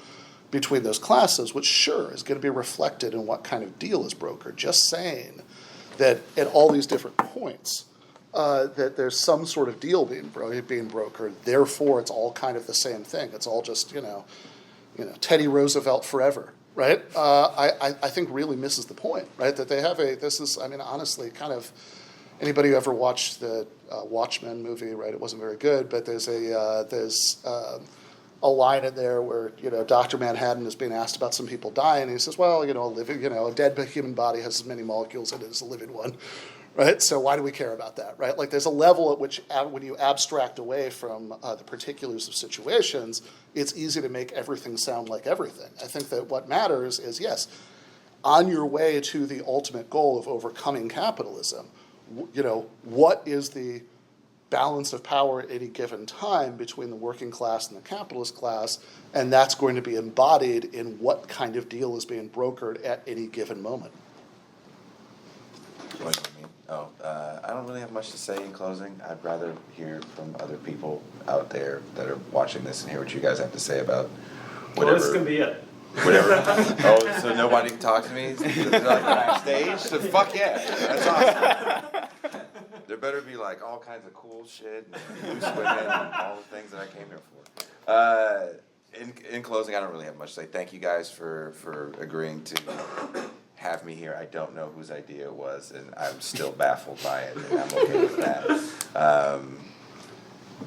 between those classes? Which sure is going to be reflected in what kind of deal is brokered. Just saying that at all these different points, that there's some sort of deal being brokered. Therefore, it's all kind of the same thing. It's all just Teddy Roosevelt forever, right? I think really misses the point, right? That they have honestly, kind of anybody who ever watched the Watchmen movie, right? It wasn't very good, but there's a line in there where Dr. Manhattan is being asked about some people dying, and he says, well, a dead human body has as many molecules in it as a living one. Right, so why do we care about that, right? Like there's a level at which when you abstract away from the particulars of situations, it's easy to make everything sound like everything. I think that what matters is, yes, on your way to the ultimate goal of overcoming capitalism, what is the balance of power at any given time between the working class and the capitalist class, and that's going to be embodied in what kind of deal is being brokered at any given moment. What do you mean? Oh, I don't really have much to say in closing. I'd rather hear from other people out there that are watching this and hear what you guys have to say about whatever. Well, this is going to be it. Whatever. Oh, so nobody can talk to me? Like backstage? So fuck yeah. That's awesome. There better be like all kinds of cool shit and loose women and all the things that I came here for. In closing, I don't really have much to say. Thank you guys for agreeing to have me here. I don't know whose idea it was, and I'm still baffled by it, and I'm okay with that.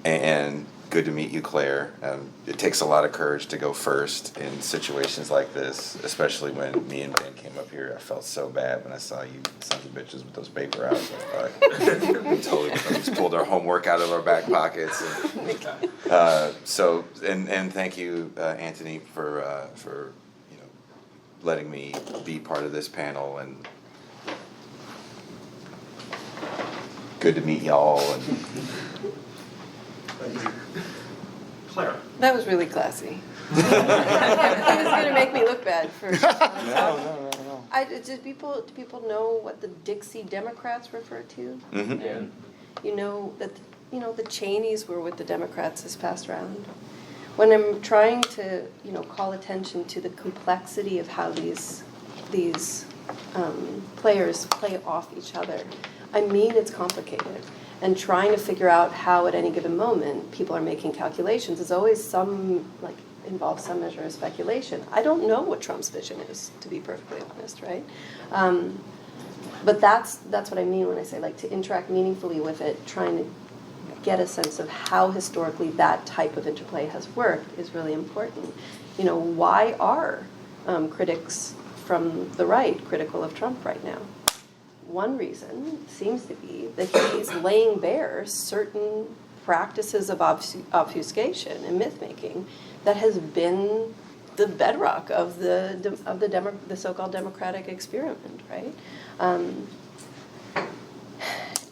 And good to meet you, Claire. It takes a lot of courage to go first in situations like this, especially when me and Ben came up here. I felt so bad when I saw you sons of bitches with those paper outs. We totally just pulled our homework out of our back pockets. And thank you, Anthony, for letting me be part of this panel, and good to meet y'all. And Claire. That was really classy. He was going to make me look bad for. No. Do people know what the Dixie Democrats refer to? Mm-hmm. Yeah. You know that the Cheneys were with the Democrats this past round. When I'm trying to call attention to the complexity of how these players play off each other, I mean it's complicated. And trying to figure out how at any given moment people are making calculations is always involves some measure of speculation. I don't know what Trump's vision is, to be perfectly honest, right? But that's what I mean when I say to interact meaningfully with it, trying to get a sense of how historically that type of interplay has worked is really important. Why are critics from the right critical of Trump right now? One reason seems to be that he's laying bare certain practices of obfuscation and myth-making that has been the bedrock of the so-called democratic experiment, right?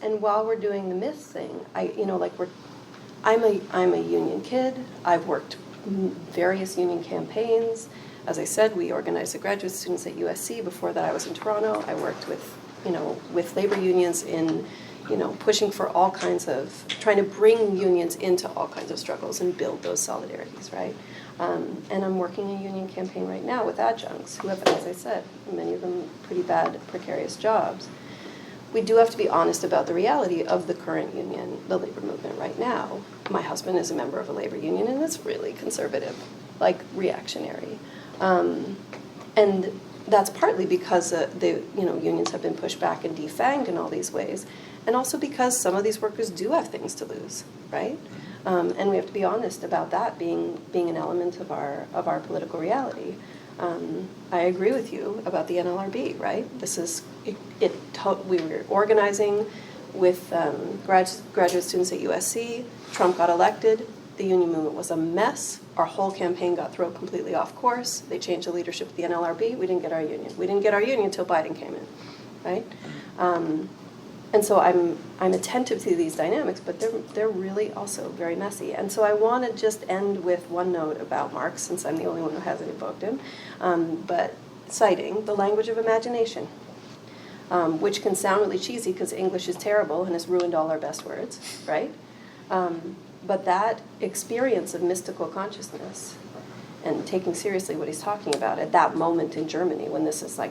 And while we're doing the myth thing, I'm a union kid. I've worked various union campaigns. As I said, we organized the graduate students at USC. Before that, I was in Toronto. I worked with labor unions in, pushing for all kinds of, trying to bring unions into all kinds of struggles and build those solidarities, right? And I'm working a union campaign right now with adjuncts who have, as I said, many of them pretty bad, precarious jobs. We do have to be honest about the reality of the current union, the labor movement right now. My husband is a member of a labor union, and it's really conservative, reactionary. And that's partly because the unions have been pushed back and defanged in all these ways, and also because some of these workers do have things to lose, right? And we have to be honest about that being an element of our political reality. I agree with you about the NLRB, right? This is we were organizing with graduate students at USC. Trump got elected. The union movement was a mess. Our whole campaign got thrown completely off course. They changed the leadership of the NLRB. We didn't get our union. We didn't get our union until Biden came in, right? And so I'm attentive to these dynamics, but they're really also very messy. And so I want to just end with one note about Marx, since I'm the only one who hasn't invoked him, but citing the language of imagination, which can sound really cheesy because English is terrible and has ruined all our best words, right? But that experience of mystical consciousness and taking seriously what he's talking about at that moment in Germany when this is as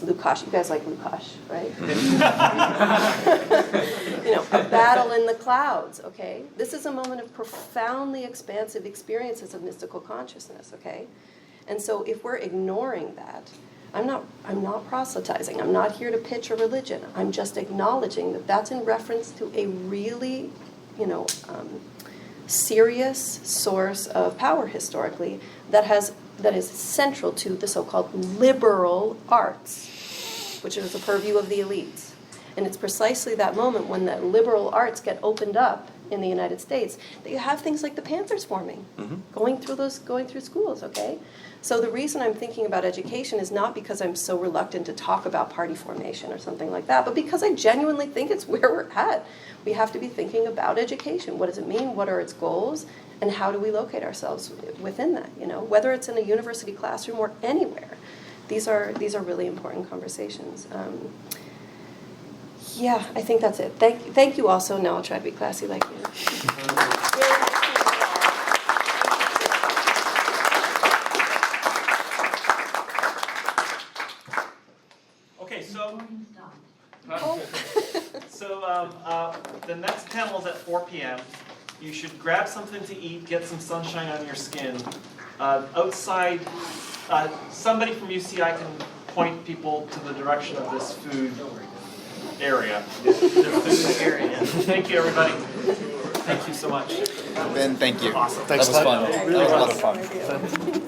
Lukács, you guys like Lukács, right? A battle in the clouds, okay? This is a moment of profoundly expansive experiences of mystical consciousness, okay? And so if we're ignoring that, I'm not proselytizing. I'm not here to pitch a religion. I'm just acknowledging that that's in reference to a really, serious source of power historically that is central to the so-called liberal arts, which is the purview of the elites. And it's precisely that moment when the liberal arts get opened up in the United States that you have things like the Panthers forming, going through schools, okay? So the reason I'm thinking about education is not because I'm so reluctant to talk about party formation or something like that, but because I genuinely think it's where we're at. we have to be thinking about education. What does it mean? What are its goals? And how do we locate ourselves within that? Whether it's in a university classroom or anywhere, these are really important conversations. Yeah, I think that's it. Thank you also. Now I'll try to be classy like you. Okay, so the next panel is at 4 p.m. You should grab something to eat, get some sunshine on your skin. Outside, somebody from UCI can point people to the direction of this food area. The food area. Thank you, everybody. Thank you so much. Ben, thank you. Awesome. Thanks, that was fun. Clint. That was a lot of fun.